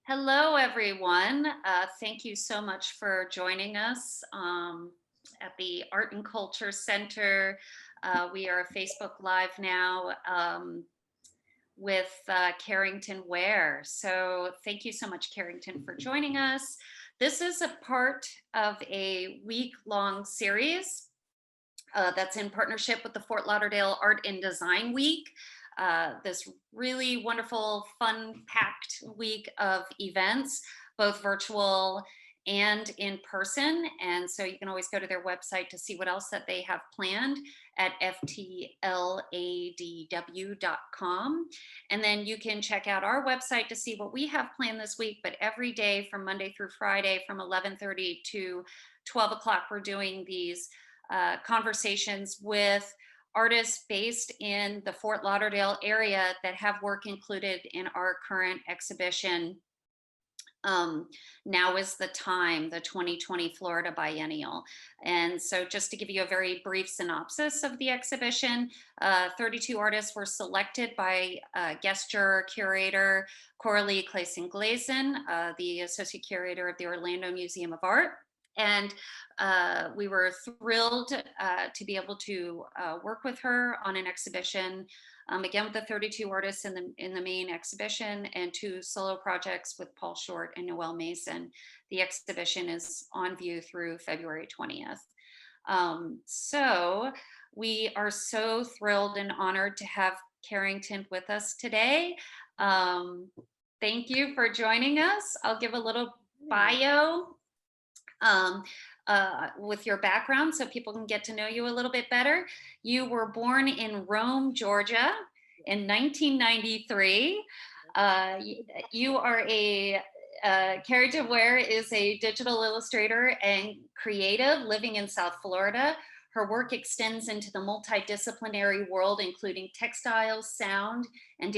Hello, everyone. Thank you so much for joining us at the Art and Culture Center. We are Facebook Live now with Carrington Ware. So thank you so much, Carrington, for joining us. This is a part of a week-long series that's in partnership with the Fort Lauderdale Art and Design Week. This really wonderful, fun-packed week of events, both virtual and in person. And so you can always go to their website to see what else that they have planned at ftladw.com. And then you can check out our website to see what we have planned this week. But every day from Monday through Friday from 11:30 to 12 o'clock, we're doing these conversations with artists based in the Fort Lauderdale area that have work included in our current exhibition. Now is the time, the 2020 Florida Biennial. And so just to give you a very brief synopsis of the exhibition, 32 artists were selected by guest juror curator Coralie Claeysen-Gleyzon, the associate curator of the Orlando Museum of Art. And we were thrilled to be able to work with her on an exhibition, again with the 32 artists in the main exhibition and 2 solo projects with Paul Short and Noel Mason. The exhibition is on view through February 20th. So we are so thrilled and honored to have Carrington with us today. Thank you for joining us. I'll give a little bio with your background so people can get to know you a little bit better. You were born in Rome, Georgia in 1993. You are Carrington Ware is a digital illustrator and creative living in South Florida. Her work extends into the multidisciplinary world, including textiles, sound, and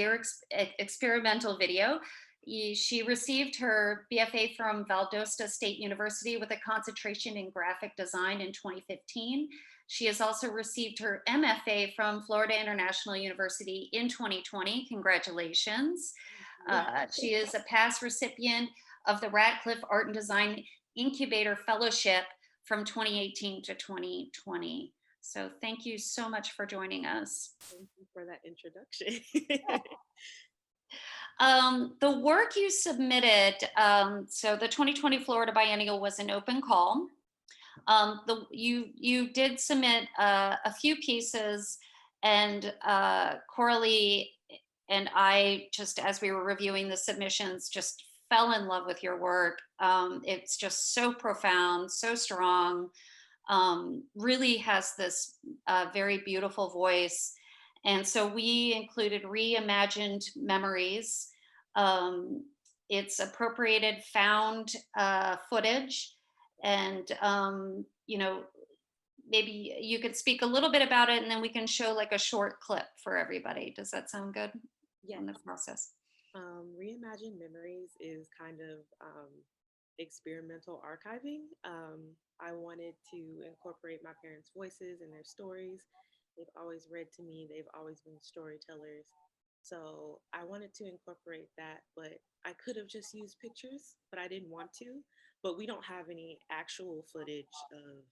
experimental video. She received her BFA from Valdosta State University with a concentration in graphic design in 2015. She has also received her MFA from Florida International University in 2020. Congratulations. She is a past recipient of the Radcliffe Art and Design Incubator Fellowship from 2018 to 2020. So thank you so much for joining us. Thank you for that introduction. The work you submitted, so the 2020 Florida Biennial was an open call. You did submit a few pieces, and Coralie and I, just as we were reviewing the submissions, just fell in love with your work. It's just so profound, so strong, really has this very beautiful voice. And so we included reimagined memories. It's appropriated found footage. And, maybe you could speak a little bit about it and then we can show like a short clip for everybody. Does that sound good? Yeah. In the process. Reimagined memories is kind of experimental archiving. I wanted to incorporate my parents' voices and their stories. They've always read to me. They've always been storytellers. So I wanted to incorporate that, but I could have just used pictures, but I didn't want to. But we don't have any actual footage of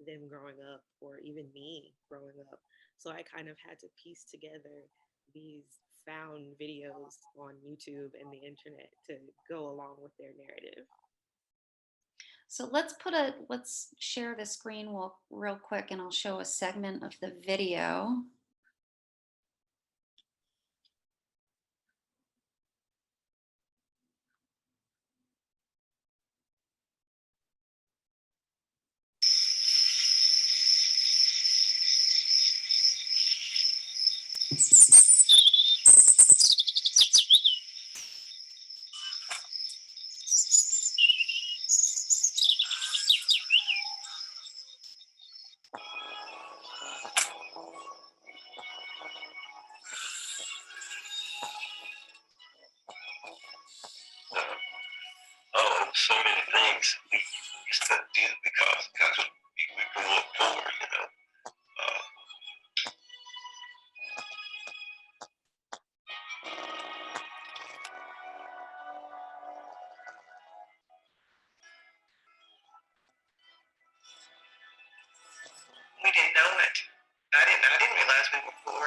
them growing up or even me growing up. So I kind of had to piece together these found videos on YouTube and the internet to go along with their narrative. So let's share the screen real quick and I'll show a segment of the video. So many things we used to do because we grew up poor, didn't know it. I didn't realize we were poor.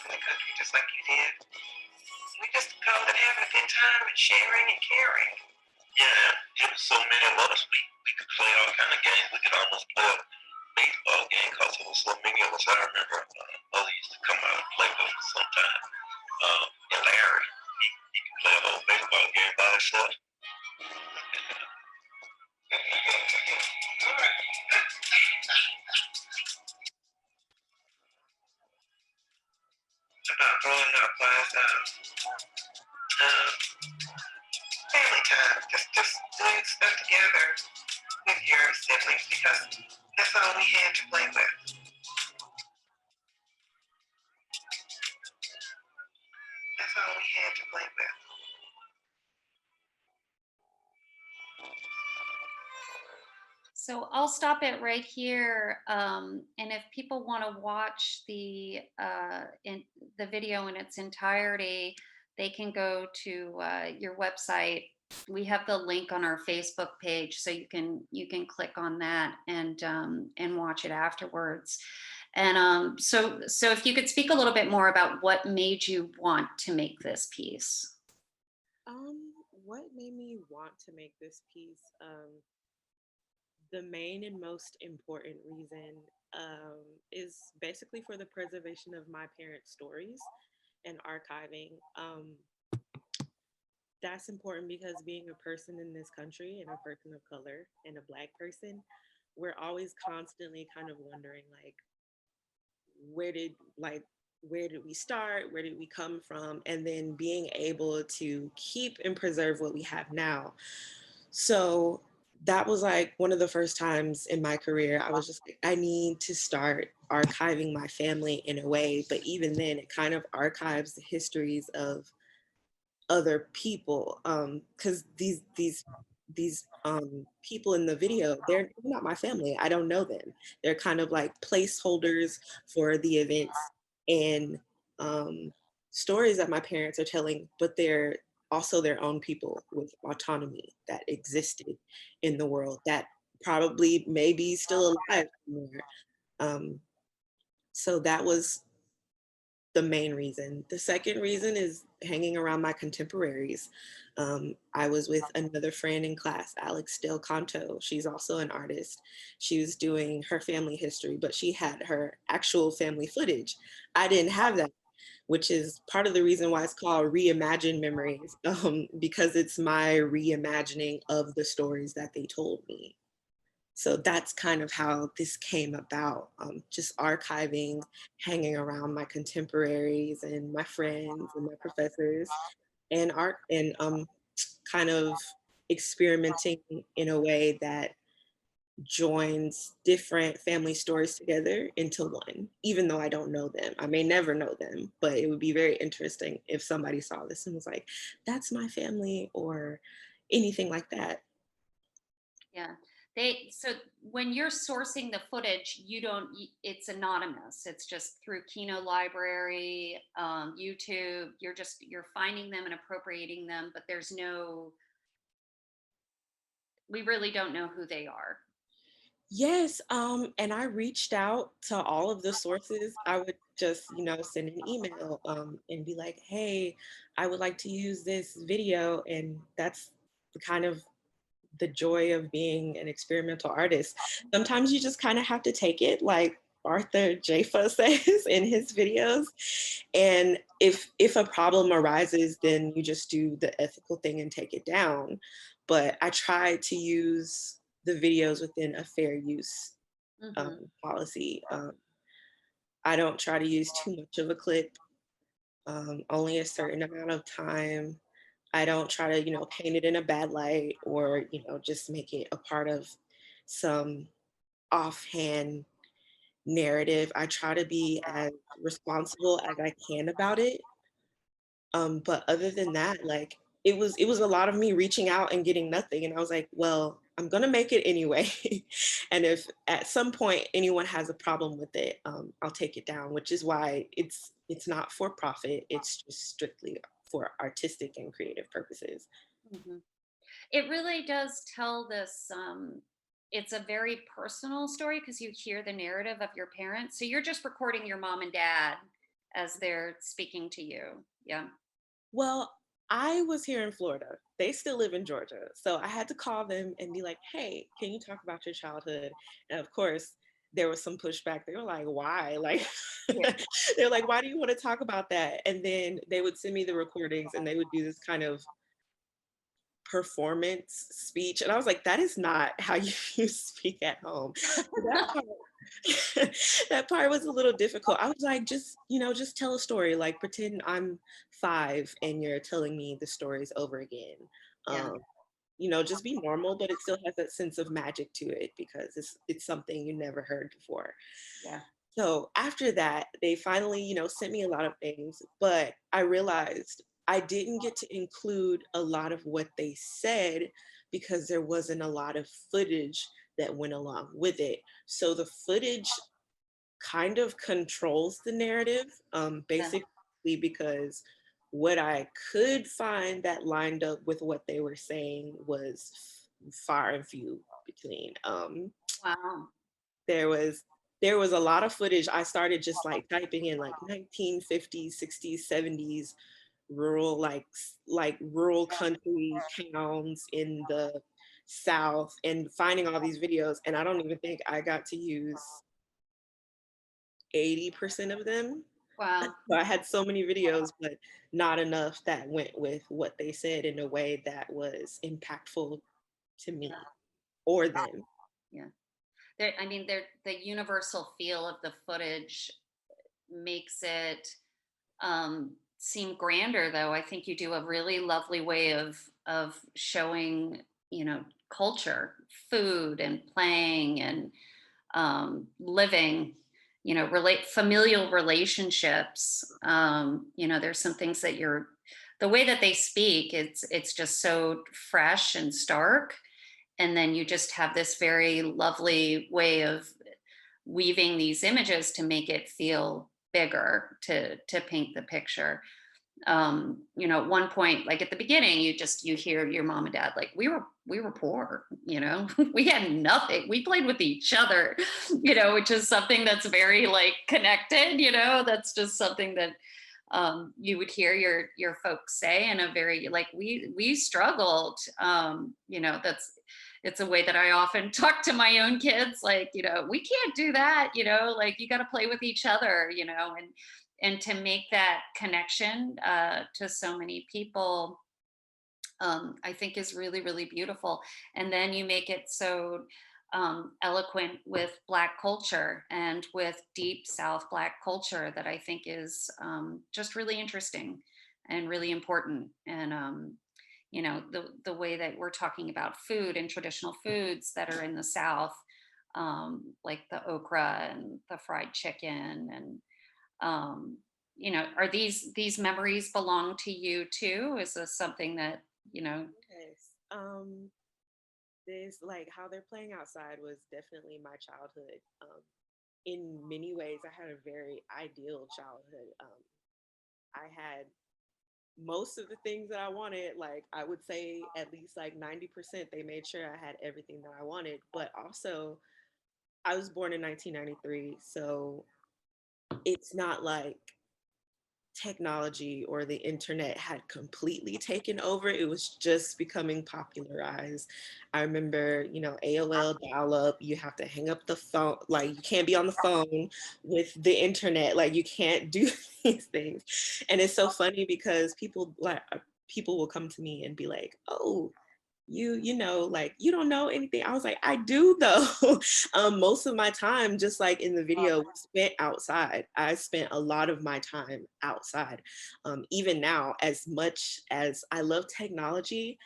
In the country just like you did. We just called it having a good time and sharing and caring. Yeah, it was so many of us. We could play all kind of games. We could almost play a baseball game because there was so many of us. I remember Mother used to come out and play with us sometime. And Larry, he could play a whole baseball game by himself. About growing up was family time, just doing stuff together with your siblings because that's all we had to play with. That's all we had to play with. So I'll stop it right here. And if people want to watch the video in its entirety, they can go to your website. We have the link on our Facebook page, so you can click on that and watch it afterwards. And so if you could speak a little bit more about what made you want to make this piece. What made me want to make this piece? The main and most important reason is basically for the preservation of my parents' stories and archiving. That's important because being a person in this country and a person of color and a Black person, we're always constantly kind of wondering, like, where did we start? Where did we come from? And then being able to keep and preserve what we have now. So that was like one of the first times in my career I was just like, I need to start archiving my family in a way. But even then, it kind of archives the histories of other people, because these people in the video, they're not my family. I don't know them. They're kind of like placeholders for the events and stories that my parents are telling, but they're also their own people with autonomy that existed in the world that probably maybe still alive somewhere. So that was the main reason. The second reason is hanging around my contemporaries. I was with another friend in class, Alex Del Canto. She's also an artist. She was doing her family history, but she had her actual family footage. I didn't have that, which is part of the reason why it's called Reimagine Memories, because it's my reimagining of the stories that they told me. So that's kind of how this came about, just archiving, hanging around my contemporaries and my friends and my professors and art and kind of experimenting in a way that joins different family stories together into one, even though I don't know them. I may never know them, but it would be very interesting if somebody saw this and was like, that's my family or anything like that. Yeah. So when you're sourcing the footage, it's anonymous. It's just through Kino Library, YouTube. You're finding them and appropriating them, but we really don't know who they are. Yes, and I reached out to all of the sources. I would just, send an email and be like, hey, I would like to use this video. And that's the kind of the joy of being an experimental artist. Sometimes you just kind of have to take it, like Arthur Jafa says in his videos. And if a problem arises, then you just do the ethical thing and take it down. But I try to use the videos within a fair use policy. I don't try to use too much of a clip, only a certain amount of time. I don't try to, paint it in a bad light or, just make it a part of some offhand narrative. I try to be as responsible as I can about it. But other than that, like it was a lot of me reaching out and getting nothing. And I was like, well, I'm gonna make it anyway. And if at some point anyone has a problem with it, I'll take it down, which is why it's it's not for profit. It's just strictly for artistic and creative purposes. Mhm. It really does tell this, it's a very personal story because you hear the narrative of your parents. So you're just recording your mom and dad as they're speaking to you. Yeah. Well, I was here in Florida. They still live in Georgia. So I had to call them and be like, hey, can you talk about your childhood? And of course, there was some pushback. They were like, why? Like, Yeah. they're like, why do you want to talk about that? And then they would send me the recordings and they would do this kind of performance speech. And I was like, that is not how you speak at home. That part, that part was a little difficult. I was like, just, just tell a story. Like pretend I'm 5 and you're telling me the stories over again. Yeah. Um, just be normal, but it still has that sense of magic to it because it's something you never heard before. Yeah. So after that, they finally, sent me a lot of things, but I realized I didn't get to include a lot of what they said because there wasn't a lot of footage that went along with it. So the footage kind of controls the narrative, Yeah. basically because what I could find that lined up with what they were saying was far and few between. Wow. There was a lot of footage. I started just like typing in like 1950s, 60s, 70s rural like rural country towns in the South and finding all these videos, and I don't even think I got to use 80% of them. Wow. So I had so many videos, but not enough that went with what they said in a way that was impactful to me or them. Yeah. I mean, the universal feel of the footage makes it seem grander, though. I think you do a really lovely way of showing, culture, food, and playing, and living. Relate familial relationships. There's some things that the way that they speak. It's just so fresh and stark, and then you just have this very lovely way of weaving these images to make it feel bigger, to paint the picture. At one point, like at the beginning, you hear your mom and dad like, we were poor, we had nothing, we played with each other, which is something that's very like connected. That's just something that you would hear your folks say in a very like, we struggled. It's a way that I often talk to my own kids, like, we can't do that, like you got to play with each other, and to make that connection to so many people, I think is really, really beautiful. And then you make it so eloquent with Black culture and with deep South Black culture that I think is just really interesting and really important. And the way that we're talking about food and traditional foods that are in the South, like the okra and the fried chicken, and are these memories belong to you too? Is this something that Yes. This like how they're playing outside was definitely my childhood. In many ways, I had a very ideal childhood. I had most of the things that I wanted. Like I would say at least like 90%, they made sure I had everything that I wanted. But also, I was born in 1993, so it's not like technology or the internet had completely taken over. It was just becoming popularized. I remember, AOL dial up, you have to hang up the phone, like you can't be on the phone with the internet, like you can't do these things. And it's so funny because people will come to me and be like, "Oh, like you don't know anything." I was like, I do though. Most of my time, just like in the video, was spent outside. I spent a lot of my time outside. Even now, as much as I love technology,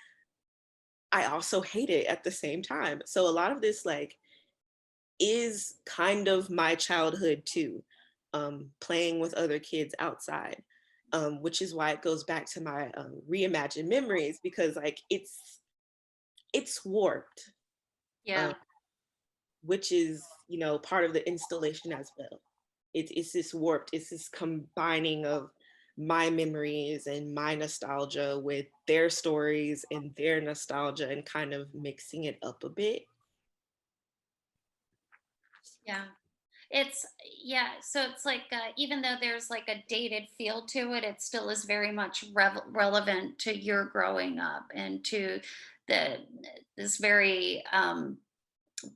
I also hate it at the same time. So a lot of this like is kind of my childhood too, playing with other kids outside. Which is why it goes back to my reimagined memories, because like it's warped, yeah. um, which is, part of the installation as well. it's this warped, it's this combining of my memories and my nostalgia with their stories and their nostalgia and kind of mixing it up a bit. Yeah. It's yeah, so it's like even though there's like a dated feel to it, it still is very much relevant to your growing up and to the this very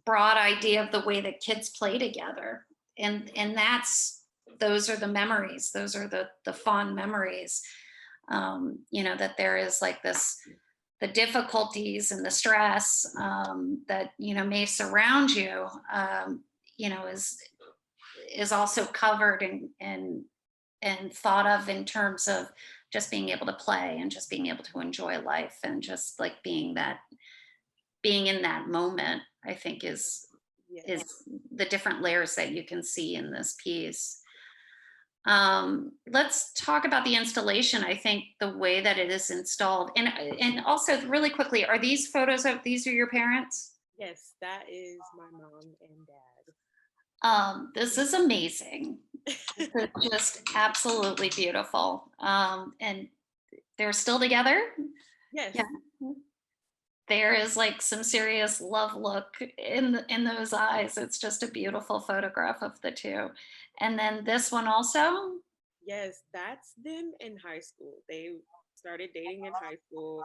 broad idea of the way that kids play together, and that's those are the memories, those are the fond memories. You know, that there is like this the difficulties and the stress that you know may surround you, you know, is also covered and thought of in terms of just being able to play and just being able to enjoy life and just like being in that moment, I think is Yes. the different layers that you can see in this piece. Let's talk about the installation. I think the way that it is installed, and also really quickly, are these photos of these are your parents? Yes, that is my mom and dad. This is amazing. This is just absolutely beautiful. And they're still together. Yes. Yeah, there is like some serious love look in those eyes. It's just a beautiful photograph of the two. And then this one also. Yes, that's them in high school. They started dating in high school.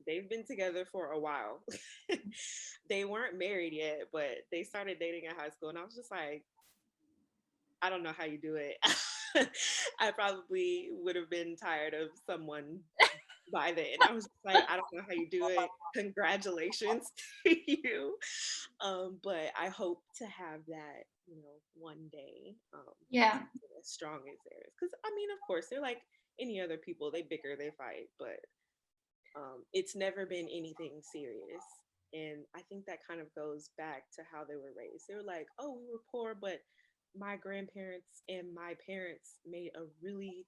They've been together for a while. They weren't married yet, but they started dating in high school. And I was just like, I don't know how you do it. I probably would have been tired of someone by then. I was just like, I don't know how you do it. Congratulations to you. But I hope to have that, you know, one day, Yeah, as strong as theirs. Because I mean, of course, they're like any other people. They bicker, they fight, but it's never been anything serious. And I think that kind of goes back to how they were raised. They were like, oh, we were poor, but my grandparents and my parents made a really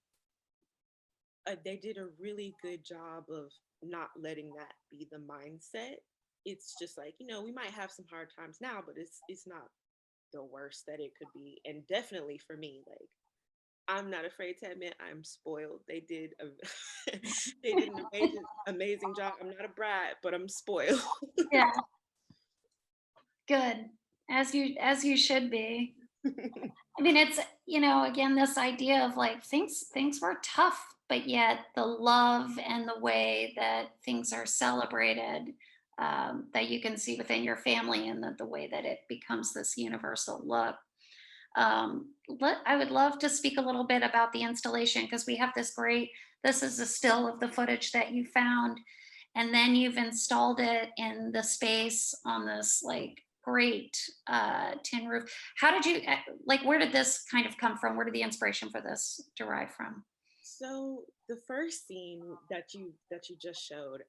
they did a really good job of not letting that be the mindset. It's just like, you know, we might have some hard times now, but it's not the worst that it could be. And definitely for me, like I'm not afraid to admit I'm spoiled. They did a they did an amazing job. I'm not a brat, but I'm spoiled. yeah, good. As you should be. I mean, it's, you know, again, this idea of like things were tough, but yet the love and the way that things are celebrated, that you can see within your family, and the way that it becomes this universal look. I would love to speak a little bit about the installation because we have this great. This is a still of the footage that you found, and then you've installed it in the space on this like great tin roof. How did you like? Where did this kind of come from? Where did the inspiration for this derive from? So the first scene that you just showed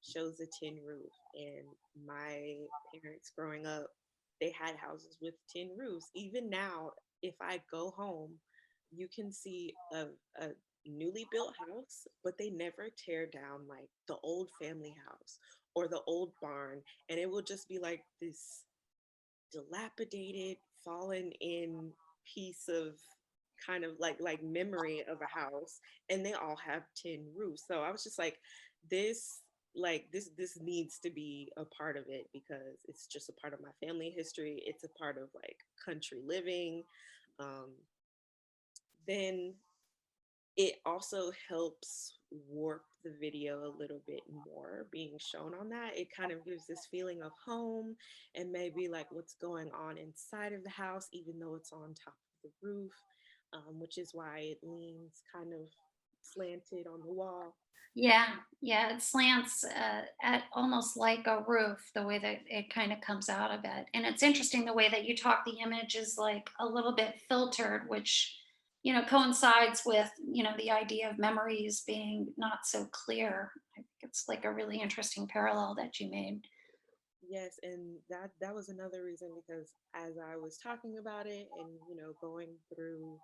shows a tin roof, and my parents growing up, they had houses with tin roofs. Even now, if I go home, you can see a newly built house, but they never tear down like the old family house or the old barn, and it will just be like this dilapidated, fallen in piece of kind of like memory of a house, and they all have tin roofs. So I was just like, this this needs to be a part of it because it's just a part of my family history. It's a part of like country living. Um, then it also helps warp the video a little bit more being shown on that. It kind of gives this feeling of home and maybe like what's going on inside of the house, even though it's on top of the roof, which is why it leans kind of slanted on the wall. Yeah, yeah, it slants at almost like a roof, the way that it kind of comes out of it. And it's interesting the way that you talk, the image is like a little bit filtered, which, you know, coincides with, you know, the idea of memories being not so clear. I think it's like a really interesting parallel that you made. Yes, and that was another reason because as I was talking about it and going through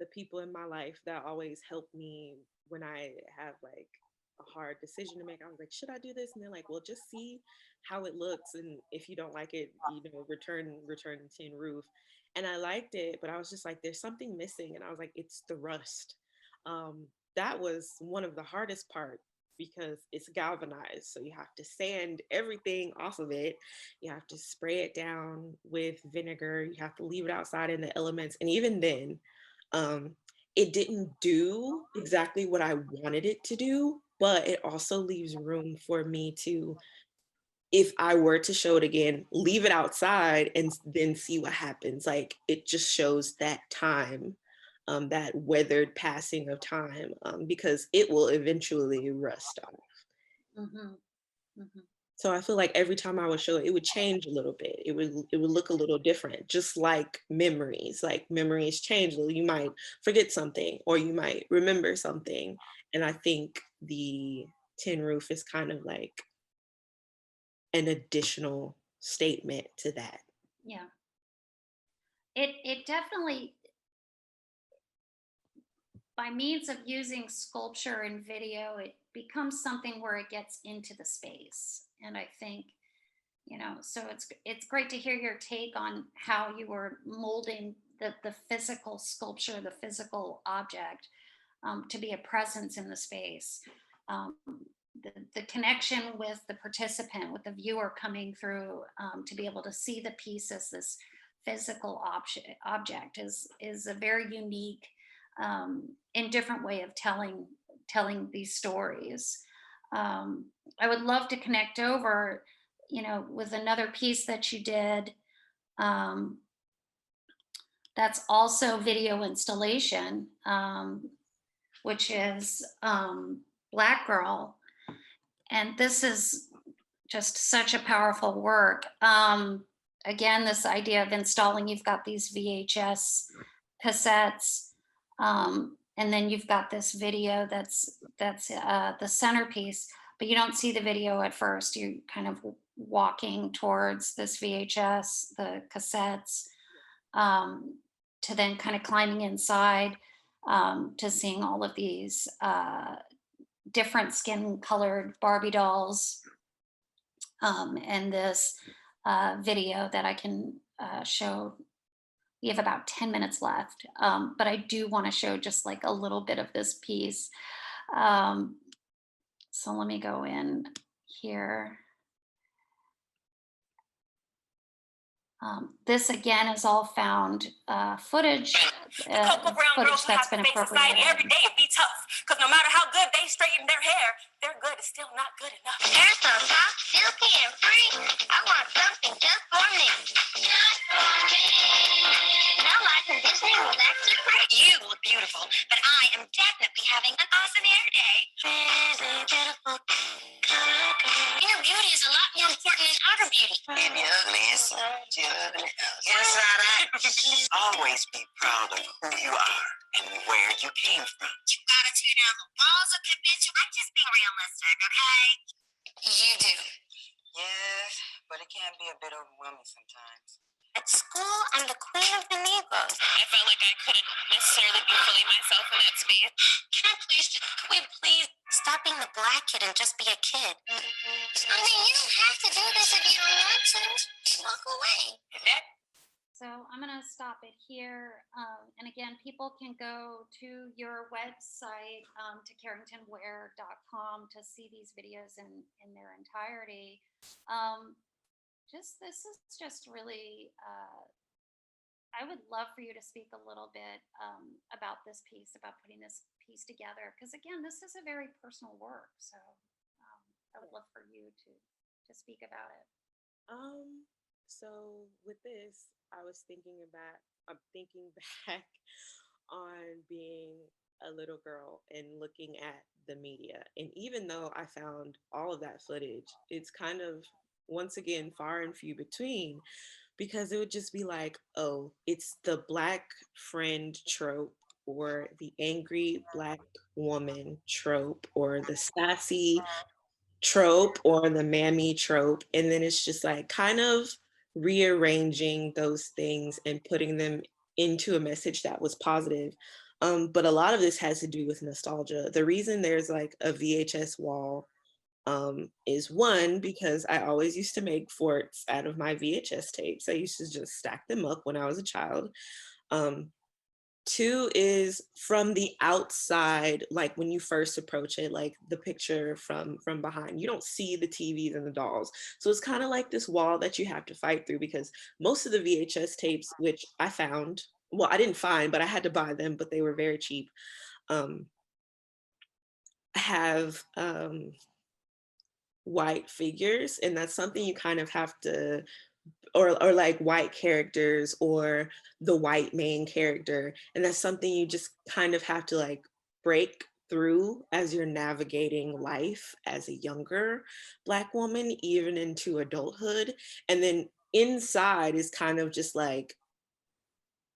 the people in my life that always help me when I have like a hard decision to make. I was like, should I do this? And they're like, well, just see how it looks, and if you don't like it, return the tin roof. And I liked it, but I was just like, there's something missing. And I was like, it's the rust. That was one of the hardest part because it's galvanized. So you have to sand everything off of it. You have to spray it down with vinegar. You have to leave it outside in the elements. And even then, it didn't do exactly what I wanted it to do, but it also leaves room for me to, if I were to show it again, leave it outside and then see what happens. Like it just shows that time, that weathered passing of time, because it will eventually rust off. Mhm, mhm. So I feel like every time I would show it, it would change a little bit. It would look a little different, just like memories. Like memories change. You might forget something or you might remember something. And I think the tin roof is kind of like an additional statement to that. Yeah. It definitely, by means of using sculpture and video, it becomes something where it gets into the space. And I think, so it's great to hear your take on how you were molding the physical sculpture, the physical object, to be a presence in the space. Um, the connection with the participant, with the viewer coming through, to be able to see the piece as this physical object is a very unique and different way of telling these stories. I would love to connect over, with another piece that you did, um, that's also video installation, which is Black Girl. And this is just such a powerful work. Again, this idea of installing, you've got these VHS cassettes, and then you've got this video that's the centerpiece, but you don't see the video at first. You're kind of walking towards this VHS, the cassettes, to then kind of climbing inside, to seeing all of these different skin colored Barbie dolls, and this video that I can show. We have about 10 minutes left, but I do want to show just like a little bit of this piece. So let me go in here. This again is all found footage, footage that's been appropriated. Every day it be tough, because no matter how good they straighten their hair, their good is still not good enough. Hair so soft, silky, and free. I want something just for me. Just for me. Now my conditioning was actually great. You look beautiful, but I am definitely having an awesome hair day. Really beautiful. Inner beauty is a lot more important than outer beauty. And the ugly inside, you ugly outside. Always be proud of who you are and where you came from. You gotta tear down the walls of convention. I'm just being realistic, okay? You do. Yes, but it can be a bit overwhelming sometimes. At school, I'm the queen of the Negroes. I felt like I couldn't necessarily be fully myself in that space. Can we please stop being the black kid and just be a kid? I mean, you don't have to do this if you don't want to. Walk away. So I'm going to stop it here. And again, people can go to your website, to carringtonware.com, to see these videos in their entirety. This is just really, I would love for you to speak a little bit about this piece, about putting this piece together. Because again, this is a very personal work. So I would love for you to speak about it. So with this, I'm thinking back on being a little girl and looking at the media. And even though I found all of that footage, it's kind of, once again, far and few between, because it would just be like, oh, it's the Black friend trope, or the angry Black woman trope, or the sassy trope, or the mammy trope. And then it's just like kind of rearranging those things and putting them into a message that was positive. But a lot of this has to do with nostalgia. The reason there's like a VHS wall is one, because I always used to make forts out of my VHS tapes. I used to just stack them up when I was a child. Um, Two is from the outside, like when you first approach it, like the picture from behind, you don't see the TVs and the dolls. So it's kind of like this wall that you have to fight through, because most of the VHS tapes, which I found, well, I didn't find, but I had to buy them, but they were very cheap, um, have white figures, and that's something you kind of have to, or like white characters or the white main character, and that's something you just kind of have to like break through as you're navigating life as a younger Black woman, even into adulthood. And then inside is kind of just like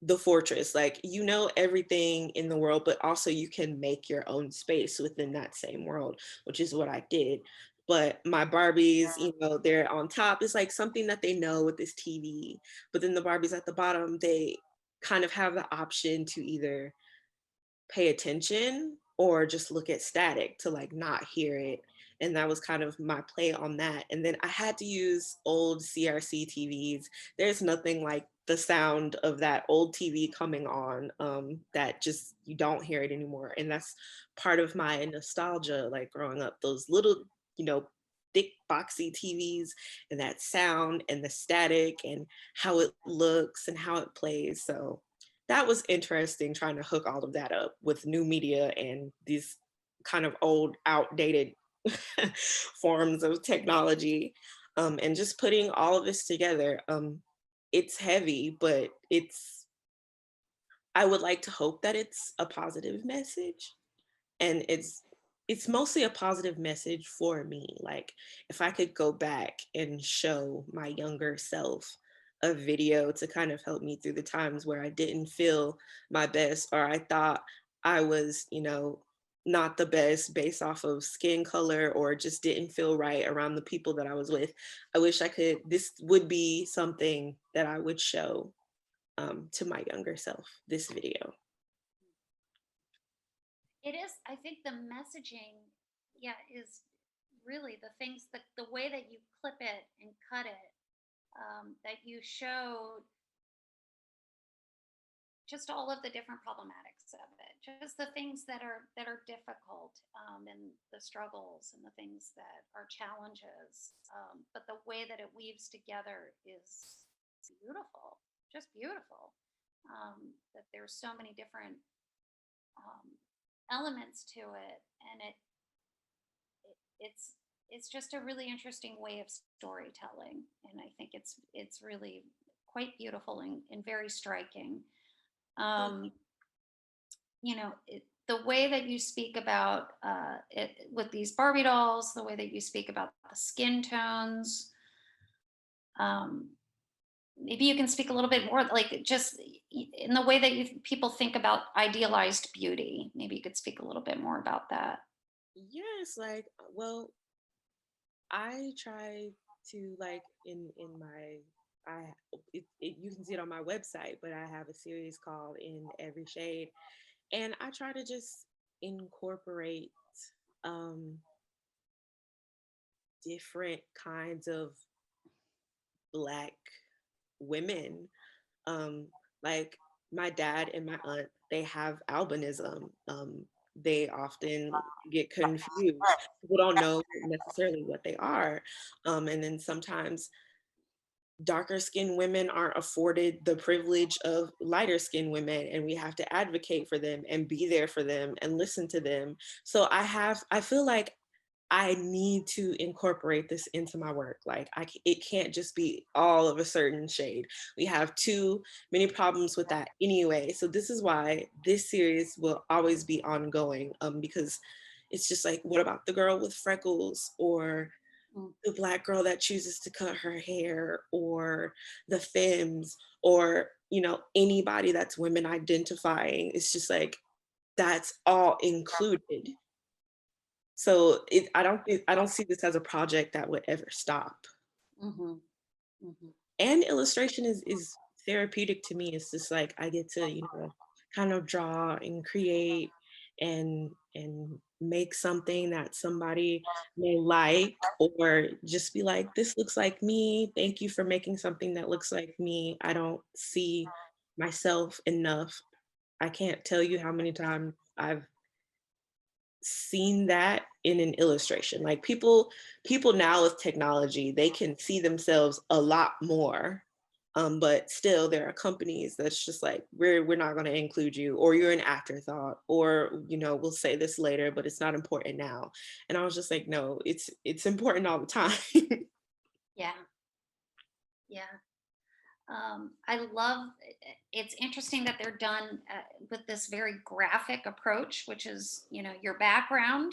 the fortress, like, you know, everything in the world, but also you can make your own space within that same world, which is what I did. But my Barbies, you know, they're on top. It's like something that they know with this TV, but then the Barbies at the bottom, they kind of have the option to either pay attention or just look at static to like not hear it. And that was kind of my play on that. And then I had to use old CRC TVs. There's nothing like the sound of that old TV coming on, that just, you don't hear it anymore. And that's part of my nostalgia, like growing up, those little, you know, thick boxy TVs, and that sound and the static and how it looks and how it plays. So that was interesting, trying to hook all of that up with new media and these kind of old, outdated forms of technology, and just putting all of this together. It's heavy, but I would like to hope that it's a positive message, and it's mostly a positive message for me. Like, if I could go back and show my younger self a video to kind of help me through the times where I didn't feel my best, or I thought I was, you know, not the best based off of skin color, or just didn't feel right around the people that I was with, I wish I could, this would be something that I would show, to my younger self, this video. It is, I think the messaging, yeah, is really the things that the way that you clip it and cut it, that you showed just all of the different problematics of it, just the things that are difficult, and the struggles and the things that are challenges. But the way that it weaves together is beautiful, just beautiful. That there's so many different um, elements to it, and it's just a really interesting way of storytelling, and I think it's really quite beautiful and very striking. um, you know, the way that you speak about it with these Barbie dolls, the way that you speak about the skin tones, um, maybe you can speak a little bit more, like just in the way that people think about idealized beauty. Maybe you could speak a little bit more about that. Yes, like, well, I try to, like, in my, I you can see it on my website, but I have a series called In Every Shade, and I try to just incorporate um different kinds of Black women. um like, my dad and my aunt, they have albinism. They often get confused. People don't know necessarily what they are. And then sometimes darker skinned women aren't afforded the privilege of lighter skinned women, and we have to advocate for them and be there for them and listen to them. So I feel like I need to incorporate this into my work. Like, it can't just be all of a certain shade. We have too many problems with that anyway. So this is why this series will always be ongoing, because it's just like, what about the girl with freckles, or Mm. the Black girl that chooses to cut her hair, or the femmes, or, you know, anybody that's women identifying? It's just like, that's all included. So I don't see this as a project that would ever stop. Hmm. Hmm. And illustration is therapeutic to me. It's just like, I get to, you know, kind of draw and create and make something that somebody may like, or just be like, this looks like me. Thank you for making something that looks like me. I don't see myself enough. I can't tell you how many times I've seen that in an illustration. Like people now with technology, they can see themselves a lot more. But still there are companies that's just like, we're not going to include you, or you're an afterthought, or we'll say this later, but it's not important now. And I was just like, no, it's important all the time. Yeah. Yeah. I love, it's interesting that they're done with this very graphic approach, which is, your background.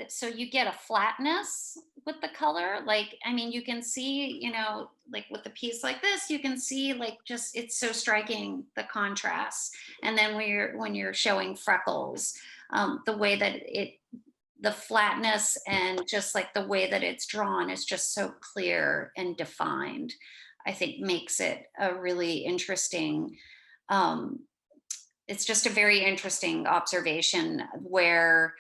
So you get a flatness with the color. Like, I mean, you can see, like with a piece like this, you can see like just, it's so striking, the contrast. And then when you're showing freckles, the way that the flatness and just like the way that it's drawn is just so clear and defined, I think makes it a really interesting, it's just a very interesting observation where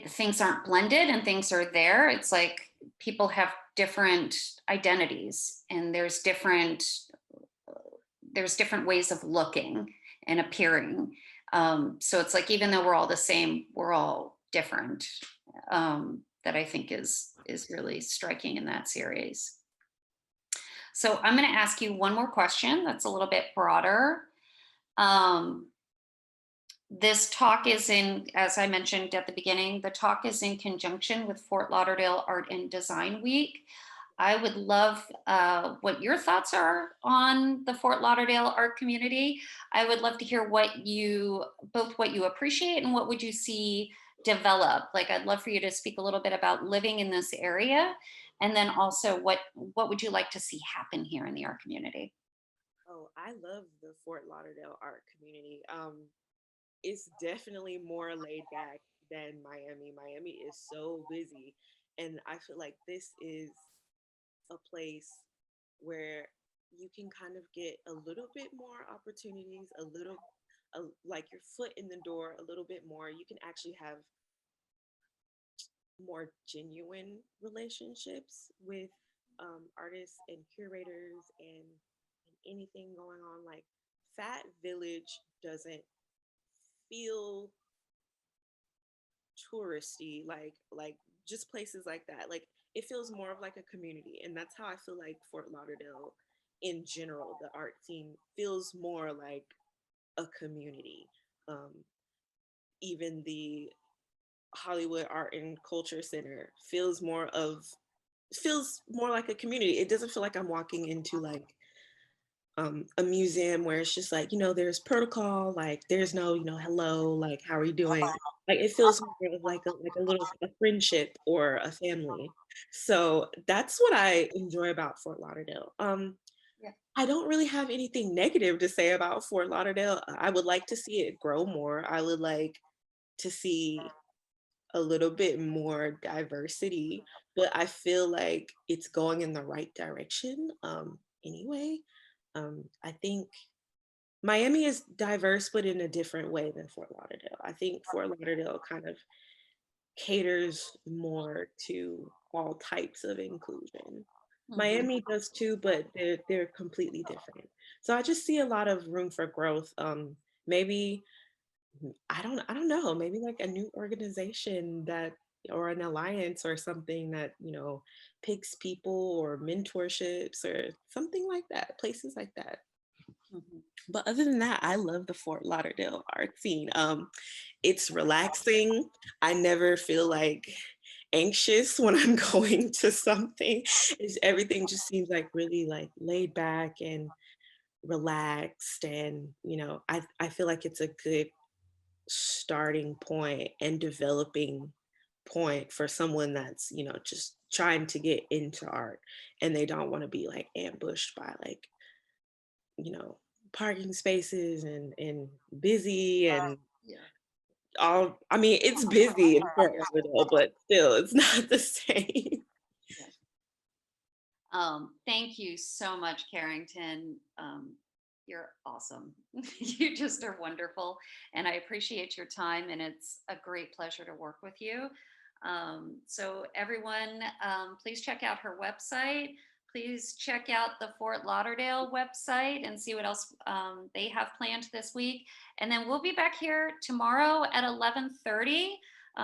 things aren't blended and things are there. It's like people have different identities, and there's different ways of looking and appearing. So it's like, even though we're all the same, we're all different. That I think is really striking in that series. So I'm going to ask you one more question that's a little bit broader. This talk is as I mentioned at the beginning, the talk is in conjunction with Fort Lauderdale Art and Design Week. I would love what your thoughts are on the Fort Lauderdale art community. I would love to hear both what you appreciate and what would you see develop. Like, I'd love for you to speak a little bit about living in this area, and then also what would you like to see happen here in the art community? Oh, I love the Fort Lauderdale art community. It's definitely more laid back than Miami. Miami is so busy, and I feel like this is a place where you can kind of get a little bit more opportunities, like your foot in the door a little bit more. You can actually have more genuine relationships with artists and curators and anything going on. Like, Fat Village doesn't feel touristy, like just places like that. Like, it feels more of like a community, and that's how I feel like Fort Lauderdale in general, the art scene feels more like a community. Even the Hollywood Art and Culture Center feels more like a community. It doesn't feel like I'm walking into like a museum where it's just like, there's protocol, like there's no, hello, like how are you doing? Like, it feels more of like a friendship or a family. So that's what I enjoy about Fort Lauderdale. Yeah. I don't really have anything negative to say about Fort Lauderdale. I would like to see it grow more. I would like to see a little bit more diversity, but I feel like it's going in the right direction anyway. I think Miami is diverse, but in a different way than Fort Lauderdale. I think Fort Lauderdale kind of caters more to all types of inclusion. Miami does too, but they're completely different. So I just see a lot of room for growth. Maybe I don't know, maybe like a new organization that, or an alliance or something that, picks people, or mentorships or something like that, places like that. But other than that, I love the Fort Lauderdale art scene. It's relaxing. I never feel like anxious when I'm going to something. Everything just seems like really like laid back and relaxed, and I feel like it's a good starting point and developing point for someone that's just trying to get into art, and they don't want to be like ambushed by like parking spaces and busy and all. I mean, it's busy in Fort Lauderdale, but still it's not the same. Thank you so much, Carrington. you're awesome. You just are wonderful. And I appreciate your time, and it's a great pleasure to work with you. So everyone, please check out her website. Please check out the Fort Lauderdale website and see what else they have planned this week. And then we'll be back here tomorrow at 11:30.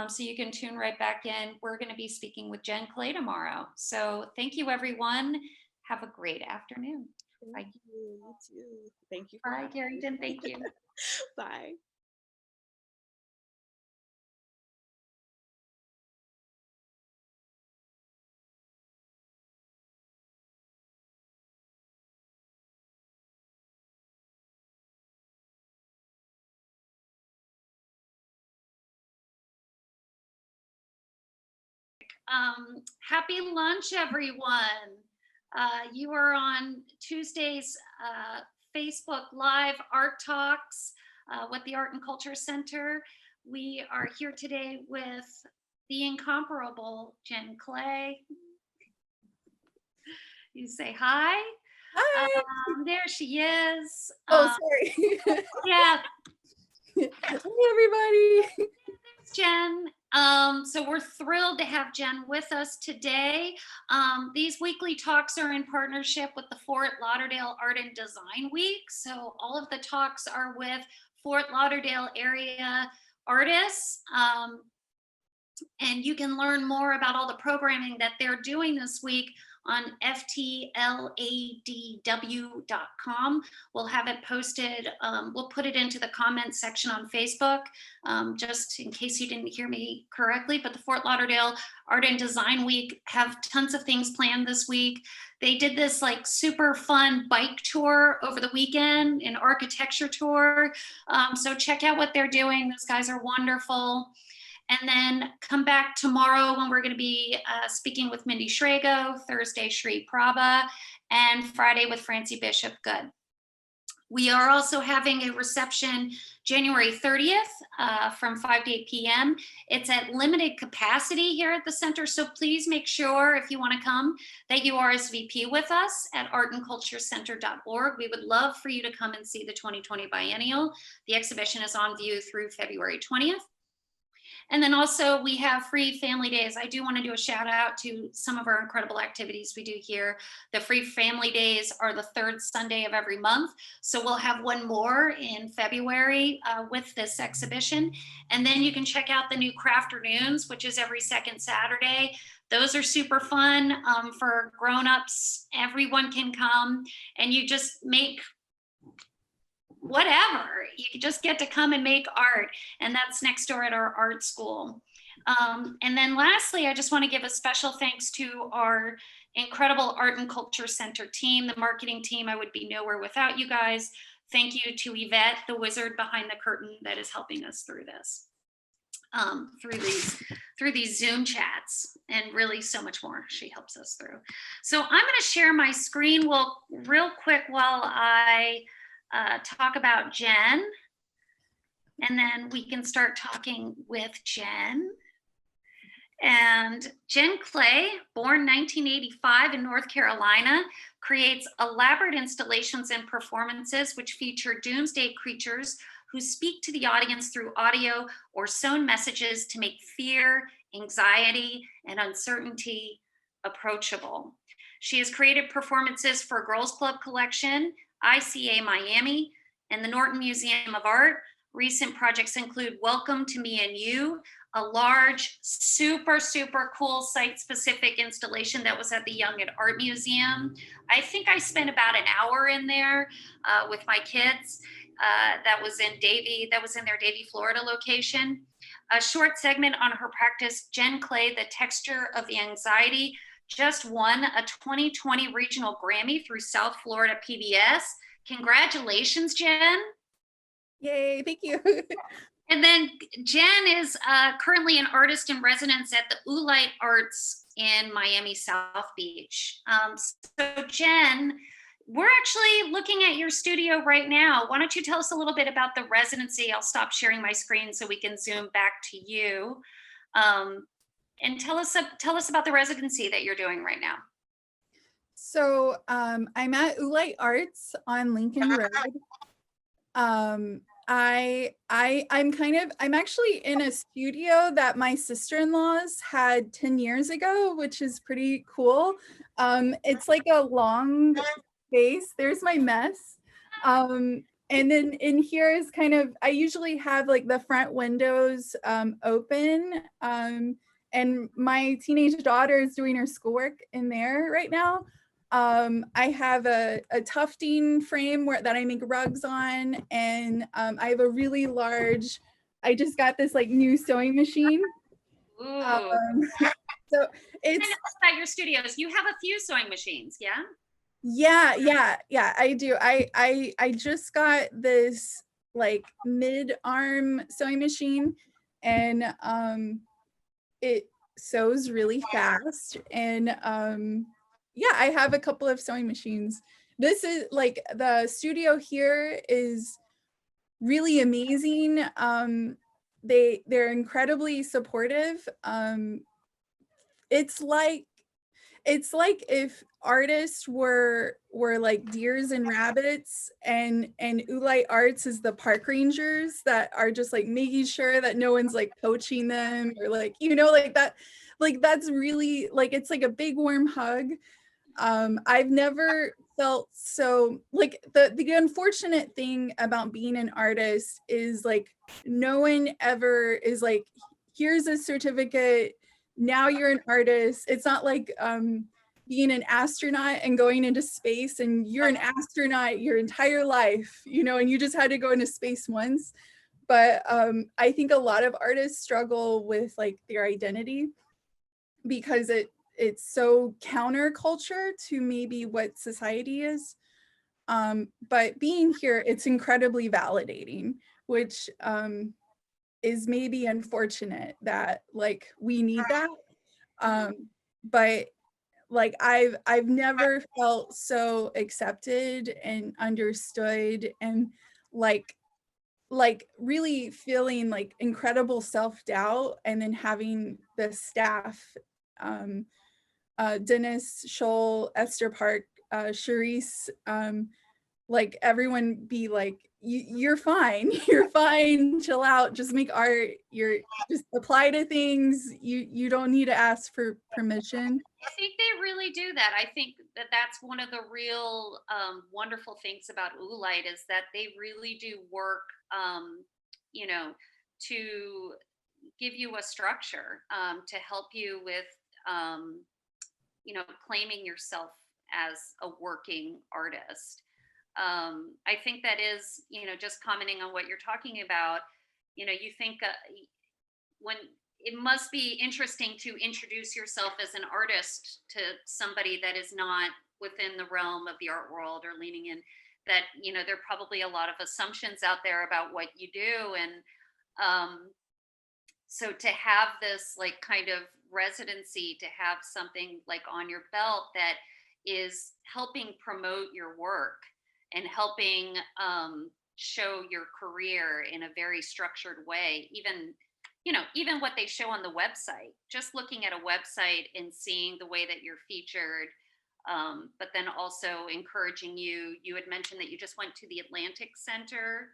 So you can tune right back in. We're going to be speaking with Jen Clay tomorrow. So thank you, everyone. Have a great afternoon. Thank you. You too. Thank you. Bye, Carrington. Thank you. Bye. Happy lunch, everyone. You are on Tuesday's Facebook Live Art Talks with the Art and Culture Center. We are here today with the incomparable Jen Clay. You say hi. Hi. There she is. Oh, sorry. Yeah. Hi, everybody. Thanks, Jen. So we're thrilled to have Jen with us today. These weekly talks are in partnership with the Fort Lauderdale Art and Design Week. So all of the talks are with Fort Lauderdale area artists. And you can learn more about all the programming that they're doing this week on ftladw.com. We'll have it posted. We'll put it into the comments section on Facebook, just in case you didn't hear me correctly. But the Fort Lauderdale Art and Design Week have tons of things planned this week. They did this like super fun bike tour over the weekend, an architecture tour. So check out what they're doing. Those guys are wonderful. And then come back tomorrow when we're going to be speaking with Mindy Shrago, Thursday Shri Prabha, and Friday with Francie Bishop Good. We are also having a reception January 30th from 5 to 8 p.m. It's at limited capacity here at the center, so please make sure if you want to come that you RSVP with us at artandculturecenter.org. We would love for you to come and see the 2020 Biennial. The exhibition is on view through February 20th. And then also we have free family days. I do want to do a shout out to some of our incredible activities we do here. The free family days are the third Sunday of every month. So we'll have one more in February with this exhibition. And then you can check out the new Crafternoons, which is every second Saturday. Those are super fun for grown-ups. Everyone can come and you just make whatever, you just get to come and make art, and that's next door at our art school. And then lastly, I just want to give a special thanks to our incredible Art and Culture Center team, the marketing team. I would be nowhere without you guys. Thank you to Yvette, the wizard behind the curtain that is helping us through this, through these Zoom chats, and really so much more she helps us through. So I'm going to share my screen real quick while I talk about Jen, and then we can start talking with Jen. And Jen Clay, born 1985 in North Carolina, creates elaborate installations and performances which feature doomsday creatures who speak to the audience through audio or sewn messages to make fear, anxiety, and uncertainty approachable. She has created performances for Girls Club Collection, ICA Miami, and the Norton Museum of Art. Recent projects include Welcome to Me and You, a large, super, super cool site-specific installation that was at the Young at Art Museum. I think I spent about an hour in there with my kids. That was in their Davie, Florida location. A short segment on her practice, Jen Clay, The Texture of the Anxiety, just won a 2020 regional Grammy through South Florida PBS. Congratulations, Jen. Yay, thank you. And then Jen is currently an artist in residence at the Oolite Arts in Miami South Beach. So Jen, we're actually looking at your studio right now. Why don't you tell us a little bit about the residency? I'll stop sharing my screen so we can zoom back to you. And tell us about the residency that you're doing right now. So I'm at Ulite Arts on Lincoln Road. I'm actually in a studio that my sister-in-laws had 10 years ago, which is pretty cool. It's like a long space. There's my mess. And then in here is kind of, I usually have like the front windows open. And my teenage daughter is doing her schoolwork in there right now. I have a tufting frame that I make rugs on, and I have a really large, I just got this like new sewing machine. Ooh. So it's about your studios. You have a few sewing machines, yeah? Yeah, I do. I just got this like mid-arm sewing machine, and it sews really fast, and yeah, I have a couple of sewing machines. This is like, the studio here is really amazing. They're incredibly supportive. It's like if artists were like deers and rabbits, and Ulite Arts is the park rangers that are just like making sure that no one's like poaching them, or like, you know, like that. Like that's really like, it's like a big warm hug. I've never felt so like, the unfortunate thing about being an artist is like, no one ever is like, here's a certificate, now you're an artist. It's not like being an astronaut and going into space, and you're an astronaut your entire life, you know, and you just had to go into space once. But I think a lot of artists struggle with like their identity, because it's so counterculture to maybe what society is. But being here, it's incredibly validating, which is maybe unfortunate that like we need that. But like I've never felt so accepted and understood, and like really feeling like incredible self-doubt, and then having the staff, Dennis, Scholl, Esther Park, Charisse, like everyone be like, you're fine, you're fine, chill out, just make art, you're just apply to things, you don't need to ask for permission. I think they really do that. I think that that's one of the real wonderful things about Ulite, is that they really do work, you know, to give you a structure, to help you with, you know, claiming yourself as a working artist. I think that is, you know, just commenting on what you're talking about, you know, you think when it must be interesting to introduce yourself as an artist to somebody that is not within the realm of the art world, or leaning in, that, you know, there are probably a lot of assumptions out there about what you do. And so to have this like kind of residency, to have something like on your belt that is helping promote your work and helping show your career in a very structured way, even, you know, even what they show on the website, just looking at a website and seeing the way that you're featured, but then also encouraging you. You had mentioned that you just went to the Atlantic Center,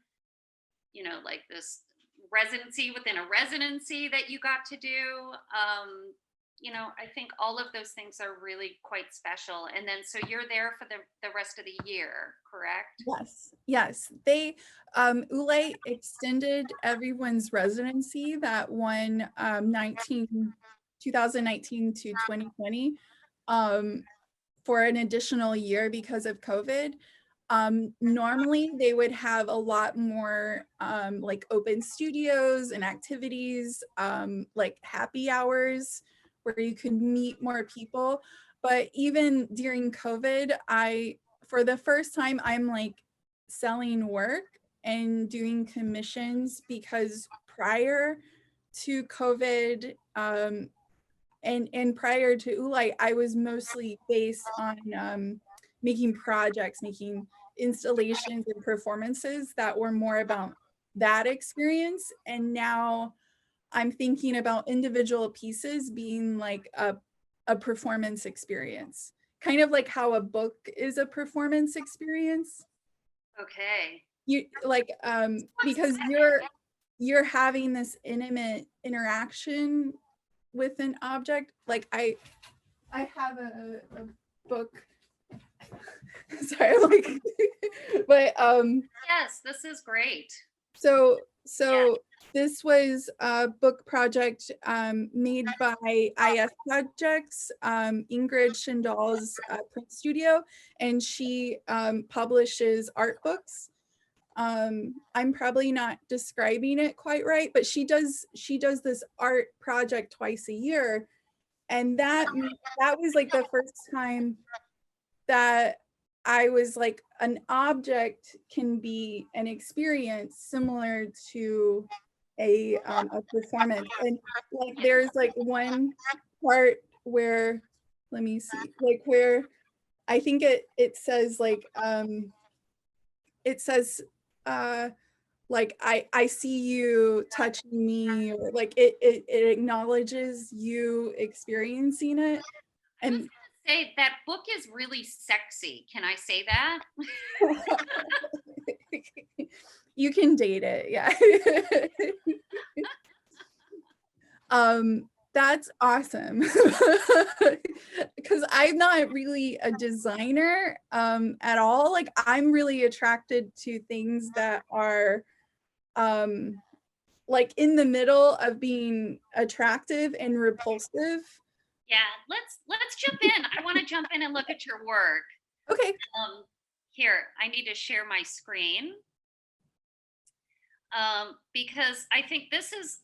you know, like this residency within a residency that you got to do. You know, I think all of those things are really quite special. And then, so you're there for the rest of the year, correct? Yes. They, Ulite extended everyone's residency that won 2019 to 2020 for an additional year because of COVID. Normally they would have a lot more like open studios and activities, like happy hours where you could meet more people. But even during COVID, for the first time, I'm like selling work and doing commissions, because prior to COVID, and prior to Ulite, I was mostly based on making projects, making installations and performances that were more about that experience. And now I'm thinking about individual pieces being like a performance experience, kind of like how a book is a performance experience. Okay. You like because you're having this intimate interaction with an object. Like I have a book. Sorry, I'm like, but Yes, this is great. so this was a book project made by IS Projects, Ingrid Schindal's print studio, and she publishes art books. I'm probably not describing it quite right, but she does this art project twice a year, and that was like the first time that I was like, an object can be an experience similar to a performance. And like there's like one part where, let me see, like where I think it says like it says like I see you touching me, or like it acknowledges you experiencing it. And Say that book is really sexy. Can I say that? you can date it, yeah. That's awesome. Because I'm not really a designer at all. Like I'm really attracted to things that are like in the middle of being attractive and repulsive. Yeah, let's jump in. I want to jump in and look at your work. Okay. Here, I need to share my screen. Because I think this is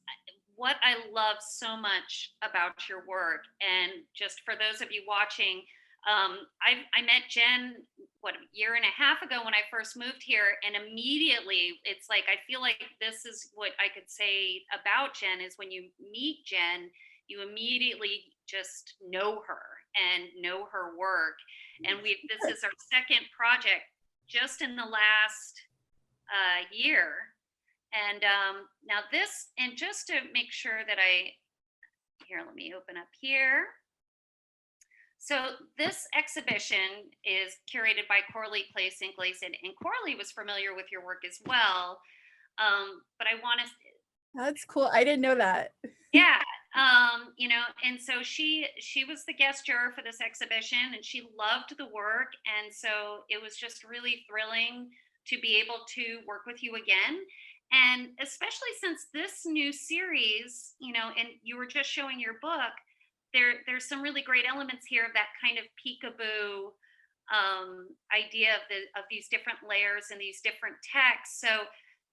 what I love so much about your work. And just for those of you watching, I met Jen, what, a year and a half ago when I first moved here. And immediately it's like, I feel like this is what I could say about Jen is when you meet Jen, you immediately just know her and know her work. And this is our second project just in the last year. And now this, and just to make sure that here, let me open up here. So this exhibition is curated by Coralie Claeysen-Gleyzon, and Coralie was familiar with your work as well. But I want to. That's cool. I didn't know that. Yeah. You know, and so she was the guest juror for this exhibition, and she loved the work. And so it was just really thrilling to be able to work with you again. And especially since this new series, you know, and you were just showing your book, there's some really great elements here of that kind of peekaboo idea of these different layers and these different texts. So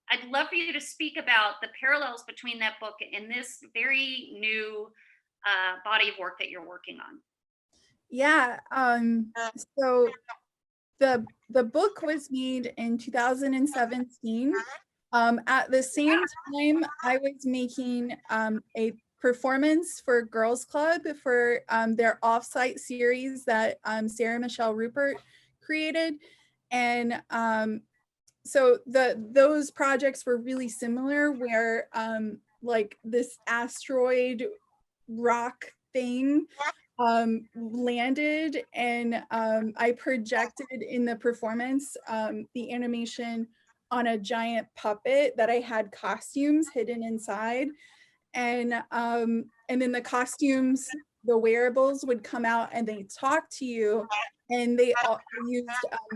I'd love for you to speak about the parallels between that book and this very new body of work that you're working on. Yeah. So the book was made in 2017. At the same time, I was making a performance for Girls Club for their offsite series that Sarah Michelle Rupert created. And so those projects were really similar, where like this asteroid rock thing landed, and I projected in the performance the animation on a giant puppet that I had costumes hidden inside. And then the costumes, the wearables would come out and they talk to you, and they all used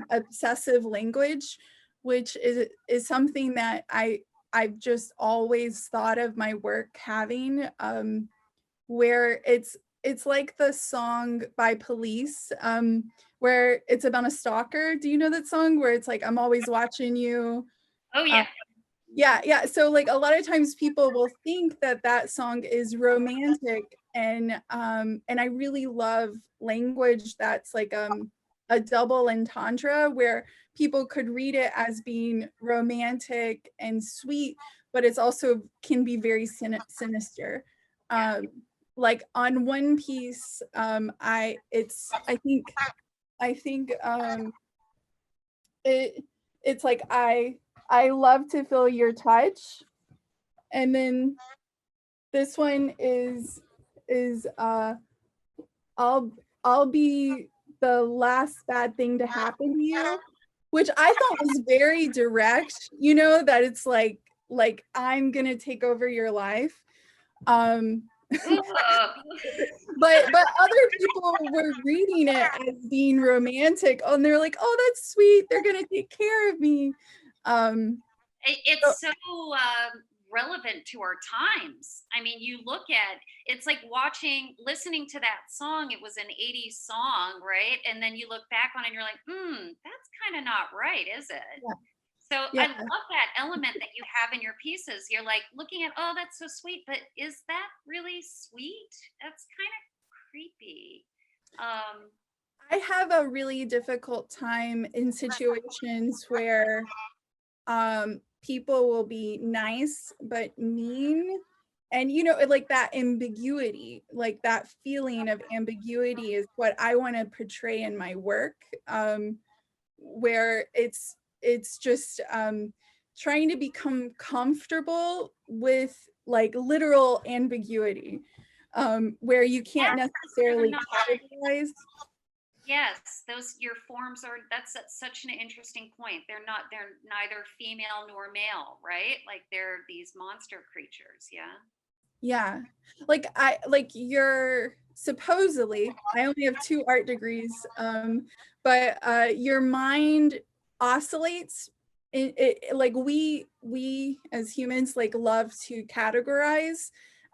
obsessive language, which is something that I've just always thought of my work having, where it's like the song by Police, where it's about a stalker. Do you know that song where it's like, I'm always watching you? Oh yeah. Yeah. So like a lot of times people will think that song is romantic, and I really love language that's like a double entendre, where people could read it as being romantic and sweet, but it's also can be very sinister. Like on one piece, I think it's like I love to feel your touch. And then this one is I'll be the last bad thing to happen to you, which I thought was very direct, you know, that it's like I'm gonna take over your life. Ugh. But other people were reading it as being romantic, and they're like, oh, that's sweet, they're gonna take care of me. It's so relevant to our times. I mean, you look at it's like listening to that song. It was an 80s song, right? And then you look back on it and you're like, that's kind of not right, is it? Yeah. So Yeah. I love that element that you have in your pieces. You're like looking at, oh, that's so sweet, but is that really sweet? That's kind of creepy. I have a really difficult time in situations where people will be nice but mean, and you know, like that ambiguity, like that feeling of ambiguity is what I want to portray in my work, where it's just trying to become comfortable with like literal ambiguity, where you can't necessarily categorize. Yes, your forms are, that's such an interesting point. They're neither female nor male, right? Like they're these monster creatures. Yeah. Yeah. Like you're supposedly, I only have 2 art degrees, but your mind oscillates. Like we as humans like love to categorize.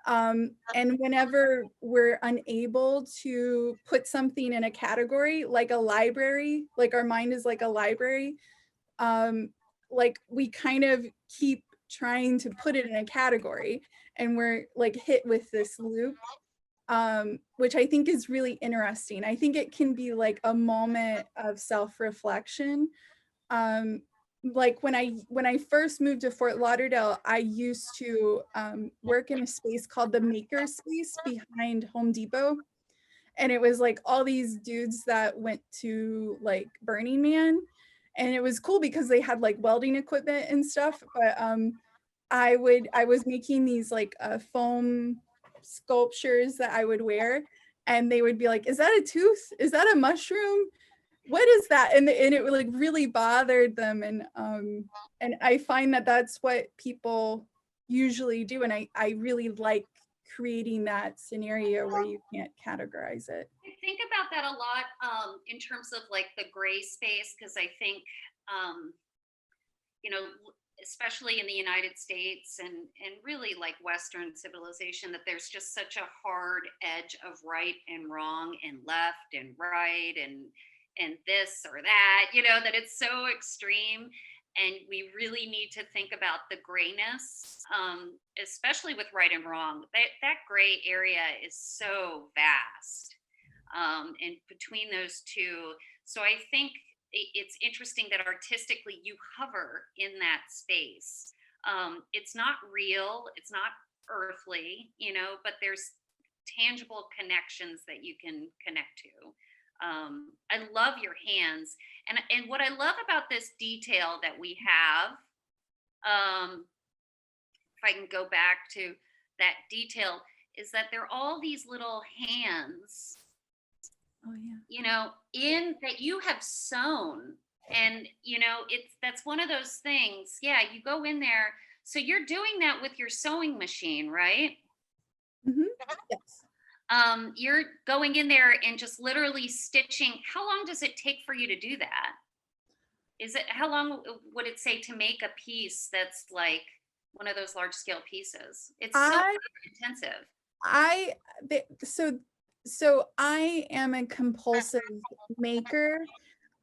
And whenever we're unable to put something in a category, like a library, like our mind is like a library, like we kind of keep trying to put it in a category, and we're like hit with this loop, which I think is really interesting. I think it can be like a moment of self-reflection. Like when I first moved to Fort Lauderdale, I used to work in a space called the Maker Space behind Home Depot. And it was like all these dudes that went to like Burning Man. And it was cool because they had like welding equipment and stuff. But I was making these like foam sculptures that I would wear. And they would be like, is that a tooth? Is that a mushroom? What is that? And it like really bothered them. And I find that that's what people usually do. And I really like creating that scenario where you can't categorize it. I think about that a lot in terms of like the gray space, because I think, you know, especially in the United States and really like Western civilization, that there's just such a hard edge of right and wrong and left and right and this or that, you know, that it's so extreme. And we really need to think about the grayness, especially with right and wrong. That gray area is so vast, and between those two. So I think it's interesting that artistically you hover in that space. It's not real, it's not earthly, you know, but there's tangible connections that you can connect to. I love your hands. And what I love about this detail that we have, if I can go back to that detail, is that there are all these little hands, Oh yeah. you know, in that you have sewn. And, you know, that's one of those things. Yeah, you go in there. So you're doing that with your sewing machine, right? Mm-hmm. Yes. You're going in there and just literally stitching. How long does it take for you to do that? How long would it say to make a piece that's like one of those large scale pieces? It's so intensive. So I am a compulsive maker.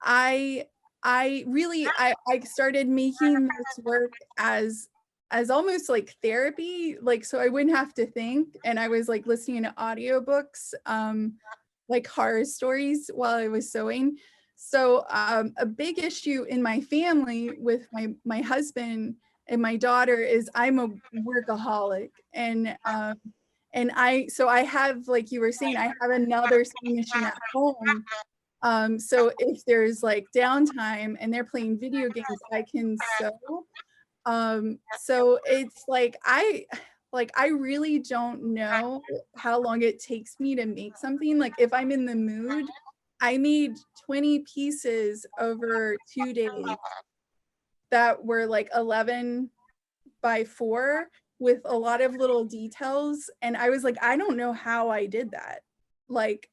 I started making this work as almost like therapy, like so I wouldn't have to think, and I was like listening to audiobooks, like horror stories while I was sewing. So a big issue in my family with my husband and my daughter is I'm a workaholic, and I have, like you were saying, I have another sewing machine at home. So if there's like downtime and they're playing video games, I can sew. So it's like I really don't know how long it takes me to make something. Like if I'm in the mood, I made 20 pieces over 2 days that were like 11 by 4 with a lot of little details. And I was like, I don't know how I did that. Like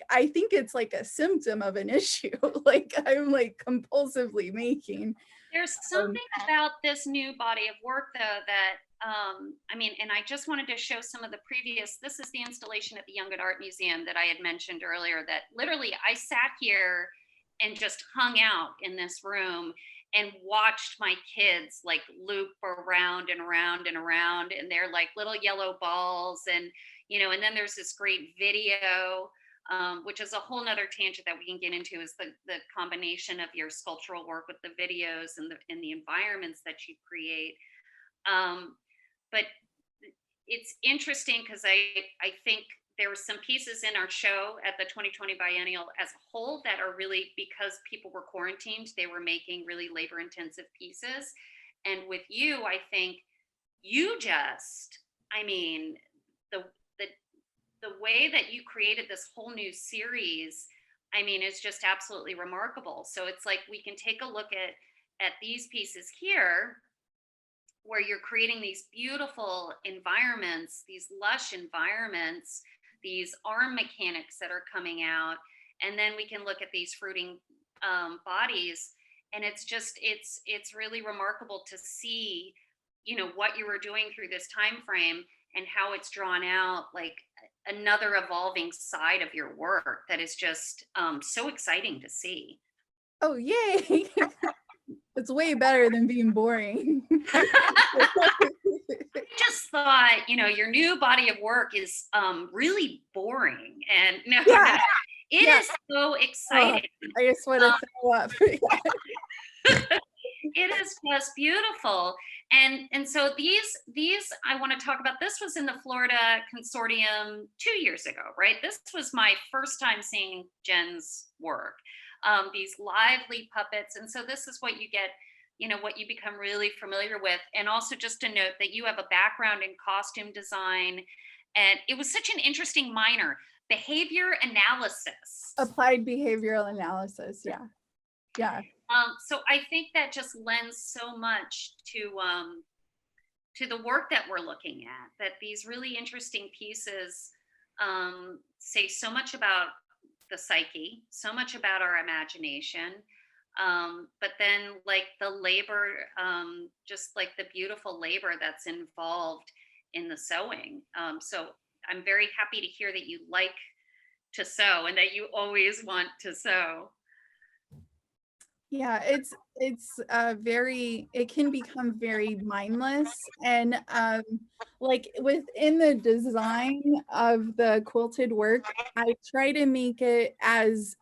I think it's like a symptom of an issue. Like I'm like compulsively making. There's something about this new body of work though that I mean, and I just wanted to show some of the previous, this is the installation at the Young at Art Museum that I had mentioned earlier, that literally I sat here and just hung out in this room and watched my kids like loop around and around and around, and they're like little yellow balls. And and then there's this great video, which is a whole nother tangent that we can get into, is the combination of your sculptural work with the videos and the environments that you create. But it's interesting because I think there were some pieces in our show at the 2020 Biennial as a whole that are really, because people were quarantined, they were making really labor intensive pieces. And with you, I think you just, I mean, the way that you created this whole new series, I mean, is just absolutely remarkable. So it's like we can take a look at these pieces here, where you're creating these beautiful environments, these lush environments, these arm mechanics that are coming out. And then we can look at these fruiting bodies. And it's just, it's really remarkable to see, what you were doing through this time frame and how it's drawn out like another evolving side of your work that is just so exciting to see. Oh, yay. It's way better than being boring. I just thought, your new body of work is really boring. And no, it is so exciting. I just want to throw up. It is just beautiful. And so these I want to talk about. This was in the Florida Consortium 2 years ago, right? This was my first time seeing Jen's work. These lively puppets. And so this is what you get, what you become really familiar with. And also just to note that you have a background in costume design. And it was such an interesting minor, behavior analysis. Applied behavioral analysis, yeah. Yeah. So I think that just lends so much to the work that we're looking at, that these really interesting pieces say so much about the psyche, so much about our imagination, but then like the labor, just like the beautiful labor that's involved in the sewing. So I'm very happy to hear that you like to sew and that you always want to sew. Yeah, it's it can become very mindless, and like within the design of the quilted work, I try to make it as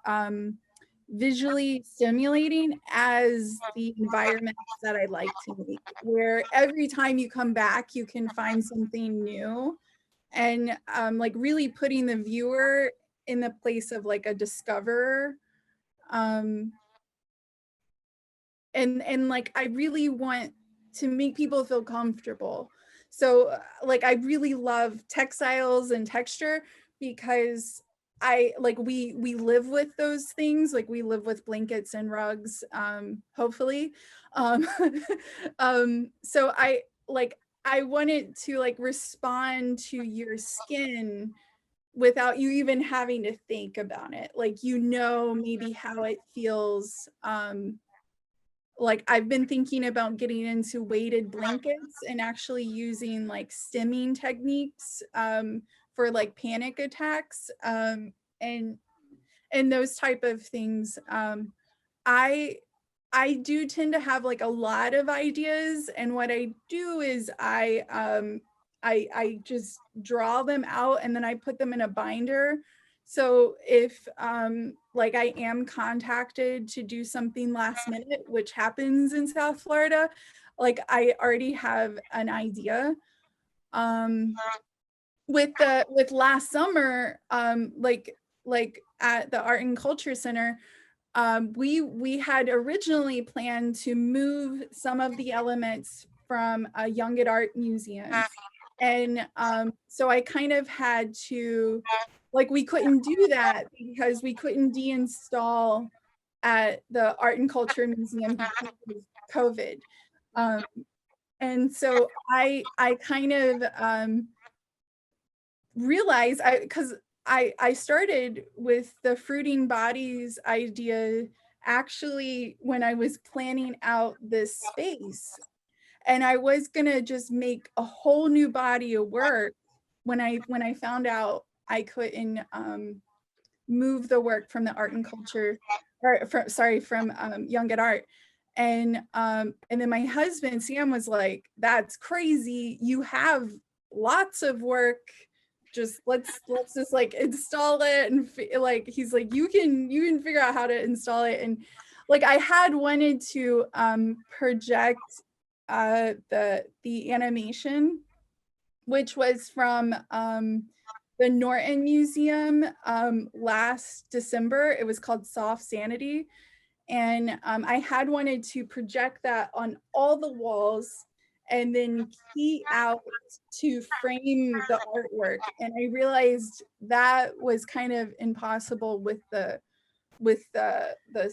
visually stimulating as the environments that I like to make, where every time you come back you can find something new, and like really putting the viewer in the place of like a discoverer. And like I really want to make people feel comfortable. So like I really love textiles and texture, because I like we live with those things. Like we live with blankets and rugs, hopefully. So I wanted to like respond to your skin without you even having to think about it. Like, maybe how it feels. Like I've been thinking about getting into weighted blankets and actually using like stimming techniques for like panic attacks, and those type of things. I do tend to have like a lot of ideas, and what I do is I just draw them out and then I put them in a binder. So if like I am contacted to do something last minute, which happens in South Florida, like I already have an idea. With last summer, like at the Art and Culture Center, we had originally planned to move some of the elements from a Young at Art museum And so I kind of had to, like, we couldn't do that because we couldn't deinstall at the Art and Culture Museum because of COVID. And so I kind of realized, because I started with the fruiting bodies idea actually when I was planning out this space. And I was gonna just make a whole new body of work when I found out I couldn't move the work from the Art and Culture, or from Young at Art. And then my husband Sam was like, "That's crazy. You have lots of work. Just let's just like install it." And like he's like, you can figure out how to install it. And like I had wanted to project the animation, which was from the Norton Museum last December. It was called Soft Sanity. And I had wanted to project that on all the walls and then key out to frame the artwork. And I realized that was kind of impossible with the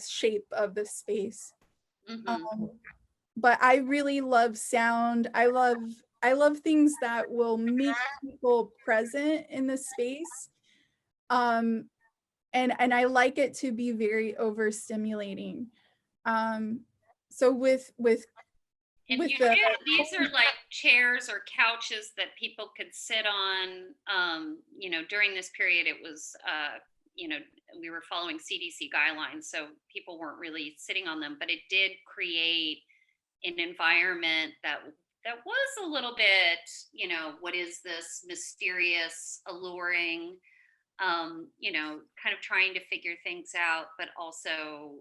shape of the space. But I really love sound. I love things that will make people present in the space. And I like it to be very overstimulating. So with And with you the, these are like chairs or couches that people could sit on. You know, during this period, it was, you know, we were following CDC guidelines, so people weren't really sitting on them, but it did create an environment that was a little bit, you know, what is this mysterious, alluring, you know, kind of trying to figure things out, but also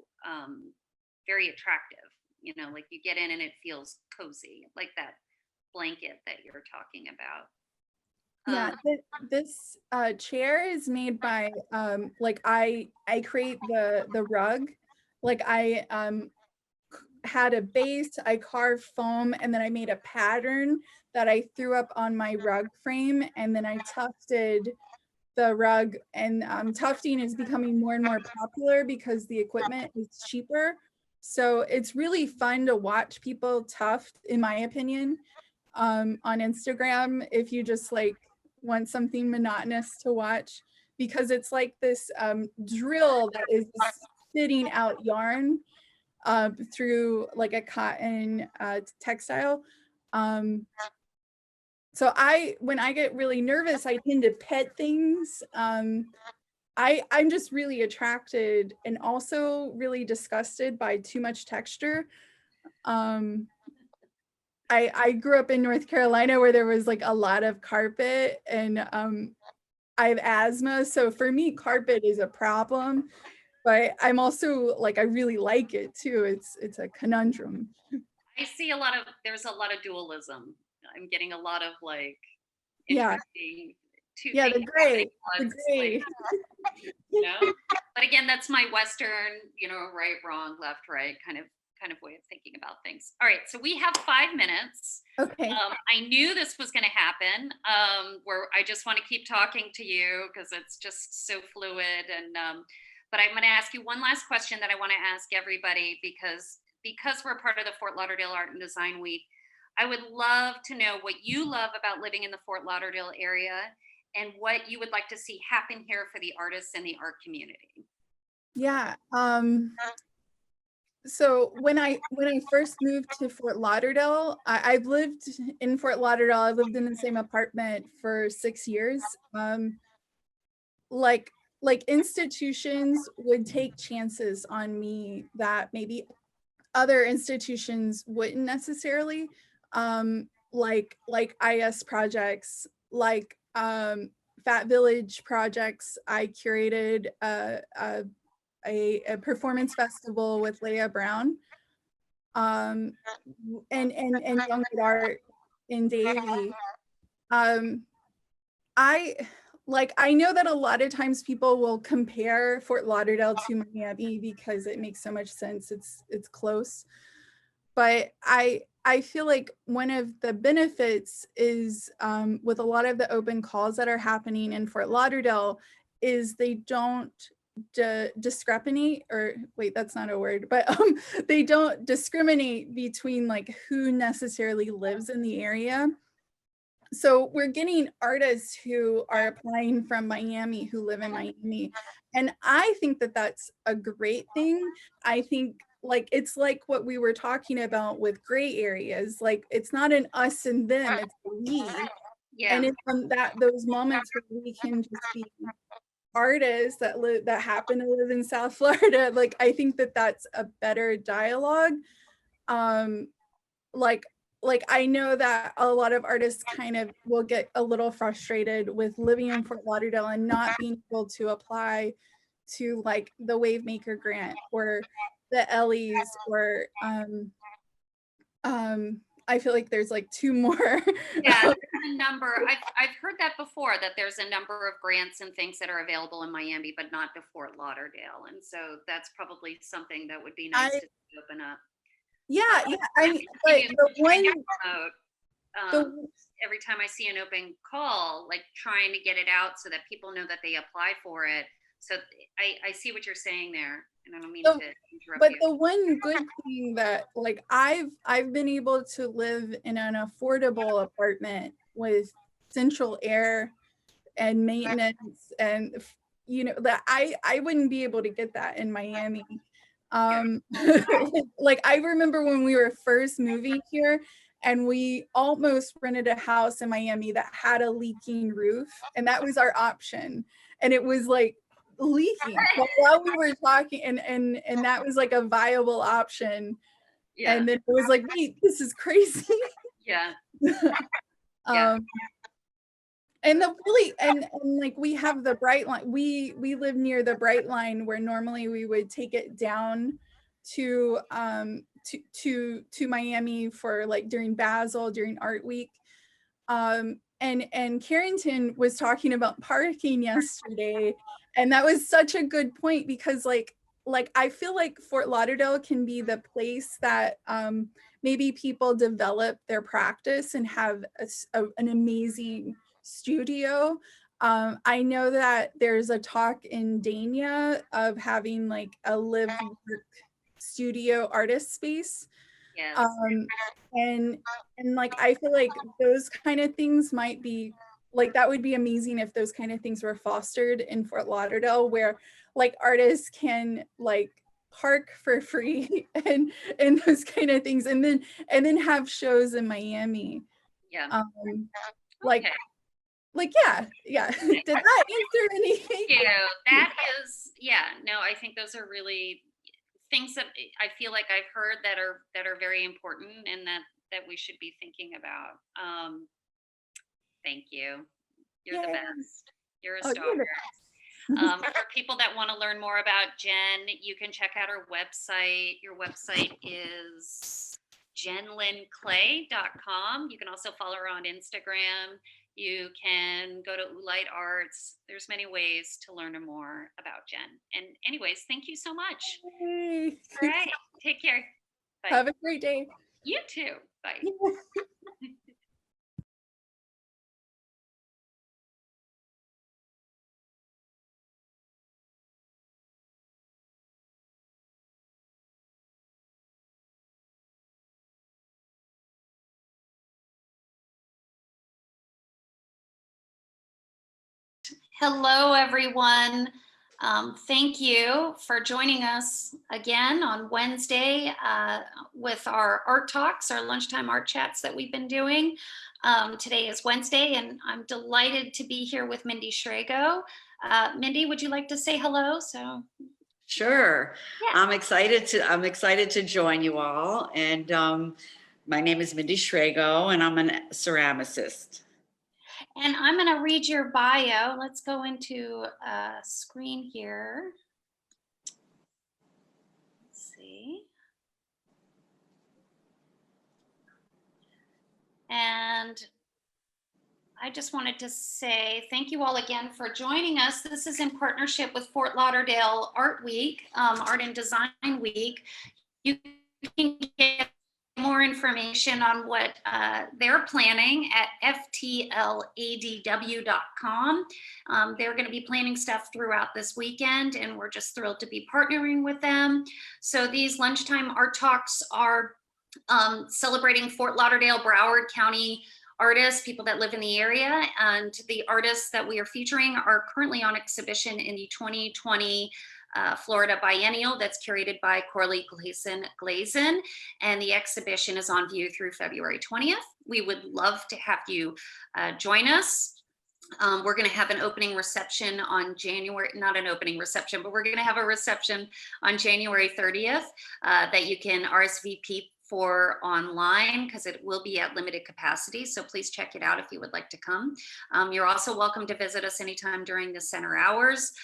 very attractive. You know, like you get in and it feels cozy, like that blanket that you're talking about. yeah, this chair is made by like I create the rug. Like I had a base, I carved foam, and then I made a pattern that I threw up on my rug frame, and then I tufted the rug. And tufting is becoming more and more popular because the equipment is cheaper. So it's really fun to watch people tuft, in my opinion, on Instagram, if you just like want something monotonous to watch, because it's like this drill that is spitting out yarn through like a cotton textile. So when I get really nervous, I tend to pet things. I'm just really attracted and also really disgusted by too much texture. I grew up in North Carolina where there was like a lot of carpet, and I have asthma. So for me, carpet is a problem, but I'm also like, I really like it too. It's a conundrum. I see there's a lot of dualism. I'm getting a lot of like Yeah. interesting Yeah, the gray. The ones, gray. like, you know, but again, that's my Western, you know, right, wrong, left, right kind of way of thinking about things. All right, so we have 5 minutes. Okay. I knew this was going to happen, where I just want to keep talking to you because it's just so fluid. And but I'm going to ask you one last question that I want to ask everybody, because we're part of the Fort Lauderdale Art and Design Week. I would love to know what you love about living in the Fort Lauderdale area and what you would like to see happen here for the artists and the art community. Yeah. So when I first moved to Fort Lauderdale, I've lived in Fort Lauderdale. I lived in the same apartment for 6 years. Like institutions would take chances on me that maybe other institutions wouldn't necessarily. Like IS projects, like Fat Village projects. I curated a performance festival with Leah Brown, and Young at Art in Davie. I know that a lot of times people will compare Fort Lauderdale to Miami because it makes so much sense. It's close, but I feel like one of the benefits is with a lot of the open calls that are happening in Fort Lauderdale is they don't discriminate, or wait, that's not a word, but they don't discriminate between like who necessarily lives in the area. So we're getting artists who are applying from Miami, who live in Miami. And I think that that's a great thing. I think like, it's like what we were talking about with gray areas. Like, it's not an us and them, it's a we. Yeah. And it's those moments where we can just be artists that happen to live in South Florida. Like, I think that that's a better dialogue. Like I know that a lot of artists kind of will get a little frustrated with living in Fort Lauderdale and not being able to apply to like the Wavemaker grant or the Ellies, or I feel like there's like two more. Yeah, there's a number. I've heard that before, that there's a number of grants and things that are available in Miami, but not to Fort Lauderdale. And so that's probably something that would be nice to open up. Yeah, I mean, but the one every time I see an open call, like trying to get it out so that people know that they apply for it. So I see what you're saying there, and I don't mean to interrupt but you. the one good thing that like I've been able to live in an affordable apartment with central air and maintenance, and you know that I wouldn't be able to get that in Miami. Like I remember when we were first moving here and we almost rented a house in Miami that had a leaking roof, and that was our option, and it was like leaking while we were talking, and that was like a viable option. Yeah. And then it was like, wait, this is crazy. Yeah. And the really and like we have the Bright Line. We live near the Bright Line, where normally we would take it down to Miami for like during Basel, during Art Week. And Carrington was talking about parking yesterday, and that was such a good point, because like I feel like Fort Lauderdale can be the place that maybe people develop their practice and have an amazing studio. I know that there's a talk in Dania of having like a live work studio artist space. Yes. And like I feel like those kind of things might be like, that would be amazing if those kind of things were fostered in Fort Lauderdale, where like artists can like park for free and those kind of things, and then have shows in Miami. Yeah. Like yeah. Did that answer anything? Yeah, that is, no, I think those are really things that I feel like I've heard that are very important, and that we should be thinking about. Thank you. You're the best. You're a star. For people that want to learn more about Jen, you can check out her website. Your website is jenlynclay.com. You can also follow her on Instagram. You can go to Oolite Arts. There's many ways to learn more about Jen. And anyways, thank you so much. Yay. All right. Take care. Bye. Have a great day. You too. Bye. Hello, everyone. Thank you for joining us again on Wednesday with our art talks, our lunchtime art chats that we've been doing. Today is Wednesday, and I'm delighted to be here with Mindy Shrago. Mindy, would you like to say hello? Sure. Yeah. I'm excited to join you all. And my name is Mindy Shrago, and I'm a ceramicist. And I'm going to read your bio. Let's go into a screen here. Let's see. And I just wanted to say thank you all again for joining us. This is in partnership with Fort Lauderdale Art Week, Art and Design Week. You can get more more information on what they're planning at ftladw.com. They're going to be planning stuff throughout this weekend, and we're just thrilled to be partnering with them. So these Lunchtime Art Talks are celebrating Fort Lauderdale, Broward County artists, people that live in the area, and the artists that we are featuring are currently on exhibition in the 2020 Florida Biennial that's curated by Coralie Claeysen-Gleyzon, and the exhibition is on view through February 20th. We would love to have you join us. We're going to have an opening reception on January, not an opening reception, but we're going to have a reception on January 30th that you can RSVP for online, because it will be at limited capacity. So please check it out if you would like to come. You're also welcome to visit us anytime during the center hours,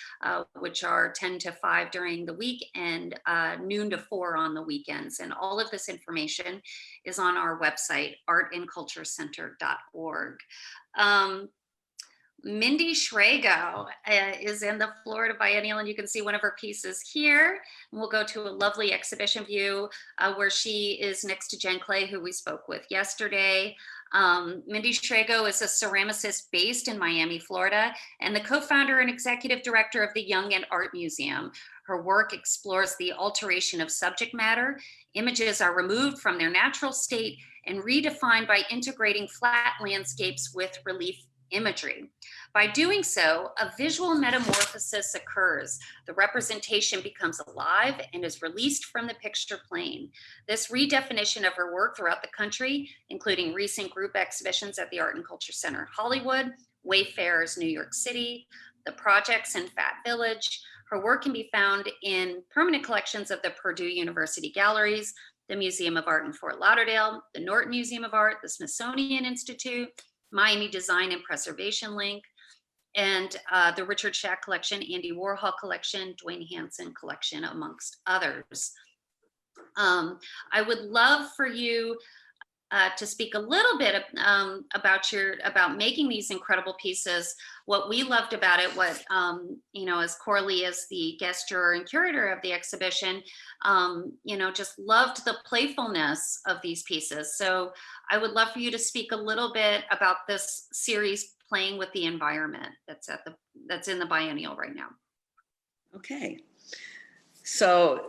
which are 10 to 5 during the week and noon to 4 on the weekends. And all of this information is on our website, artandculturecenter.org. Mindy Shrago is in the Florida Biennial, and you can see one of her pieces here. And we'll go to a lovely exhibition view where she is next to Jen Clay, who we spoke with yesterday. Mindy Shrago is a ceramicist based in Miami, Florida, and the co-founder and executive director of the Young and Art Museum. Her work explores the alteration of subject matter. Images are removed from their natural state and redefined by integrating flat landscapes with relief imagery. By doing so, a visual metamorphosis occurs. The representation becomes alive and is released from the picture plane. This redefinition of her work throughout the country, including recent group exhibitions at the Art and Culture Center Hollywood, Wayfarers New York City, the projects in Fat Village. Her work can be found in permanent collections of the Purdue University Galleries, the Museum of Art in Fort Lauderdale, the Norton Museum of Art, the Smithsonian Institute, Miami Design and Preservation Link, and the Richard Schack Collection, Andy Warhol Collection, Dwayne Hansen Collection, amongst others. I would love for you to speak a little bit about making these incredible pieces. What we loved about it, as Coralie is the guest juror and curator of the exhibition, just loved the playfulness of these pieces. So I would love for you to speak a little bit about this series, Playing with the Environment, that's in the Biennial right now. Okay. So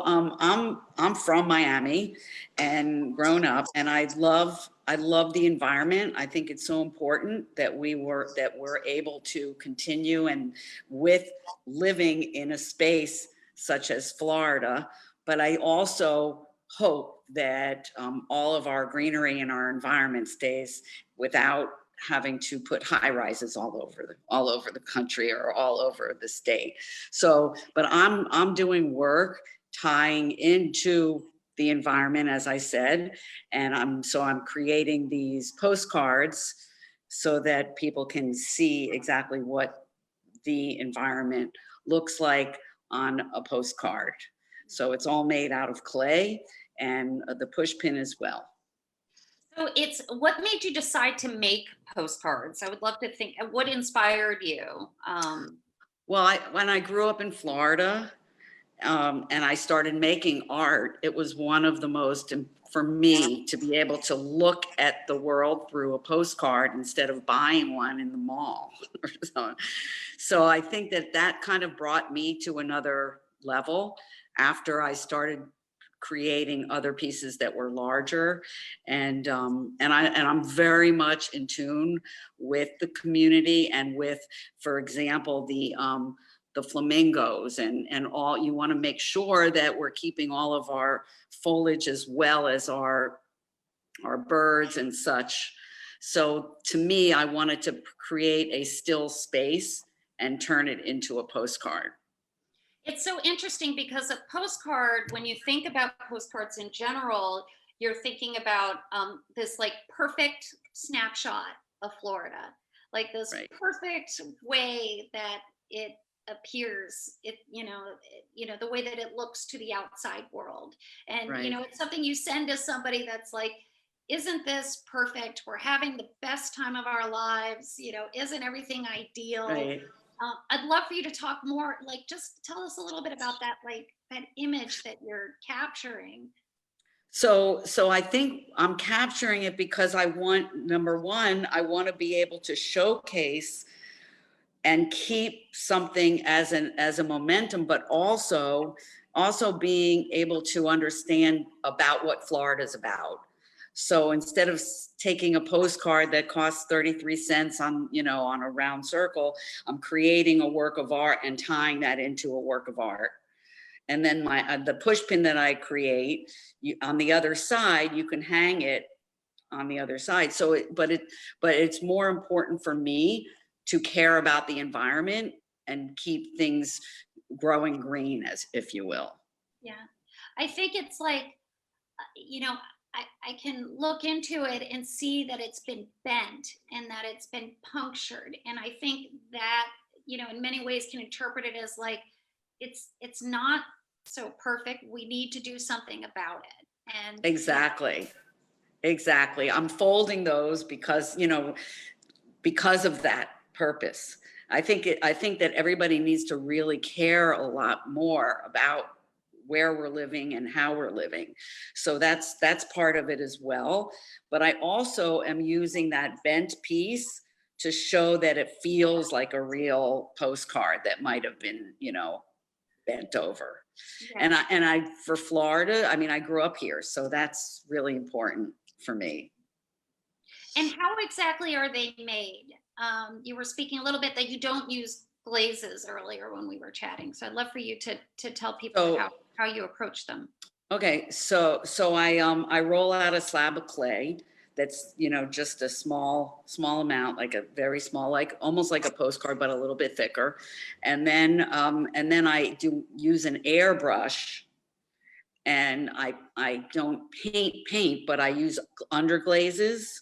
I'm from Miami and grown up, and I love the environment. I think it's so important that we're able to continue, and with living in a space such as Florida. But I also hope that all of our greenery and our environment stays without having to put high rises all over the country or all over the state. So, but I'm doing work tying into the environment, as I said, and I'm creating these postcards so that people can see exactly what the environment looks like on a postcard. So it's all made out of clay and the push pin as well. So what made you decide to make postcards? I would love to think, what inspired you? Well, when I grew up in Florida and I started making art, it was one of the most, for me, to be able to look at the world through a postcard instead of buying one in the mall. So I think that kind of brought me to another level after I started creating other pieces that were larger, and I'm very much in tune with the community and with, for example, the flamingos and all. You want to make sure that we're keeping all of our foliage as well as our birds and such. So to me, I wanted to create a still space and turn it into a postcard. It's so interesting because a postcard, when you think about postcards in general, you're thinking about this like perfect snapshot of Florida, like this perfect way that it appears, the way that it looks to the outside world. And, it's something you send to somebody that's like, isn't this perfect? We're having the best time of our lives. Isn't everything ideal? Right. I'd love for you to talk more, just tell us a little bit about that, that image that you're capturing. So I think I'm capturing it because I want, number one, I want to be able to showcase and keep something as a momentum, but also being able to understand about what Florida's about. So instead of taking a postcard that costs 33 cents on, on a round circle, I'm creating a work of art and tying that into a work of art. And then the push pin that I create, on the other side, you can hang it on the other side. So, but it's more important for me to care about the environment and keep things growing green, as if you will. Yeah, I think it's like, I can look into it and see that it's been bent and that it's been punctured. And I think that, in many ways can interpret it as like, it's not so perfect. We need to do something about it. And Exactly. I'm folding those because, because of that purpose. I think that everybody needs to really care a lot more about where we're living and how we're living. So that's part of it as well. But I also am using that bent piece to show that it feels like a real postcard that might have been, bent over. Yeah. And I for Florida, I grew up here, so that's really important for me. And how exactly are they made? You were speaking a little bit that you don't use glazes earlier when we were chatting. So I'd love for you to tell people how you approach them. Okay, so I roll out a slab of clay that's, just a small amount, like a very small, like almost like a postcard, but a little bit thicker. And then I do use an airbrush, and I don't paint, but I use underglazes,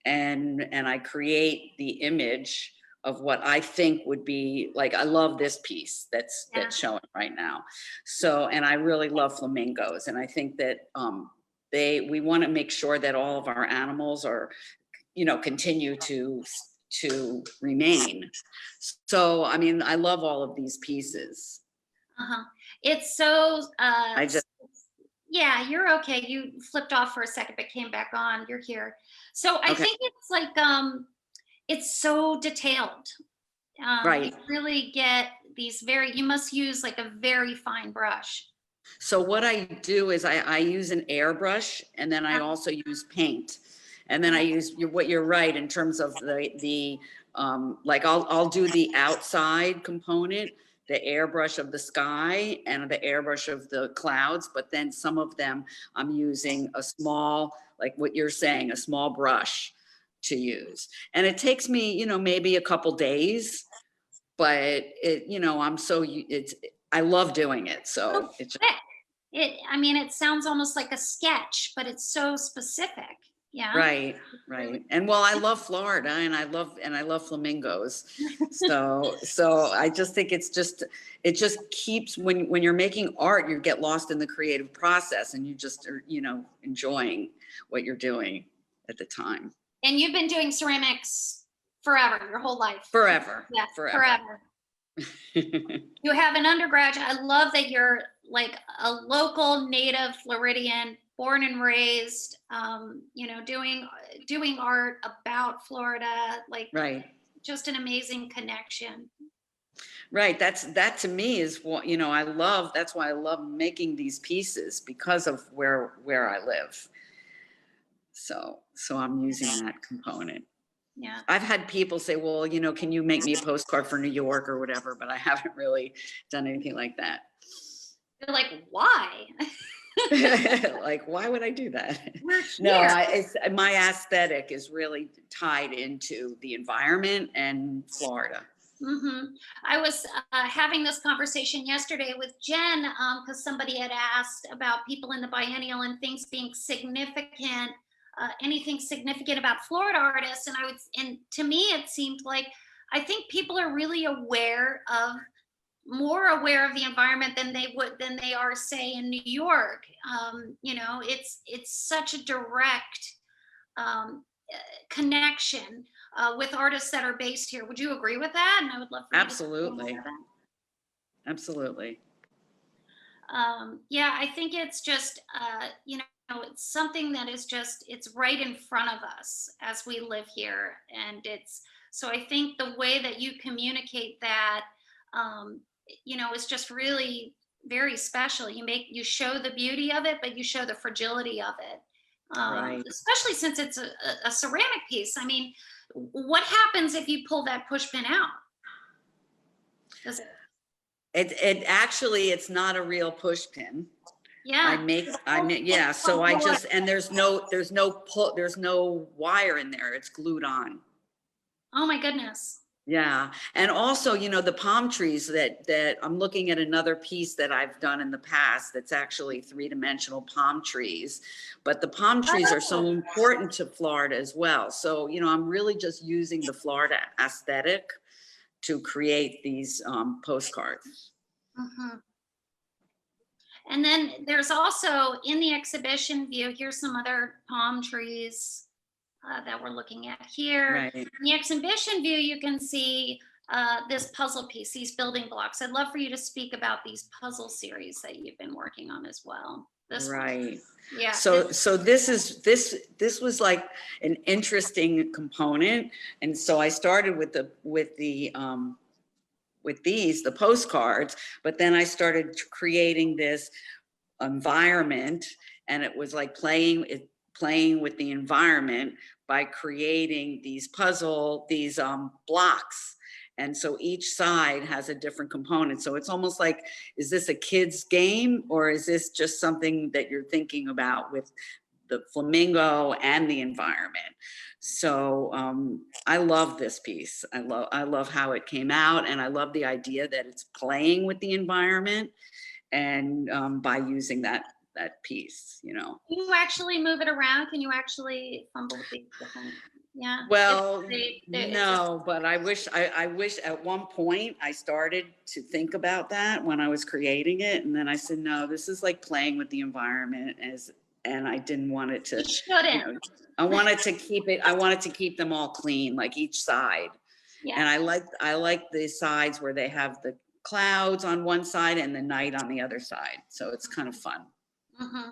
and I create the image of what I think would be like. I love this piece that's showing right now. So, and I really love flamingos, and I think that we want to make sure that all of our animals are, continue to remain. So, I love all of these pieces. It's so yeah, you're okay. You flipped off for a second, but came back on. You're here. So I think it's like, it's so detailed. Right. You really get these you must use like a very fine brush. So what I do is I use an airbrush, and then I also use paint. And then I use what you're right in terms of the like I'll do the outside component, the airbrush of the sky and the airbrush of the clouds, but then some of them I'm using a small, like what you're saying, a small brush to use. And it takes me, maybe a couple days, but I love doing it. So it sounds almost like a sketch, but it's so specific. Yeah. Right. And well, I love Florida, and I love flamingos. So I just think it just keeps, when you're making art, you get lost in the creative process, and you just are, enjoying what you're doing at the time. And you've been doing ceramics forever, your whole life. Forever. Yeah, forever. You have an undergraduate. I love that you're like a local native Floridian, born and raised, doing art about Florida, like right. Just an amazing connection. Right. That to me is what, that's why I love making these pieces, because of where I live. So I'm using that component. Yeah. I've had people say, well, can you make me a postcard for New York or whatever, but I haven't really done anything like that. They're like, why? Like, why would I do that? We're here. No, my aesthetic is really tied into the environment and Florida. Mm-hmm. I was having this conversation yesterday with Jen, because somebody had asked about people in the biennial and things being significant, anything significant about Florida artists. And to me, it seemed like, I think people are really more aware of the environment than they are, say, in New York. It's such a direct connection with artists that are based here. Would you agree with that? And I would love for Absolutely. You to Absolutely. Yeah, I think it's just know, it's something that is just, it's right in front of us as we live here. And it's, so I think the way that you communicate that, you know, is just really very special. You show the beauty of it, but you show the fragility of it. Right. Especially since it's a ceramic piece. I mean, what happens if you pull that push pin out? Does it? It actually, it's not a real push pin. Yeah. Yeah. So I just, and there's no wire in there. It's glued on. Oh my goodness. Yeah. And also, you know, the palm trees that I'm looking at another piece that I've done in the past that's actually 3-dimensional palm trees, but the palm trees are so important to Florida as well. So, you know, I'm really just using the Florida aesthetic to create these postcards. Mm-hmm. And then there's also in the exhibition view, here's some other palm trees that we're looking at here. Right. In the exhibition view, you can see this puzzle piece, these building blocks. I'd love for you to speak about these puzzle series that you've been working on as well. This Right. one. Yeah. So this was like an interesting component. And so I started with the postcards, but then I started creating this environment, and it was like playing with the environment by creating these blocks. And so each side has a different component. So it's almost like, is this a kid's game, or is this just something that you're thinking about with the flamingo and the environment? So I love this piece. I love how it came out, and I love the idea that it's playing with the environment, and by using that piece, you know. Can you actually move it around? Can you actually fumble with these different? Yeah. Well, no, but I wish at one point I started to think about that when I was creating it, and then I said, no, this is like playing with the environment, and I didn't want it to. You shouldn't. You know, I wanted to keep them all clean, like each side. Yeah. And I like the sides where they have the clouds on one side and the night on the other side. So it's kind of fun. Mm-hmm.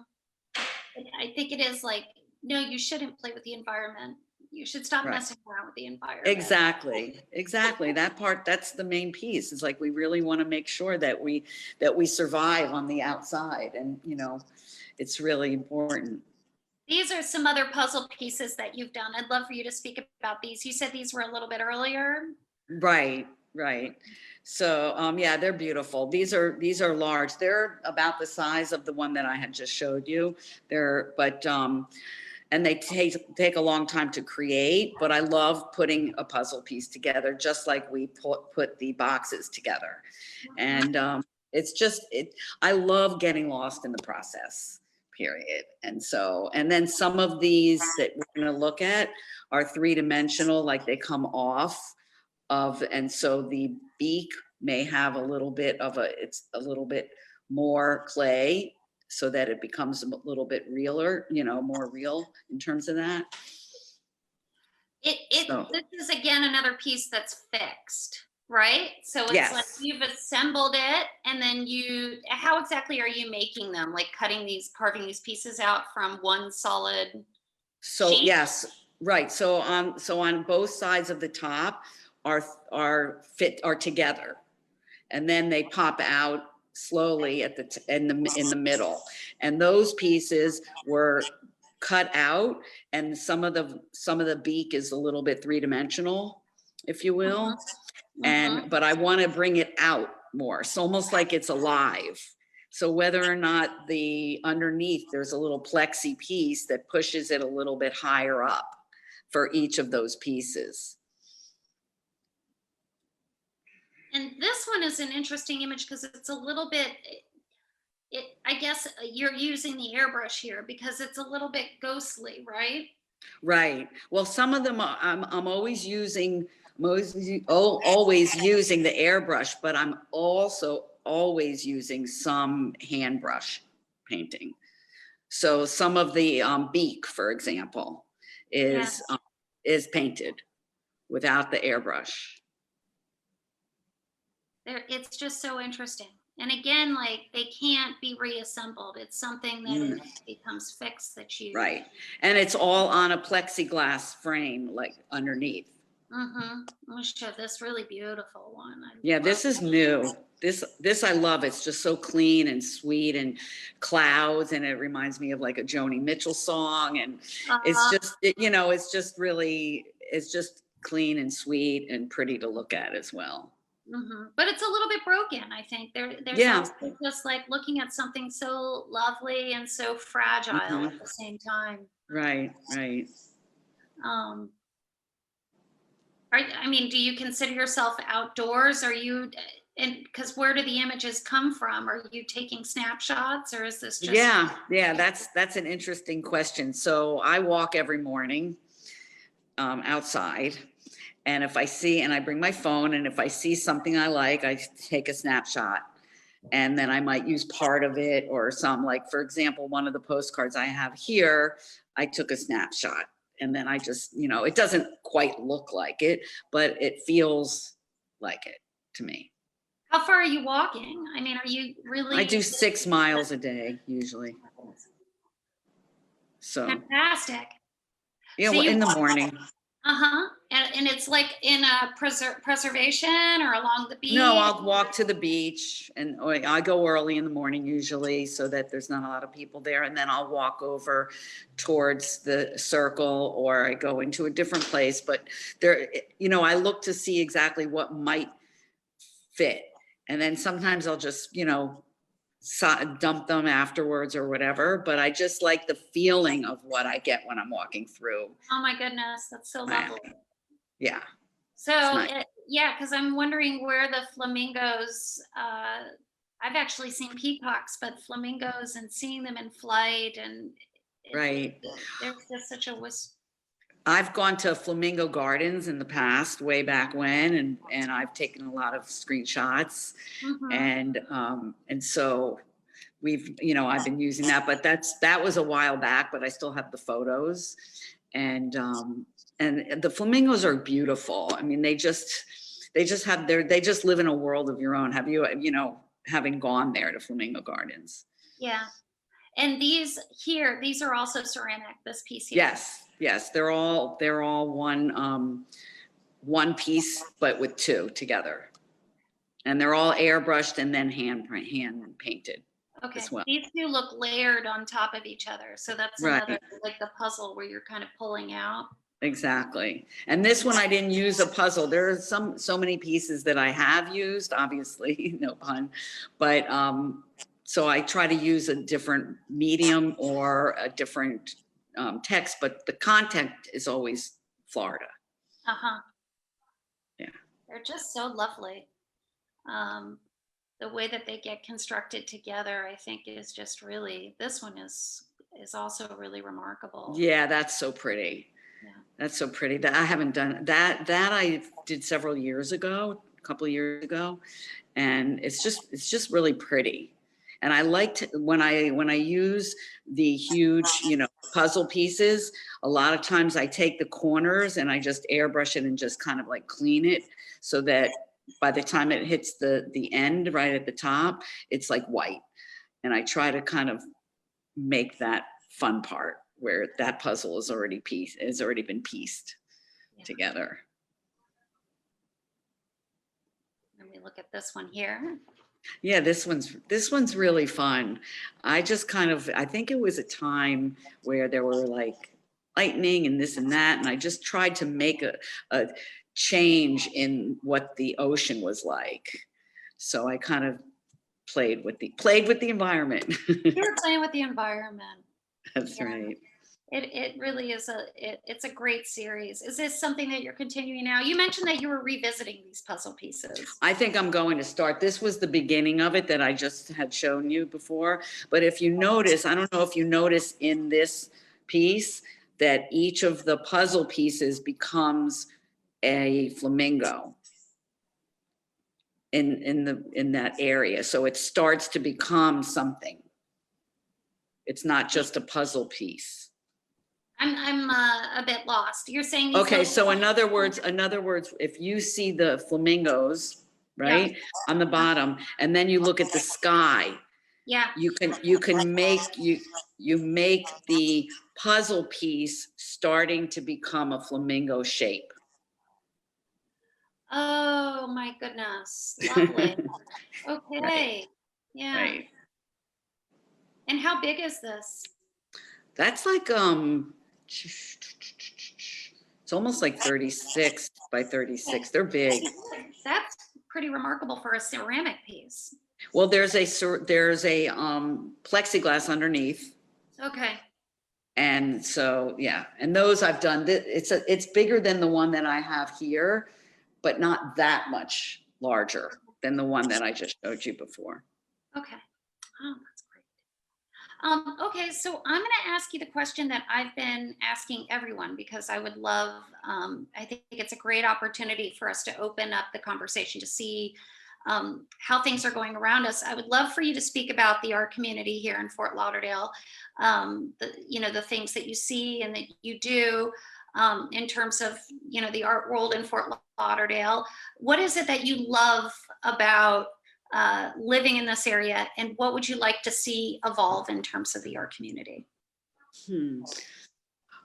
I think it is like, no, you shouldn't play with the environment. You should stop messing around with the environment. Exactly. That's the main piece. It's like, we really want to make sure that we survive on the outside, and, you know, it's really important. These are some other puzzle pieces that you've done. I'd love for you to speak about these. You said these were a little bit earlier. Right. So yeah, they're beautiful. These are large. They're about the size of the one that I had just showed you. And they take a long time to create, but I love putting a puzzle piece together, just like we put the boxes together. And I love getting lost in the process, period. And then some of these that we're gonna look at are 3-dimensional, like they come off of, and so the beak may have it's a little bit more clay, so that it becomes a little bit realer, you know, more real in terms of that. This is again another piece that's fixed, right? So it's like you've assembled it, and then how exactly are you making them? Like carving these pieces out from one solid sheet? Yes, right. So on both sides of the top are together, and then they pop out slowly in the middle, and those pieces were cut out, and some of the beak is a little bit 3-dimensional, if you will. But I want to bring it out more. It's almost like it's alive. So whether or not underneath there's a little plexi piece that pushes it a little bit higher up for each of those pieces. And this one is an interesting image because it's a little bit, I guess you're using the airbrush here because it's a little bit ghostly, right? Right. Well, some of them I'm always using the airbrush, but I'm also always using some hand brush painting. So some of the beak, for example, is painted without the airbrush. It's just so interesting. And again, like they can't be reassembled. It's something that becomes fixed that you. Right. And it's all on a plexiglass frame, like underneath. I'm gonna show this really beautiful one. Yeah, this is new. This I love. It's just so clean and sweet and clouds, and it reminds me of like a Joni Mitchell song. And it's just, it's just really, it's just clean and sweet and pretty to look at as well. But it's a little bit broken, I think. There's also just like looking at something so lovely and so fragile at the same time. Right. I mean, do you consider yourself outdoors? Are you, and because where do the images come from? Are you taking snapshots, or is this just? Yeah, that's an interesting question. So I walk every morning outside, and if I see, and I bring my phone, and if I see something I like, I take a snapshot, and then I might use part of it or some, like, for example, one of the postcards I have here, I took a snapshot. And then I just, it doesn't quite look like it, but it feels like it to me. How far are you walking? I mean, are you really? I do 6 miles a day usually. So fantastic. Yeah, so well, in the morning. And it's like in a preservation or along the beach? No, I'll walk to the beach, and I go early in the morning usually so that there's not a lot of people there. And then I'll walk over towards the circle, or I go into a different place. But there, I look to see exactly what might fit. And then sometimes I'll just, dump them afterwards or whatever. But I just like the feeling of what I get when I'm walking through. Oh my goodness, that's so lovely. Yeah. So nice. Because I'm wondering where the flamingos, I've actually seen peacocks, but flamingos and seeing them in flight, and right. There's just such a I've gone to flamingo gardens in the past, way back when, and I've taken a lot of screenshots, and so we've, I've been using that, but that was a while back, but I still have the photos, and the flamingos are beautiful. I mean, they just live in a world of your own. Have you, having gone there to flamingo gardens? Yeah. And these are also ceramic, this piece here. Yes, they're all one piece, but with 2 together, and they're all airbrushed and then hand painted. Okay, as well. These 2 look layered on top of each other, so that's another, like the puzzle where you're kind of pulling out. Exactly. And this one I didn't use a puzzle. There are so many pieces that I have used, obviously, no pun, but so I try to use a different medium or a different text, but the content is always Florida. Yeah. They're just so lovely. The way that they get constructed together, I think, is just really, this one is also really remarkable. Yeah, that's so pretty. Yeah. That's so pretty. That I haven't done that I did several years ago, a couple of years ago, and it's just really pretty. And I liked when I use the huge, puzzle pieces, a lot of times I take the corners and I just airbrush it and just kind of like clean it so that by the time it hits the end right at the top, it's like white. And I try to kind of make that fun part where that puzzle has already been pieced together. Let me look at this one here. Yeah, this one's really fun. I just I think it was a time where there were like lightning and this and that, and I just tried to make a change in what the ocean was like. So I kind of played with the environment. You're playing with the environment. That's right. It really is it's a great series. Is this something that you're continuing now? You mentioned that you were revisiting these puzzle pieces. I think I'm going to start. This was the beginning of it that I just had shown you before. But if you notice, I don't know if you notice in this piece that each of the puzzle pieces becomes a flamingo in that area. So it starts to become something. It's not just a puzzle piece. I'm a bit lost. You're saying okay, so in other words, if you see the flamingos right? On the bottom. And then you look at the sky. Yeah. You can make, you make the puzzle piece starting to become a flamingo shape. Oh my goodness. Lovely. Okay. Right. Yeah. Right. And how big is this? That's like, it's almost like 36 by 36. They're big. That's pretty remarkable for a ceramic piece. Well, there's a plexiglass underneath. Okay. And so, yeah, and those I've done, it's bigger than the one that I have here, but not that much larger than the one that I just showed you before. Okay. Oh, that's great. Okay, so I'm going to ask you the question that I've been asking everyone, because I would love, I think it's a great opportunity for us to open up the conversation to see how things are going around us. I would love for you to speak about the art community here in Fort Lauderdale, the things that you see and that you do in terms of, the art world in Fort Lauderdale. What is it that you love about living in this area, and what would you like to see evolve in terms of the art community?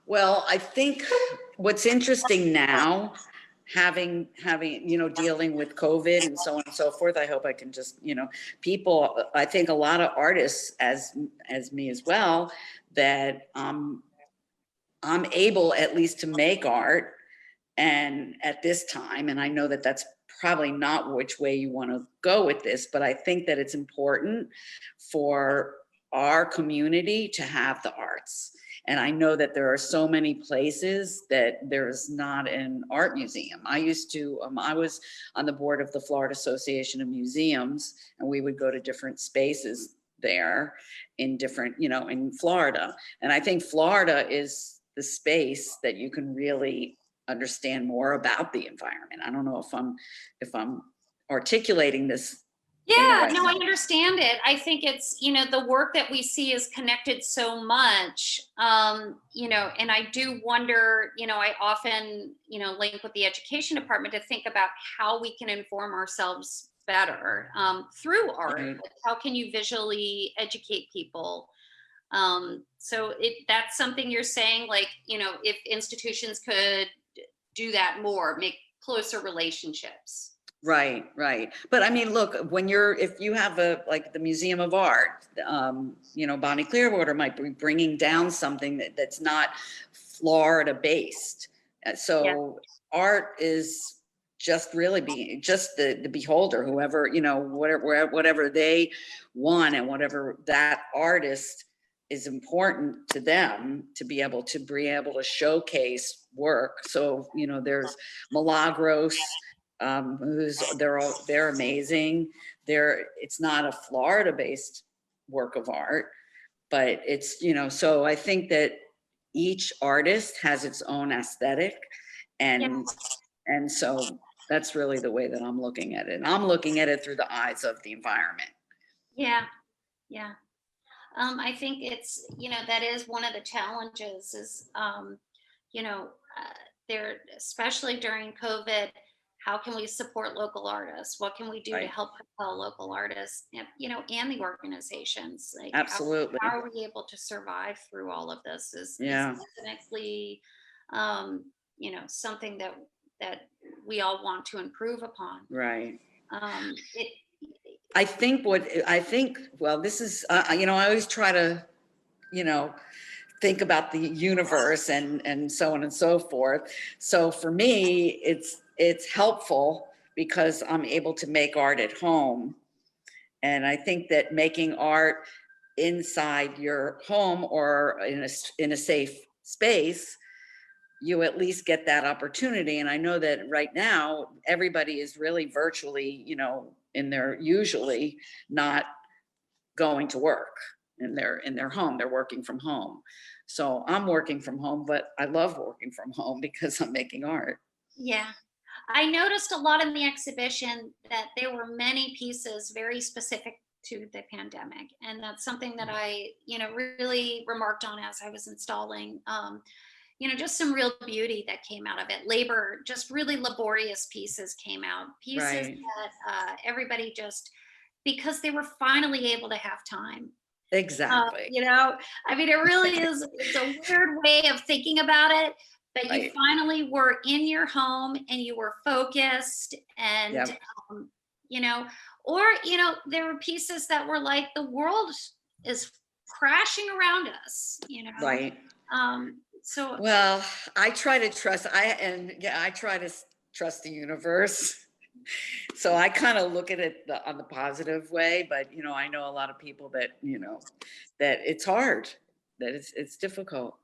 Well, I think what's interesting now, having dealing with COVID and so on and so forth, I hope I can just, people, I think a lot of artists, as me as well, that I'm able at least to make art, and at this time, and I know that that's probably not which way you want to go with this, but I think that it's important for our community to have the arts. And I know that there are so many places that there's not an art museum. I used to, I was on the board of the Florida Association of Museums, and we would go to different spaces there in different, in Florida. And I think Florida is the space that you can really understand more about the environment. I don't know if I'm articulating this. Yeah, no, I understand it. I think it's, the work that we see is connected so much, and I do wonder, I often, link with the education department to think about how we can inform ourselves better through art. Right. How can you visually educate people? So that's something you're saying, like, if institutions could do that more, make closer relationships. Right. But I mean, look, if you have like the Museum of Art, Bonnie Clearwater might be bringing down something that's not Florida based. So art is just really being just the beholder, whoever, whatever they want, and whatever that artist is important to them to be able to showcase work. So, there's Milagros, they're amazing. It's not a Florida based work of art, but it's, so I think that each artist has its own aesthetic, and so that's really the way that I'm looking at it. I'm looking at it through the eyes of the environment. Yeah. I think it's, that is one of the challenges is, there, especially during COVID, how can we support local artists? What can we do to help propel local artists, and the organizations? Like, absolutely. How are we able to survive through all of this? Is definitely, something that we all want to improve upon. Right. I think, well, this is, I always try to, think about the universe and so on and so forth. So for me, it's helpful because I'm able to make art at home. And I think that making art inside your home or in a safe space, you at least get that opportunity. And I know that right now, everybody is really virtually, usually not going to work in their home. They're working from home. So I'm working from home, but I love working from home because I'm making art. Yeah. I noticed a lot in the exhibition that there were many pieces very specific to the pandemic. And that's something that I, really remarked on as I was installing. you know, just some real beauty that came out of it. Labor, just really laborious pieces came out, pieces Right. that everybody just, because they were finally able to have time. Exactly. You know, I mean, it really is, it's a weird way of thinking about it, but you Right. finally were in your home and you were focused and, Yep. you know, or, you know, there were pieces that were like the world is crashing around us, you know? Right. So Well, I try to trust, I try to trust the universe. So I kind of look at it on the positive way, but you know, I know a lot of people that, you know, that it's hard, that it's difficult,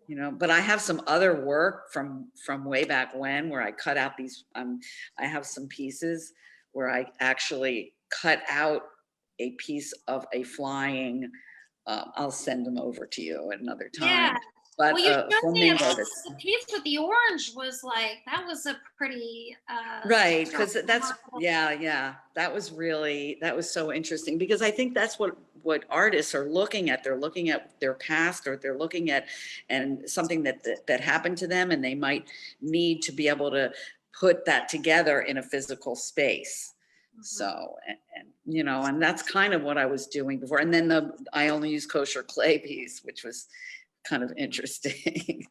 you know, but I have some other work from way back when where I cut out these, I have some pieces where I actually cut out a piece of a flying, I'll send them over to you at another yeah. time. But Well, you showed me flamingo, about the piece with the orange was like, that was a pretty right, because that's, remarkable. yeah, that was so interesting, because I think that's what artists are looking at. They're looking at their past, or they're looking at and something that happened to them, and they might need to be able to put that together in a physical space. So, and you know, and that's kind of what I was doing before. And then I only use kosher clay piece, which was kind of interesting.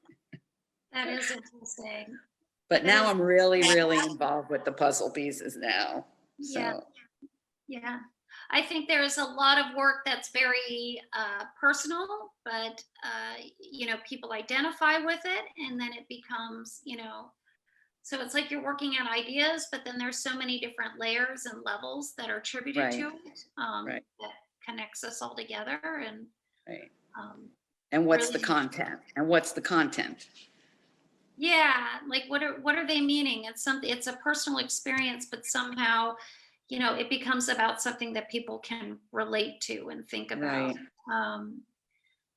That is interesting. But now I'm really involved with the puzzle pieces now. So. Yeah. Yeah. I think there's a lot of work that's very personal, but you know, people identify with it, and then it becomes, you know, so it's like you're working on ideas, but then there's so many different layers and levels that are attributed to it, Right. that connects us all together. And Right. um, And what's really, the content? And what's the content? yeah, like what are they meaning? It's something, it's a personal experience, but somehow, you know, it becomes about something that people can relate to and think about. Right.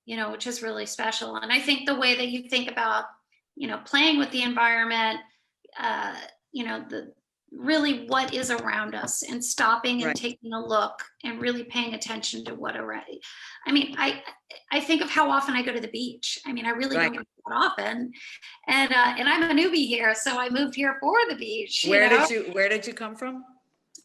You know, which is really special. And I think the way that you think about, you know, playing with the environment, you know, the really what is around us, and stopping and Right. taking a look and really paying attention to what already. I mean, I think of how often I go to the beach. I mean, I really Right. don't go that often, and I'm a newbie here, so I moved here for the beach. Where did you come from?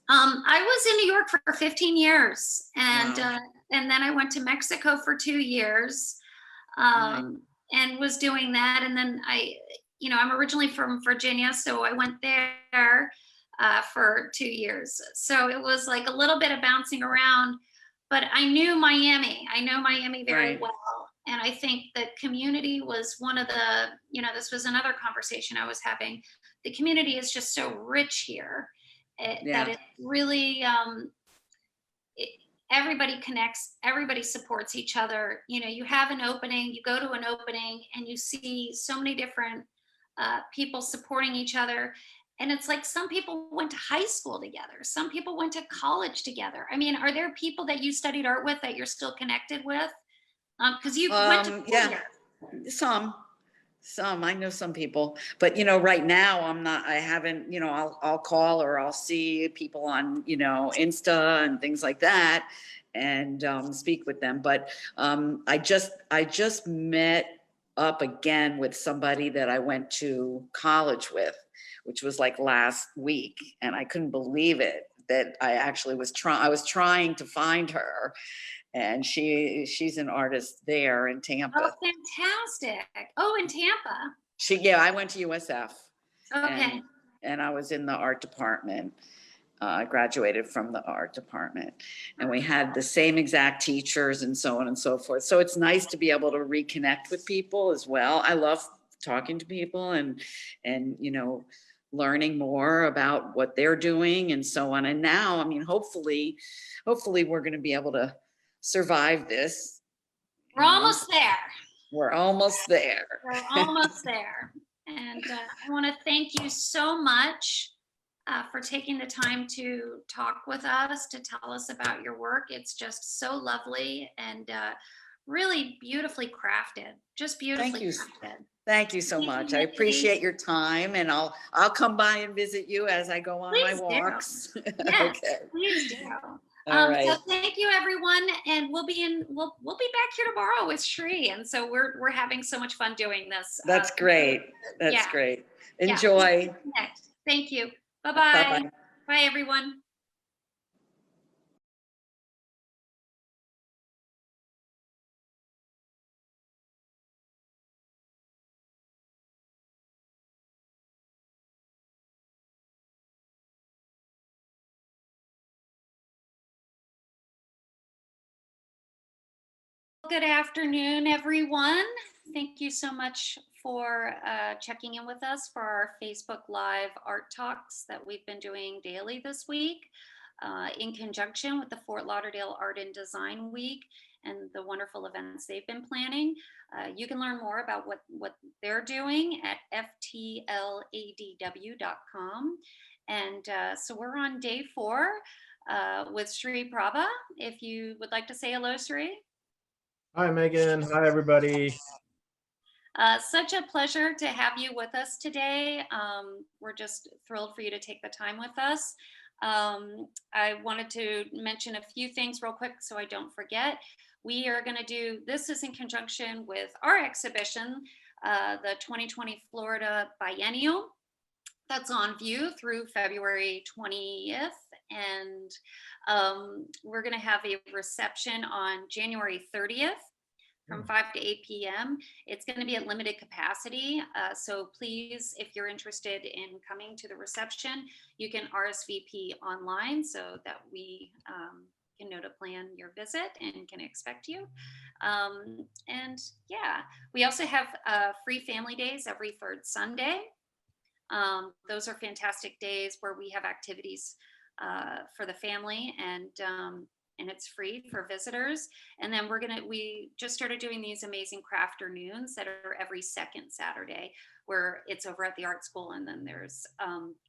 I was in New York for 15 years, and Wow. and then I went to Mexico for 2 years, Right. and was doing that. And then you know, I'm originally from Virginia, so I went there for 2 years. So it was like a little bit of bouncing around, but I knew Miami. I know Miami very Right. well. And I think that community was one of the, you know, this was another conversation I was having. The community is just so rich here. Yeah. That it really, everybody connects, everybody supports each other. You know, you have an opening, you go to an opening, and you see so many different people supporting each other. And it's like some people went to high school together, some people went to college together. I mean, are there people that you studied art with that you're still connected with? Because you went to Yeah. here. Some, I know some people, but you know, right now I haven't, you know, I'll call, or I'll see people on, you know, Insta and things like that, and speak with them. But I just met up again with somebody that I went to college with, which was like last week. And I couldn't believe it, that I actually was trying to find her. And she's an artist there in Tampa. Oh, fantastic. Oh, in Tampa. I went to USF. Okay. And I was in the art department. I graduated from the art department, and we had the same exact teachers and so on and so forth. So it's nice to be able to reconnect with people as well. I love talking to people and you know, learning more about what they're doing and so on. And now, I mean, hopefully we're going to be able to survive this. We're almost there. We're almost there. We're almost there. And I want to thank you so much for taking the time to talk with us, to tell us about your work. It's just so lovely and really beautifully crafted. Just beautifully crafted. Thank you so much. I appreciate your time, and I'll come by and visit you as I go on my walks. Yes, Okay. please do. All right. So thank you, everyone, and we'll be back here tomorrow with Shri, and so we're having so much fun doing this. That's great. That's yeah. great. Yeah. Enjoy. Thank you. Bye-bye. Bye-bye. Bye, everyone. Good afternoon, everyone. Thank you so much for checking in with us for our Facebook Live Art Talks that we've been doing daily this week in conjunction with the Fort Lauderdale Art and Design Week and the wonderful events they've been planning. You can learn more about what they're doing at ftladw.com. And so we're on day 4 with Sri Prabha. If you would like to say hello, Sri. Hi, Megan. Hi, everybody. Such a pleasure to have you with us today. We're just thrilled for you to take the time with us. I wanted to mention a few things real quick so I don't forget. We are going to do, this is in conjunction with our exhibition, the 2020 Florida Biennial. That's on view through February 20th. And we're going to have a reception on January 30th from 5 to 8 p.m. It's going to be at limited capacity. So please, if you're interested in coming to the reception, you can RSVP online so that we can know to plan your visit and can expect you. And yeah, we also have free family days every 3rd Sunday. Those are fantastic days where we have activities for the family, and it's free for visitors. And then we just started doing these amazing crafternoons that are every 2nd Saturday, where it's over at the art school, and then there's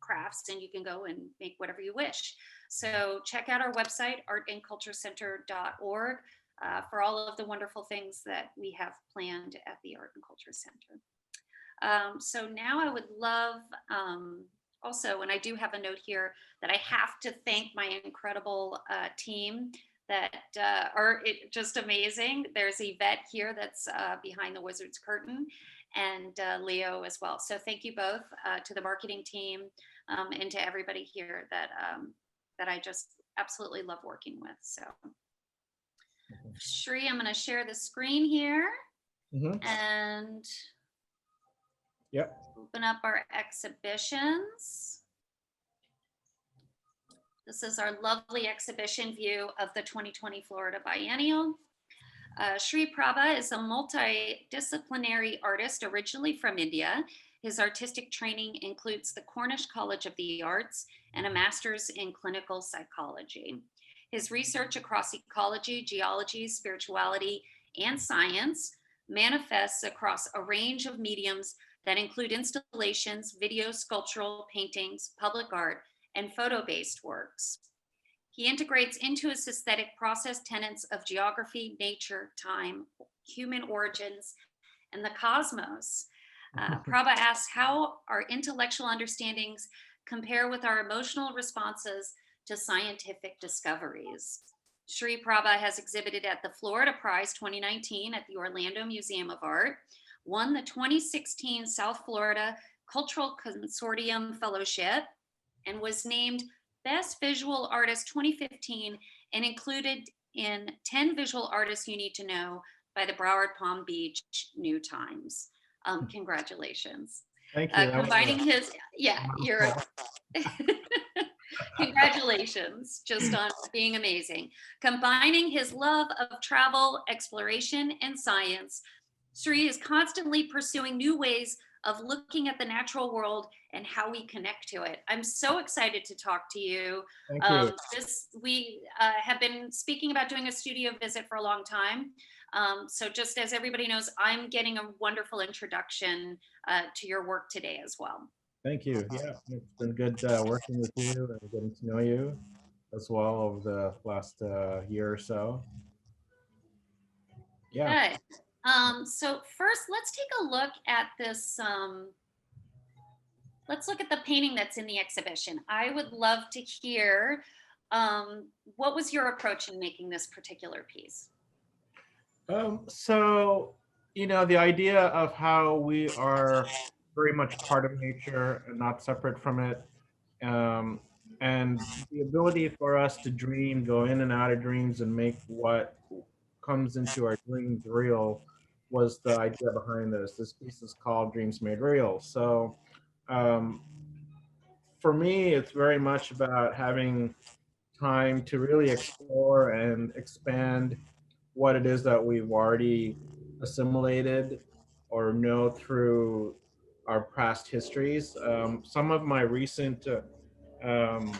crafts, and you can go and make whatever you wish. So check out our website, artandculturecenter.org, for all of the wonderful things that we have planned at the Art and Culture Center. So now I would love also, and I do have a note here that I have to thank my incredible team that are just amazing. There's Yvette here that's behind the Wizard's Curtain, and Leo as well. So thank you both to the marketing team and to everybody here that I just absolutely love working with. So Shri, I'm going to share the screen here. And yep. Open up our exhibitions. This is our lovely exhibition view of the 2020 Florida Biennial. Sri Prabha is a multidisciplinary artist originally from India. His artistic training includes the Cornish College of the Arts and a master's in clinical psychology. His research across ecology, geology, spirituality, and science manifests across a range of mediums that include installations, video, sculptural, paintings, public art, and photo-based works. He integrates into his aesthetic process tenets of geography, nature, time, human origins, and the cosmos. Prabha asks how our intellectual understandings compare with our emotional responses to scientific discoveries. Sri Prabha has exhibited at the Florida Prize 2019 at the Orlando Museum of Art, won the 2016 South Florida Cultural Consortium Fellowship, and was named Best Visual Artist 2015 and included in 10 Visual Artists You Need to Know by the Broward Palm Beach New Times. Congratulations. Thank you. Combining his, yeah, you're, congratulations just on being amazing. Combining his love of travel, exploration, and science, Sri is constantly pursuing new ways of looking at the natural world and how we connect to it. I'm so excited to talk to you. Thank you. We have been speaking about doing a studio visit for a long time. So just as everybody knows, I'm getting a wonderful introduction to your work today as well. Thank you. Yeah, it's been good working with you and getting to know you as well over the last year or so. Yeah. Good. So first, let's take a look at this. Let's look at the painting that's in the exhibition. I would love to hear What was your approach in making this particular piece? So, the idea of how we are very much part of nature and not separate from it, um, and the ability for us to dream, go in and out of dreams, and make what comes into our dreams real was the idea behind this. This piece is called Dreams Made Real. So, um, for me, it's very much about having time to really explore and expand what it is that we've already assimilated or know through our past histories. Some of my recent um,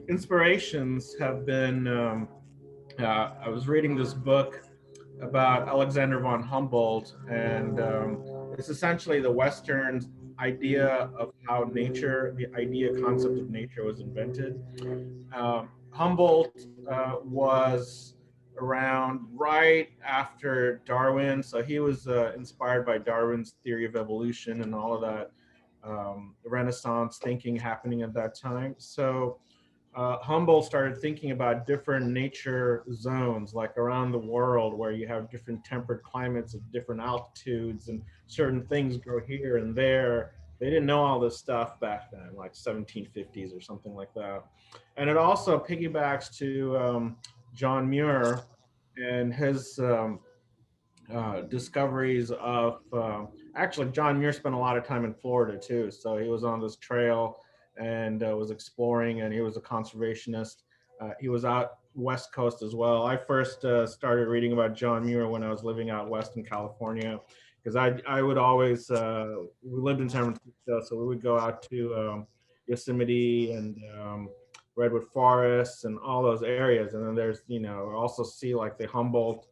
inspirations have been I was reading this book about Alexander von Humboldt, and it's essentially the Western idea of how nature, the idea concept of nature was invented. Humboldt was around right after Darwin, so he was inspired by Darwin's theory of evolution and all of that Renaissance thinking happening at that time. So Humboldt started thinking about different nature zones, like around the world, where you have different temperate climates at different altitudes, and certain things grow here and there. They didn't know all this stuff back then, like 1750s or something like that. And it also piggybacks to John Muir and his discoveries of actually John Muir spent a lot of time in Florida too. So he was on this trail and was exploring, and he was a conservationist. He was out West Coast as well. I first started reading about John Muir when I was living out west in California, because I would always we lived in San Francisco, so we would go out to Yosemite and Redwood Forests and all those areas, and then there's also see like the Humboldt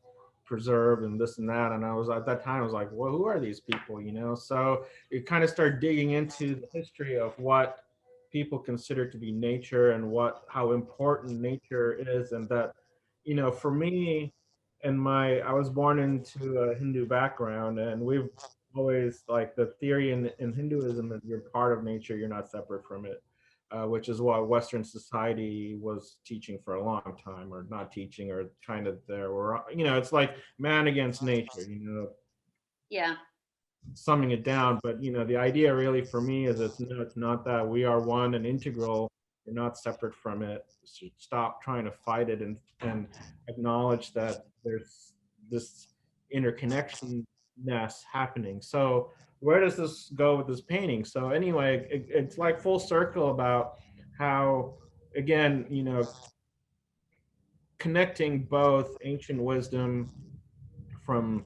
preserve and this and that. And I was at that time, I was like, well, who are these people? So it kind of started digging into the history of what people consider to be nature and how important nature is. And that, for me and I was born into a Hindu background, and we've always like the theory in Hinduism that you're part of nature, you're not separate from it. Which is what Western society was teaching for a long time, or not teaching, or kind of there were, it's like man against nature, Yeah. summing it down. But, the idea really for me is it's not that. We are one and integral. You're not separate from it. So stop trying to fight it and acknowledge that there's this interconnectedness happening. So where does this go with this painting? So anyway, it's like full circle about how, again, connecting both ancient wisdom from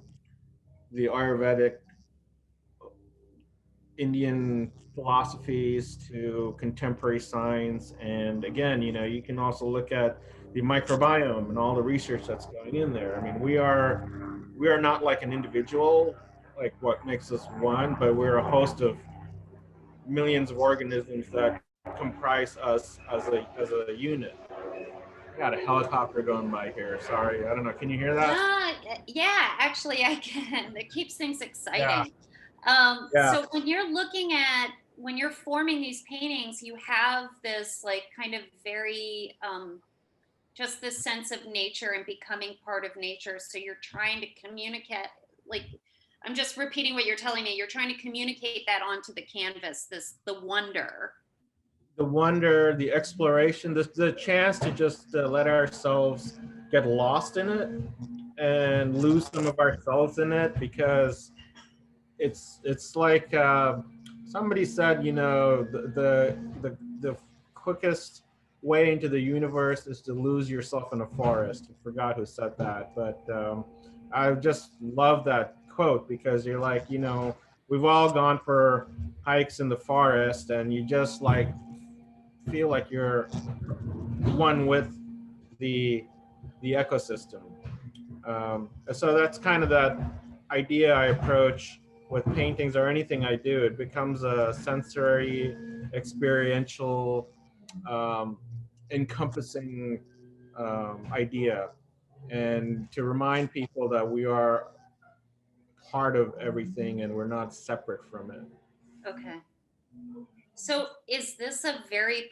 the Ayurvedic Indian philosophies to contemporary science. And again, you can also look at the microbiome and all the research that's going in there. I mean, we are not like an individual, like what makes us one, but we're a host of millions of organisms that comprise us as a unit. Got a helicopter going by here. Sorry, I don't know. Can you hear that? Yeah, actually I can. It keeps things exciting. Yeah. Yeah. So when you're forming these paintings, you have this like kind of very just this sense of nature and becoming part of nature. So you're trying to communicate, like, I'm just repeating what you're telling me. You're trying to communicate that onto the canvas, the wonder. The wonder, the exploration, the chance to just let ourselves get lost in it and lose some of ourselves in it, because it's like somebody said, the quickest way into the universe is to lose yourself in a forest. I forgot who said that, but I just love that quote, because you're like, we've all gone for hikes in the forest, and you just like feel like you're one with the ecosystem. So that's kind of that idea I approach with paintings or anything I do. It becomes a sensory, experiential, encompassing idea, and to remind people that we are part of everything and we're not separate from it. Okay. So is this a very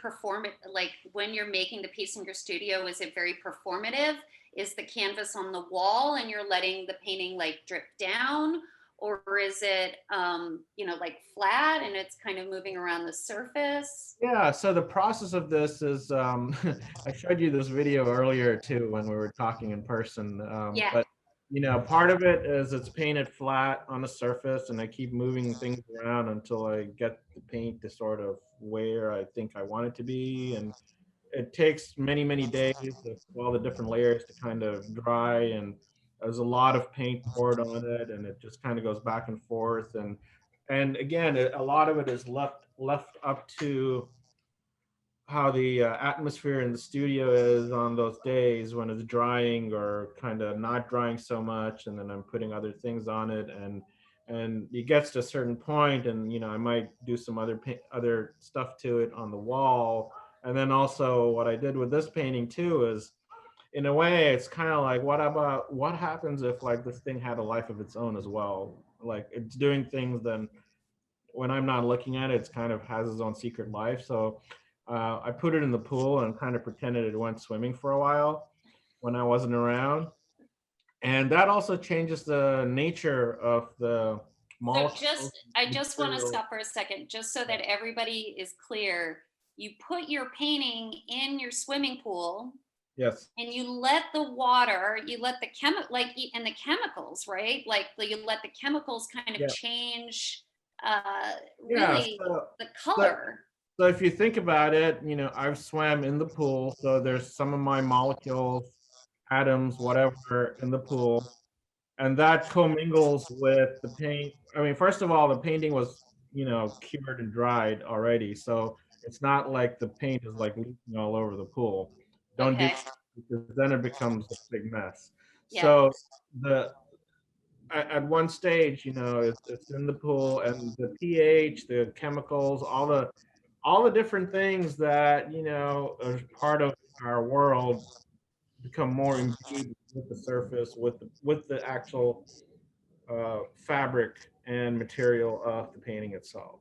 like when you're making the piece in your studio, is it very performative? Is the canvas on the wall and you're letting the painting like drip down? Or is it, like flat and it's kind of moving around the surface? Yeah, so the process of this is, I showed you this video earlier too when we were talking in person. Yeah. But part of it is it's painted flat on the surface, and I keep moving things around until I get the paint to sort of where I think I want it to be. And it takes many, many days for all the different layers to kind of dry, and there's a lot of paint poured on it, and it just kind of goes back and forth. And again, a lot of it is left up to how the atmosphere in the studio is on those days when it's drying or kind of not drying so much, and then I'm putting other things on it, and it gets to a certain point, and I might do some other stuff to it on the wall. And then also what I did with this painting too is, in a way, it's kind of like, what happens if like this thing had a life of its own as well? Like it's doing things, then when I'm not looking at it, it's kind of has its own secret life. So I put it in the pool and kind of pretended it went swimming for a while when I wasn't around. And that also changes the nature of the So molecule. I just want to stop for a second, just so that everybody is clear. You put your painting in your swimming pool. Yes. And you let the water, you let the and the chemicals, right? Like you let the chemicals kind of change really the color. So if you think about it, I've swam in the pool, so there's some of my molecules, atoms, whatever, in the pool, and that commingles with the paint. I mean, first of all, the painting was, cured and dried already, so it's not like the paint is like leaking all over the pool. Don't do, because then it becomes a big mess. Yeah. So at one stage, it's in the pool, and the pH, the chemicals, all the different things that are part of our world become more imbued with the surface, with the actual fabric and material of the painting itself.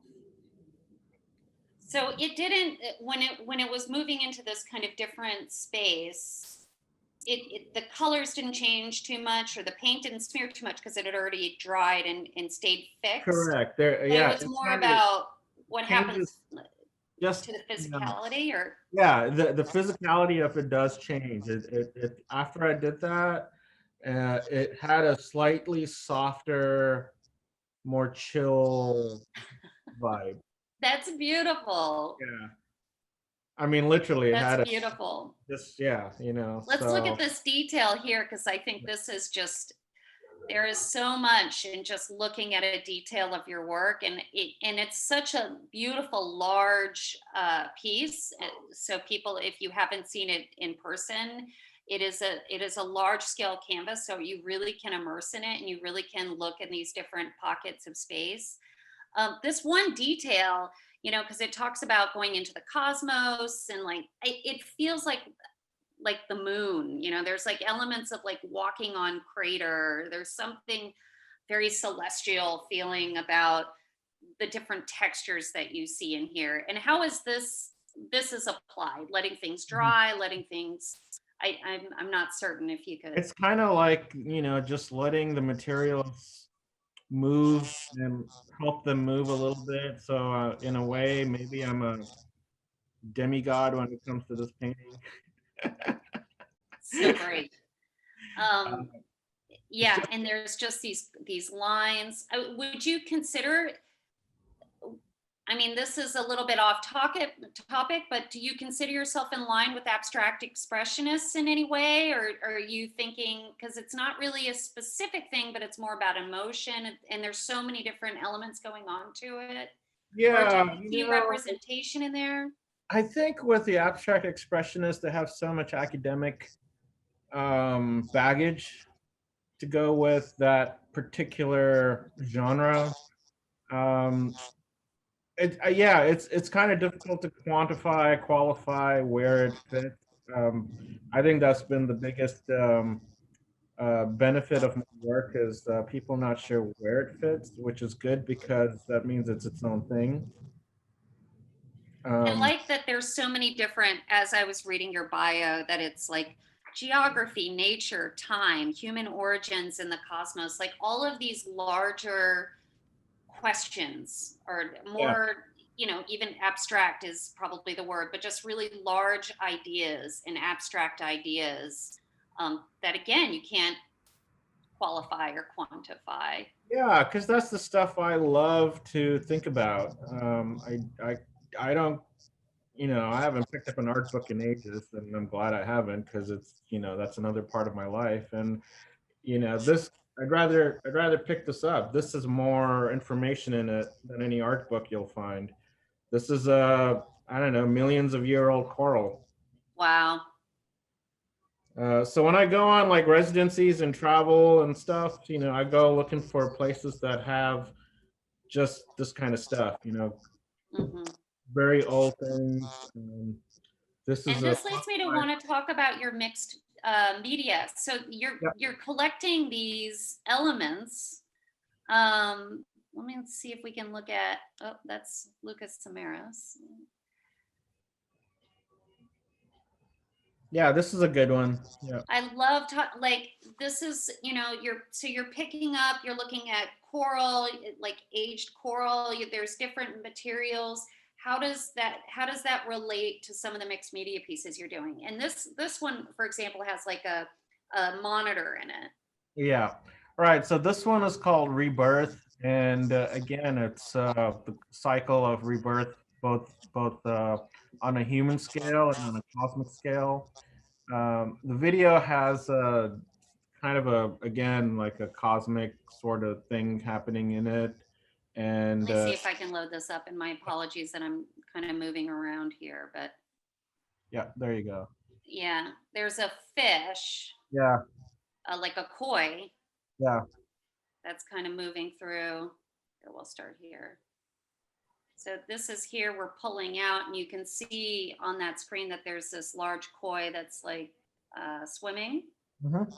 So it didn't, when it was moving into this kind of different space, the colors didn't change too much, or the paint didn't smear too much because it had already dried and stayed fixed. Correct. Yeah, it was more about what happens just to the physicality, or the physicality of it does change. It after I did that, it had a slightly softer, more chill vibe. That's beautiful. Yeah. I mean, literally, that's beautiful. Let's look at this detail here, because I think this is just, there is so much in just looking at a detail of your work, and it's such a beautiful, large piece. So people, if you haven't seen it in person, it is a large scale canvas, so you really can immerse in it, and you really can look in these different pockets of space. This one detail, because it talks about going into the cosmos, and like it feels like the moon. There's like elements of like walking on crater. There's something very celestial feeling about the different textures that you see in here. And how is this is applied? Letting things dry, letting things. I'm not certain if you could. It's kind of like just letting the materials move and help them move a little bit. So in a way, maybe I'm a demigod when it comes to this painting. So great. Yeah, and there's just these lines. Would you consider, I mean, this is a little bit off topic, but do you consider yourself in line with abstract expressionists in any way? Or are you thinking, because it's not really a specific thing, but it's more about emotion, and there's so many different elements going on to it? Yeah. Or do you see representation in there? I think with the abstract expressionists, they have so much academic baggage to go with that particular genre. It's kind of difficult to qualify where it fits. I think that's been the biggest benefit of my work, is people not sure where it fits, which is good because that means it's its own thing. I Um, like that there's so many different, as I was reading your bio, that it's like geography, nature, time, human origins in the cosmos, like all of these larger questions or yeah, more, even abstract is probably the word, but just really large ideas and abstract ideas that again, you can't qualify or quantify. yeah, because that's the stuff I love to think about. I don't, I haven't picked up an art book in ages, and I'm glad I haven't because it's, that's another part of my life. And this, I'd rather pick this up. This is more information in it than any art book you'll find. This is a, I don't know, millions of year old coral. Wow. So when I go on like residencies and travel and stuff, I go looking for places that have just this kind of stuff, Hmm. very old things. This is And a this leads me to want to talk about your mixed media. So you're yeah, you're collecting these elements. Let me see if we can look at. Oh, that's Lucas Samaras. yeah, this is a good one. Yeah, I love like this is you're picking up. You're looking at coral, like aged coral. There's different materials. How does that relate to some of the mixed media pieces you're doing? And this one, for example, has like a monitor in it. yeah. Right. So this one is called Rebirth, and again, it's the cycle of rebirth, both on a human scale and on a cosmic scale. The video has a kind of again, like a cosmic sort of thing happening in it. And Let me see if I can load this up. And my apologies that I'm kind of moving around here, but yeah, there you go. yeah, there's a fish, Yeah, like a koi, yeah, that's kind of moving through. Here, we'll start here. So this is here, we're pulling out, and you can see on that screen that there's this large koi that's like swimming. mhm,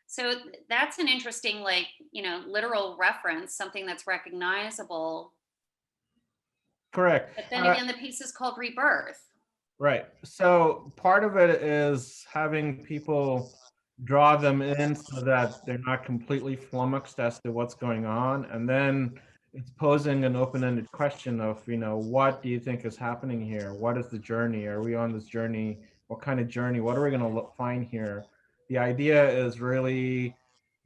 So that's an interesting, like, literal reference, something that's recognizable. correct. But then again, the piece is called Rebirth. Right. So part of it is having people draw them in so that they're not completely flummoxed as to what's going on. And then it's posing an open-ended question of, what do you think is happening here? What is the journey? Are we on this journey? What kind of journey? What are we going to find here? The idea is really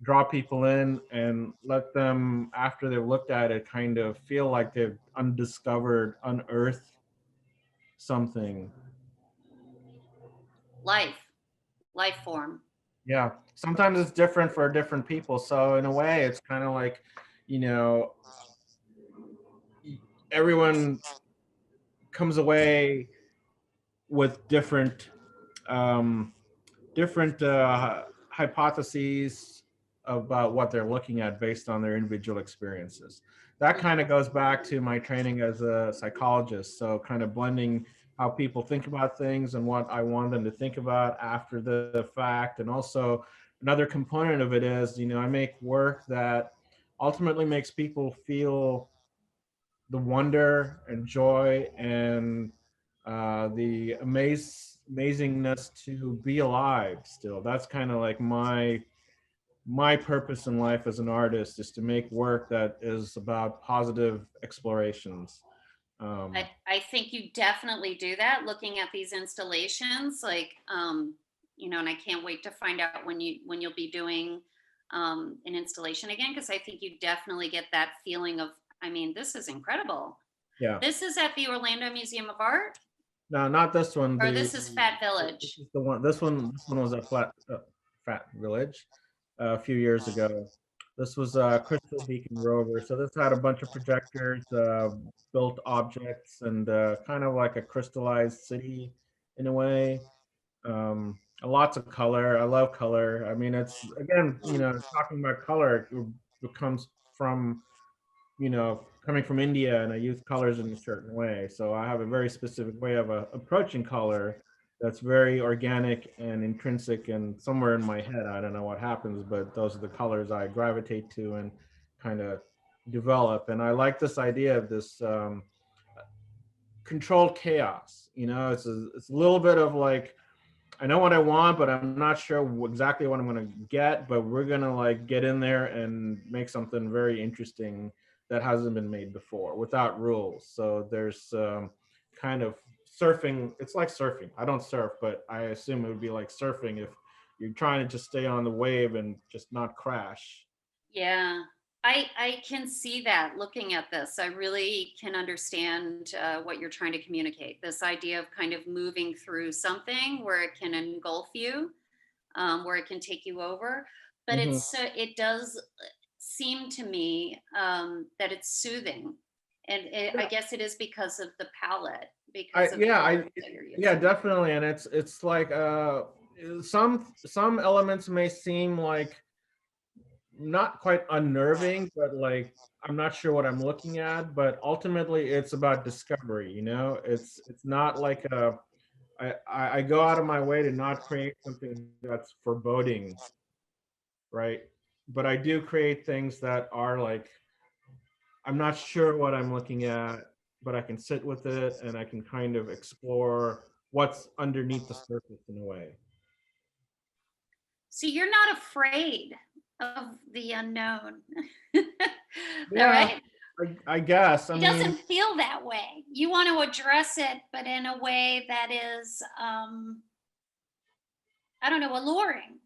draw people in and let them, after they've looked at it, kind of feel like they've unearthed something. Life form. Yeah, sometimes it's different for different people. So in a way, it's kind of like, you know, everyone comes away with um, different hypotheses about what they're looking at based on their individual experiences. That kind of goes back to my training as a psychologist. So kind of blending how people think about things and what I want them to think about after the fact. And also another component of it is, I make work that ultimately makes people feel the wonder and joy and the amazingness to be alive still. That's kind of like my purpose in life as an artist, is to make work that is about positive explorations. I think you definitely do that looking at these installations, like, and I can't wait to find out when you'll be doing an installation again, because I think you definitely get that feeling of, I mean, this is incredible. Yeah. This is at the Orlando Museum of Art, No, not this one. or this is Fat This Village. is the one. This one was at Fat Village a few years ago. This was Crystal Beacon Rover. So this had a bunch of projectors, built objects, and kind of like a crystallized city in a way. Lots of color. I love color. I mean, it's again, talking about color, it comes from, coming from India, and I use colors in a certain way. So I have a very specific way of approaching color that's very organic and intrinsic, and somewhere in my head, I don't know what happens, but those are the colors I gravitate to and kind of develop. And I like this idea of this controlled chaos. You know, it's a little bit of like, I know what I want, but I'm not sure exactly what I'm going to get, but we're going to like get in there and make something very interesting that hasn't been made before without rules. So there's kind of surfing. It's like surfing. I don't surf, but I assume it would be like surfing if you're trying to just stay on the wave and just not crash. Yeah, I can see that looking at this. I really can understand what you're trying to communicate. This idea of kind of moving through something where it can engulf you, where it can take you over. But Mhm. it does seem to me that it's soothing. And I guess it is because of the palette, because of the colors that you're Yeah, using. definitely. And it's like some elements may seem like not quite unnerving, but like I'm not sure what I'm looking at. But ultimately, it's about discovery. You know, it's not like I go out of my way to not create something that's foreboding, right? But I do create things that are like I'm not sure what I'm looking at, but I can sit with it and I can kind of explore what's underneath the surface in a way. So you're not afraid of the unknown. All Yeah, right. I guess. I It mean, doesn't feel that way. You want to address it, but in a way that is, I don't know, alluring.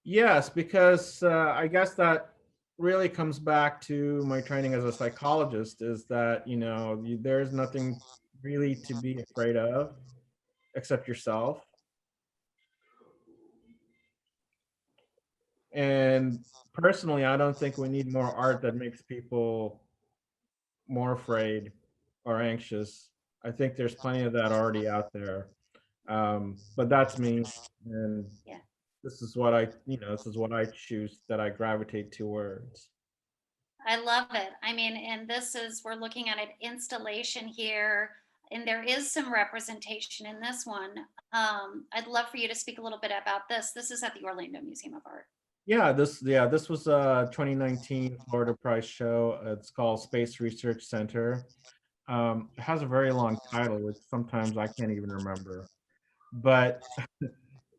yes, because I guess that really comes back to my training as a psychologist is that, you know, there's nothing really to be afraid of except yourself. And personally, I don't think we need more art that makes people more afraid or anxious. I think there's plenty of that already out there. But that's me. And Yeah. this is what this is what I choose that I gravitate towards. I love it. I mean, and this is, we're looking at an installation here, and there is some representation in this one. I'd love for you to speak a little bit about this. This is at the Orlando Museum of Art. This was a 2019 Florida Prize show. It's called Space Research Center. It has a very long title, which sometimes I can't even remember. But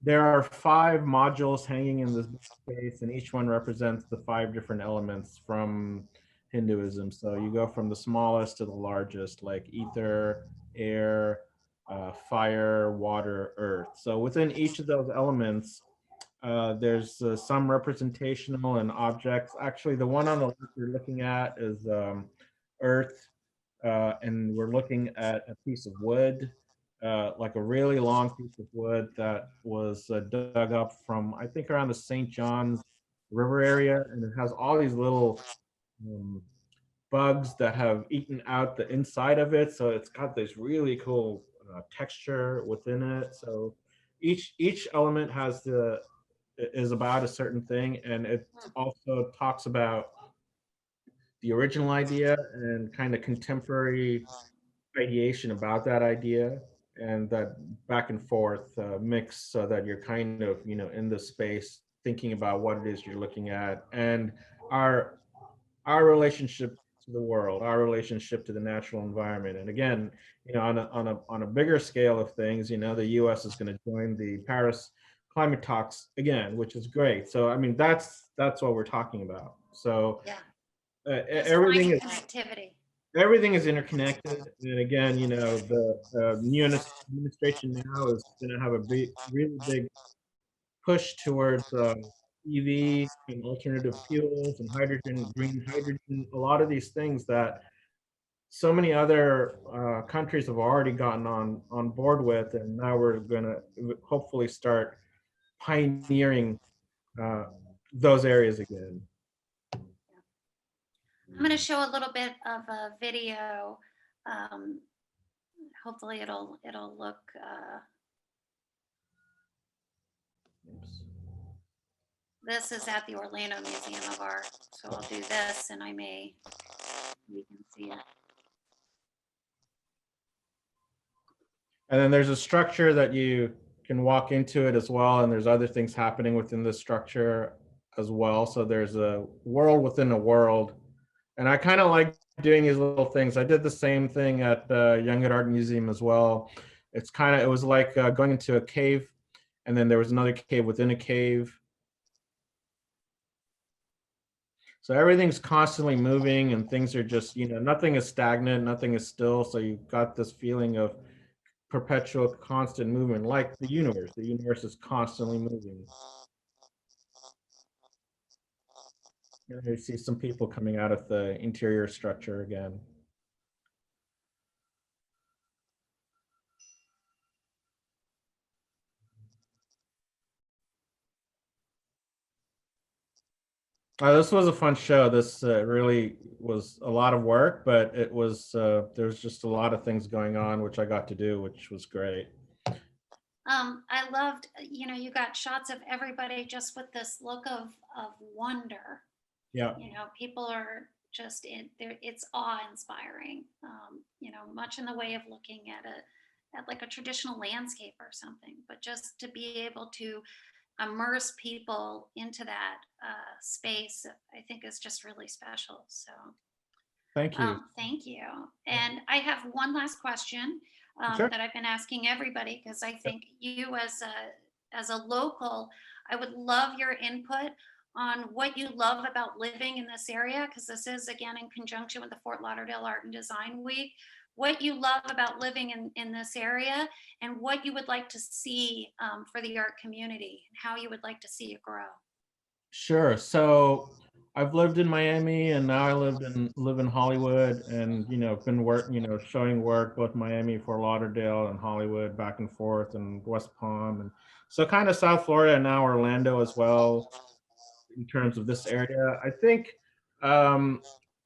there are 5 modules hanging in this space, and each one represents the 5 different elements from Hinduism. So you go from the smallest to the largest, like ether, air, fire, water, earth. So within each of those elements, there's some representational and objects. Actually, the one on the left you're looking at is earth, and we're looking at a piece of wood, like a really long piece of wood that was dug up from, I think, around the St. John's River area, and it has all these little um, bugs that have eaten out the inside of it. So it's got this really cool texture within it. So each element is about a certain thing, and it also talks about the original idea and kind of contemporary ideation about that idea, and that back and forth mix, so that you're kind of in the space thinking about what it is you're looking at, and our our relationship to the world, our relationship to the natural environment. And again, on a bigger scale of things, the US is going to join the Paris climate talks again, which is great. So I mean, that's what we're talking about. So Yeah. Just everything finding is connectivity. everything is interconnected. And again, the new administration now is going to have a really big push towards EV and alternative fuels and hydrogen, green hydrogen, a lot of these things that so many other countries have already gotten on board with, and now we're going to hopefully start pioneering uh, those areas again. I'm going to show a little bit of a video. Hopefully it'll look. This is at the Orlando Museum of Art. So I'll do this, and we can see it. And then there's a structure that you can walk into it as well, and there's other things happening within the structure as well. So there's a world within a world. And I kind of like doing these little things. I did the same thing at the Young at Art Museum as well. It was like going into a cave, and then there was another cave within a cave. So everything's constantly moving and things are just, nothing is stagnant, nothing is still. So you've got this feeling of perpetual constant movement, like the universe. The universe is constantly moving. And you see some people coming out of the interior structure again. This was a fun show. This really was a lot of work, but it was there was just a lot of things going on, which I got to do, which was great. I loved, you got shots of everybody just with this look of wonder. Yeah. People are just it's awe-inspiring. Much in the way of looking at like a traditional landscape or something, but just to be able to immerse people into that space, I think is just really special. So thank you. Thank you. And I have one last question Sure. that I've been asking everybody, because I think you as a local, I would love your input on what you love about living in this area, because this is again in conjunction with the Fort Lauderdale Art and Design Week. What you love about living in this area, and what you would like to see for the art community, and how you would like to see it grow. Sure. So I've lived in Miami, and now I live in Hollywood, and been showing work both Miami, Fort Lauderdale, and Hollywood, back and forth, and West Palm, and so kind of South Florida, and now Orlando as well. In terms of this area, I think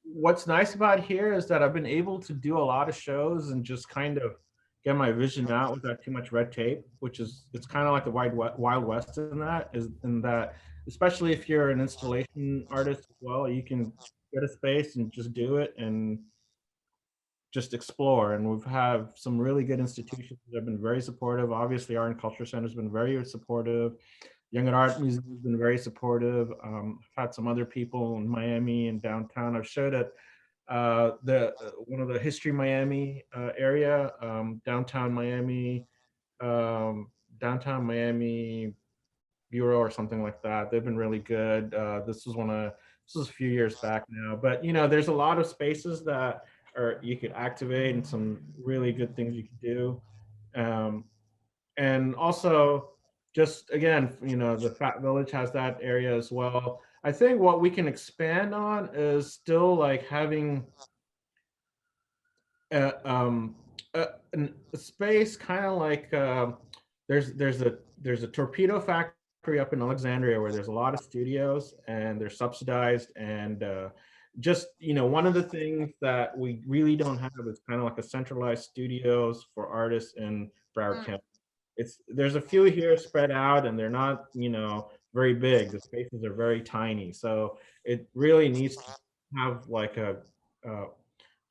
what's nice about here is that I've been able to do a lot of shows and just kind of get my vision out without too much red tape, it's kind of like the Wild West in that, especially if you're an installation artist as well, you can get a space and just do it and just explore. And we've had some really good institutions that have been very supportive. Obviously, Art and Culture Center has been very supportive. Young at Art Museum has been very supportive. I've had some other people in Miami and downtown. I've showed at one of the History Miami area, downtown Miami Bureau or something like that. They've been really good. This was a few years back now, but there's a lot of spaces that you could activate, and some really good things you could do. And also, just again, the Fat Village has that area as well. I think what we can expand on is still like having a space kind of like there's a torpedo factory up in Alexandria where there's a lot of studios and they're subsidized, and just one of the things that we really don't have is kind of like a centralized studios for artists in Broward County. There's a few here spread out, and they're not very big. The spaces are very tiny, so it really needs to have like a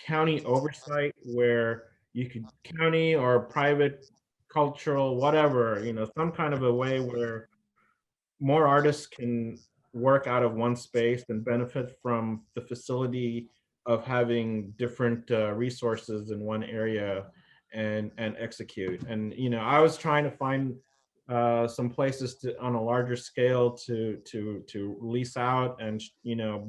county oversight where you could county or private cultural whatever, some kind of a way where more artists can work out of one space and benefit from the facility of having different resources in one area and execute. And I was trying to find some places on a larger scale to lease out and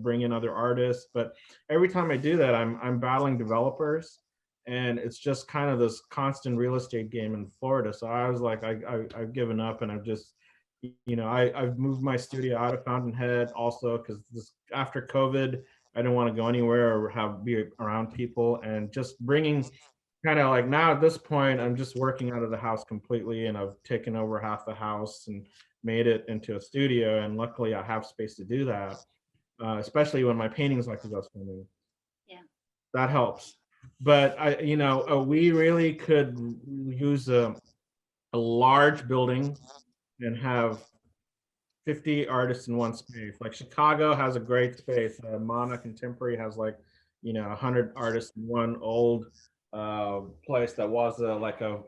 bring in other artists. But every time I do that, I'm battling developers, and it's just kind of this constant real estate game in Florida. So I was like, I've given up, and I've just I've moved my studio out of Fountainhead also because after COVID, I didn't want to go anywhere or be around people, and just bringing kind of like now at this point, I'm just working out of the house completely, and I've taken over half the house and made it into a studio. And luckily I have space to do that, especially when my paintings like to go swimming. Yeah. That helps. But we really could use a large building and have 50 artists in one space. Like Chicago has a great space. Mana Contemporary has like 100 artists in one old place that was like a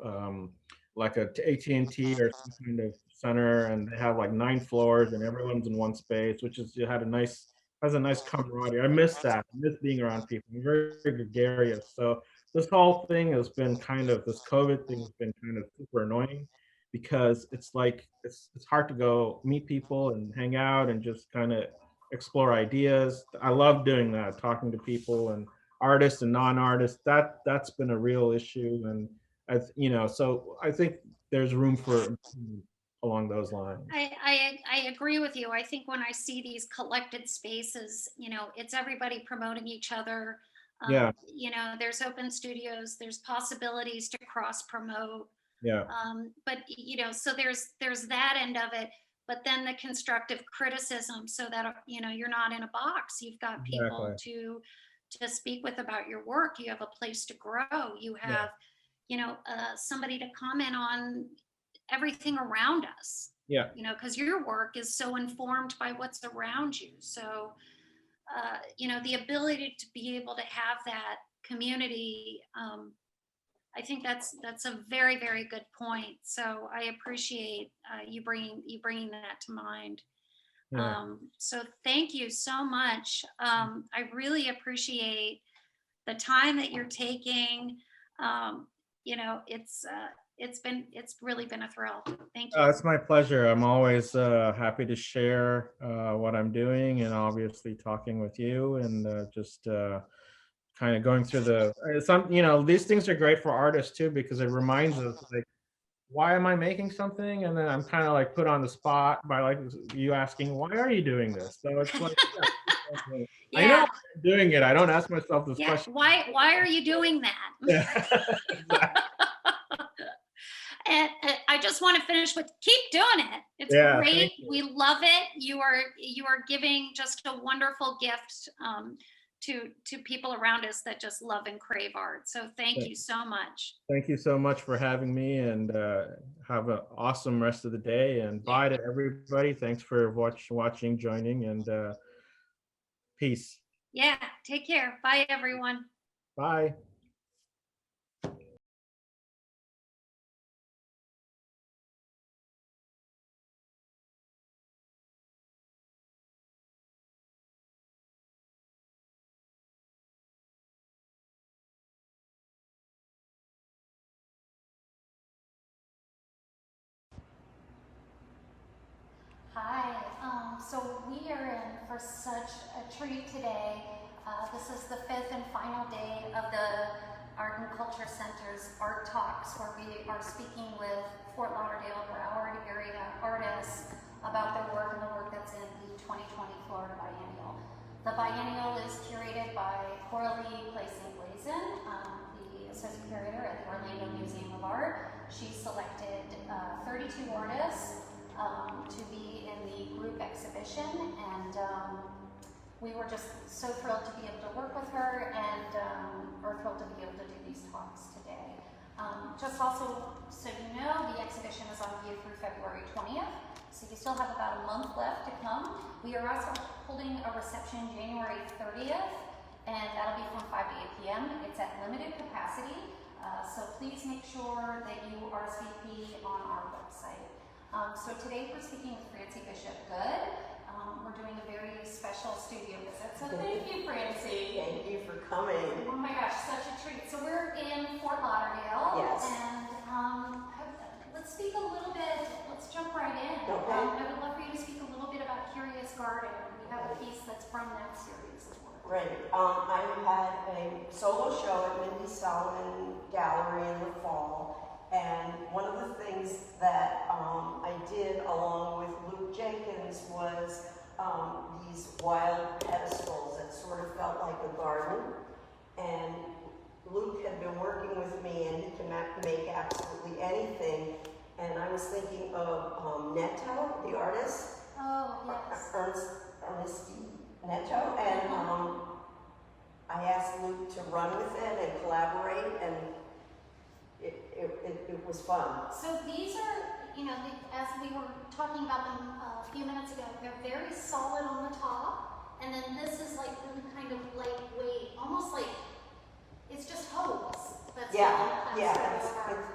AT&T or some kind of center, and they have like 9 floors and everyone's in one space, which is, you had a nice has a nice camaraderie. I miss that. I miss being around people. I'm very gregarious. So this whole thing has been kind of, this COVID thing has been kind of super annoying because it's like, it's hard to go meet people and hang out and just kind of explore ideas. I love doing that, talking to people and artists and non-artists. That's been a real issue. And so I think there's room for improvement along those lines. I agree with you. I think when I see these collected spaces, it's everybody promoting each other. Yeah. There's open studios, there's possibilities to cross promote. Yeah. But so there's that end of it, but then the constructive criticism, so that you're not in a box. You've got people to speak with about your work. You have a place to grow. You have somebody to comment on everything around us. Yeah. Because your work is so informed by what's around you. So the ability to be able to have that community, I think that's a very, very good point. So I appreciate you bringing that to mind. Yeah. So thank you so much. I really appreciate the time that you're taking. It's really been a thrill. Thank you. It's my pleasure. I'm always happy to share what I'm doing, and obviously talking with you, and just kind of going through these things are great for artists too, because it reminds us, like, why am I making something? And then I'm kind of like put on the spot by like you asking, why are you doing this? So it's like, I know I'm doing it. I don't ask myself this question. Why are you doing that? Yeah. Exactly. And I just want to finish with, keep doing it. It's great. We love it. You are giving just a wonderful gift to people around us that just love and crave art. So thank you so much. Thank you so much for having me, and have an awesome rest of the day. And bye to everybody. Thanks for watching, joining, and peace. Yeah, take care. Bye, everyone. Bye. Hi, so we are in for such a treat today. This is the 5th and final day of the Art and Culture Center's Art Talks, where we are speaking with Fort Lauderdale, Broward area artists about their work and the work that's in the 2020 Florida Biennial. The Biennial is curated by Coralie Claeysen-Gleyzon, the Associate Curator at the Orlando Museum of Art. She selected 32 artists to be in the group exhibition, and we were just so thrilled to be able to work with her, and are thrilled to be able to do these talks today. Just also so you know, the exhibition is on view through February 20th, so you still have about a month left to come. We are also holding a reception January 30th, and that'll be from 5 to 8 p.m. It's at limited capacity, so please make sure that you RSVP on our website. So today we're speaking with Francie Bishop-Good. We're doing a very special studio visit. So thank you, Francie. Thank you for coming. Oh my gosh, such a treat. So we're in Fort Lauderdale. Yes. And let's speak a little bit, let's jump right in. Okay. I would love for you to speak a little bit about Curious Garden. We have a piece that's from that series of work. Right. I had a solo show at Mindy Shrago Gallery in the fall. And one of the things that I did along with Luke Jenkins was these wild pedestals that sort of felt like a garden. And Luke had been working with me, and he can make absolutely anything. And I was thinking of Neto, the artist. Oh, yes. Ernest Neto. And I asked Luke to run with it and collaborate, and it was fun. So these are, as we were talking about them a few minutes ago, they're very solid on the top, and then this is like really kind of lightweight, almost like it's just hose.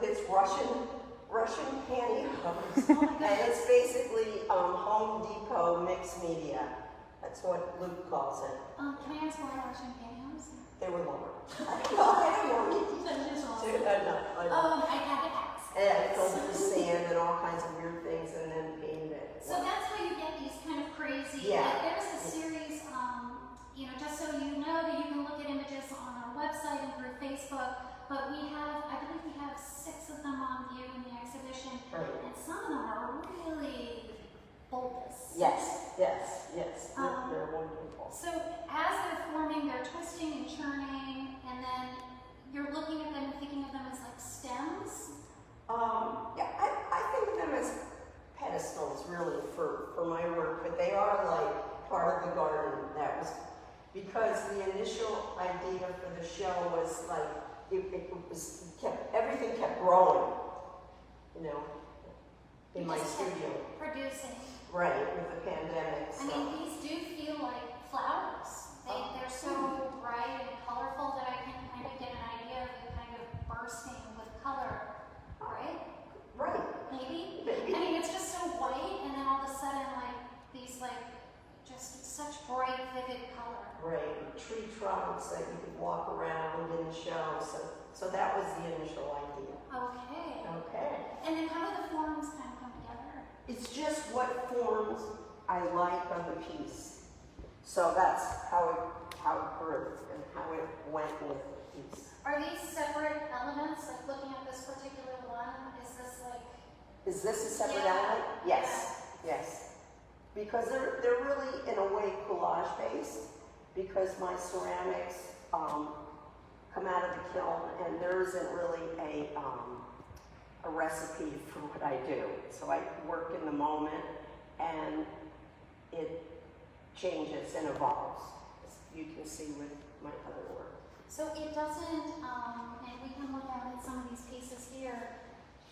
It's Russian pantyhose, oh and it's basically Home Depot mixed media. That's what Luke calls it. Can I ask why Russian pantyhose? They were lower. I don't know. I had to ask. And I filled it with sand and all kinds of weird things and then painted it. So that's how you get these kind of crazy. Yeah. Like, there's a series, you know, just so you know, that you can look at images on our website and through Facebook. But we have, I believe we have 6 of them on view in the exhibition. Right. And some of them are really bulbous. Yes. They're wonderful. So as they're forming, they're twisting and churning, and then you're looking at them and thinking of them as like stems. Yeah, I think of them as pedestals really for my work, but they are like part of the garden. That was because the initial idea for the show was like everything kept growing, you know, in my Just kept studio. producing. Right, with the pandemic. I mean, these do feel like flowers. They're so bright and colorful that I can kind of get an idea of the kind of bursting with color, right? Right. Maybe? I mean, it's just so white, and then all of a sudden, like, these, like, just such bright, vivid color. Right, tree trunks that you could walk around in the show. So that was the initial idea. Okay. And then how do the forms kind of come together? It's just what forms I like of the piece. So that's how it grew and how it went with the piece. Are these separate elements? Like looking at this particular one, is this like? Is this a separate Yeah. element? Yes. Because they're really in a way collage based, because my ceramics come out of the kiln and there isn't really a recipe for what I do. So I work in the moment and it changes and evolves, as you can see with my other work. So it doesn't, and we can look at some of these pieces here,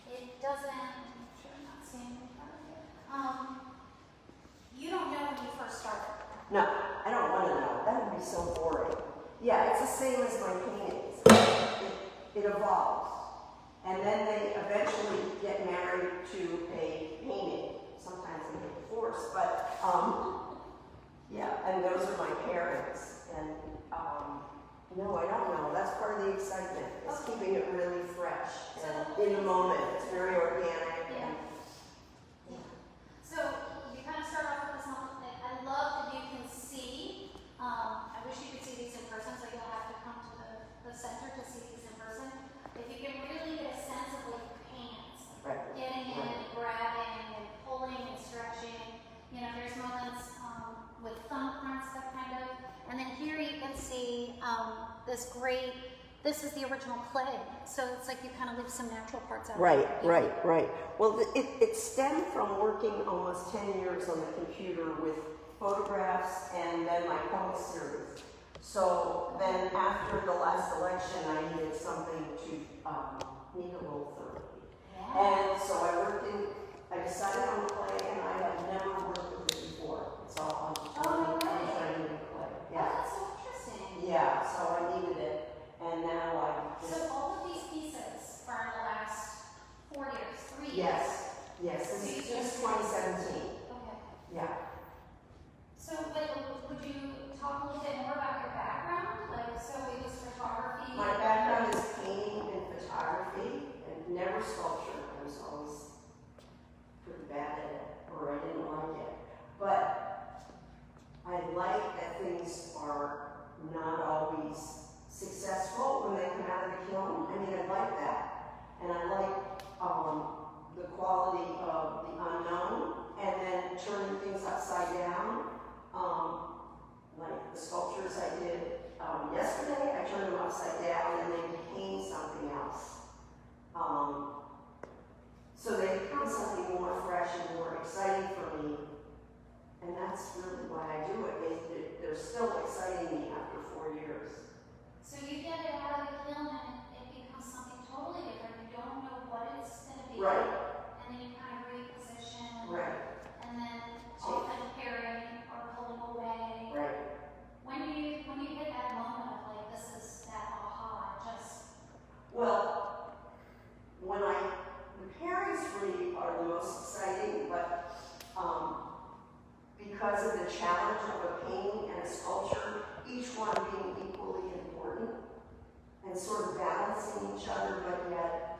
it doesn't, I'm sure I'm not seeing in front of you. You don't know when you first started. No, I don't want to know. That would be so boring. Yeah, it's the same as my paintings. It evolves. And then they eventually get married to a painting. Sometimes they get divorced, but yeah, and those are my parents. And no, I don't know. That's part of the excitement. It's keeping it really fresh and in the moment. It's very organic. Yeah. And, So you kind of start off with this moment that I love that you can see. I wish you could see these in person, so you'll have to come to the center to see these in person. If you can really get a sense of like your hands, Right. getting in and grabbing and pulling and stretching. You know, there's moments with thumbprints that kind of, and then here you can see this great, this is the original clay. So it's like you kind of leave some natural parts out. Right. Well, it stemmed from working almost 10 years on the computer with photographs and then my comic series. So then after the last election, I needed something to need a little therapy. Yeah. And so I decided on clay, and I had never worked with it before. It's all on training in clay. Yeah. Oh, that's so interesting. Yeah, so I needed it. And now I just... So all of these pieces are in the last 4 years, 3 years? Yes, this is just 2017. Okay. Yeah. So, but would you talk a little bit more about your background? Like, so it was photography? My background is painting and photography, and never sculpture. I was always pretty bad at it, or I didn't like it. But I like that things are not always successful when they come out of the kiln. I mean, I like that. And I like the quality of the unknown, and then turning things upside down. Like the sculptures I did yesterday, I turned them upside down and they became something else. So they become something more fresh and more exciting for me. And that's really why I do it. They're still exciting me after 4 years. So you get it out of the kiln and it becomes something totally different. You don't know what it's going to be. Right. And then you kind of reposition. Right. And then often pairing or pulling away. Right. When do you hit that moment of like, this is that aha, just... Well, the pairings for me are the most exciting, but because of the challenge of a balancing each other, but yet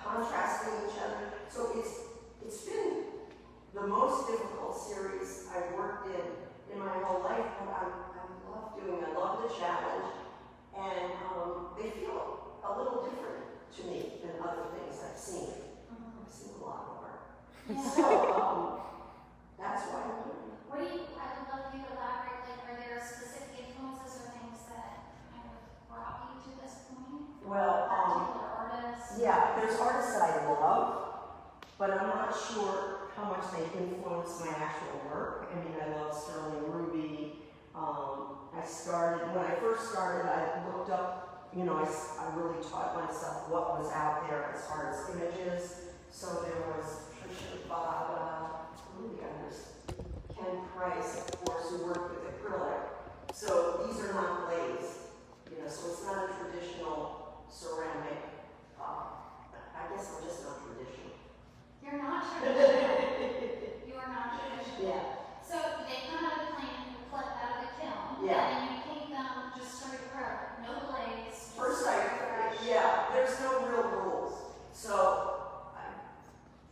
contrasting each other. So it's been the most difficult series I've worked in my whole life, but I love doing it. I love the challenge, and they feel a little different to me than other things I've seen. I've seen a lot more. Yeah. So that's why I'm doing it. What do you, I would love you to elaborate, like, are there specific influences or things that kind of brought you to this point? Well, Particular artists? yeah, there's artists that I love, but I'm not sure how much they influence my actual work. I mean, I love Sterling Ruby. When I first started, I looked up, you know, I really taught myself what was out there as far as images. So there was Prabha, Ken Price, of course, who worked with acrylic. So these are not glazed, you know, so it's not a traditional ceramic. I guess I'm just not traditional. You're not traditional. You are not traditional. Yeah. So they come out of the plane, out of the kiln, Yeah. and then you paint them just straight acrylic, no glaze. First, there's no real rules. So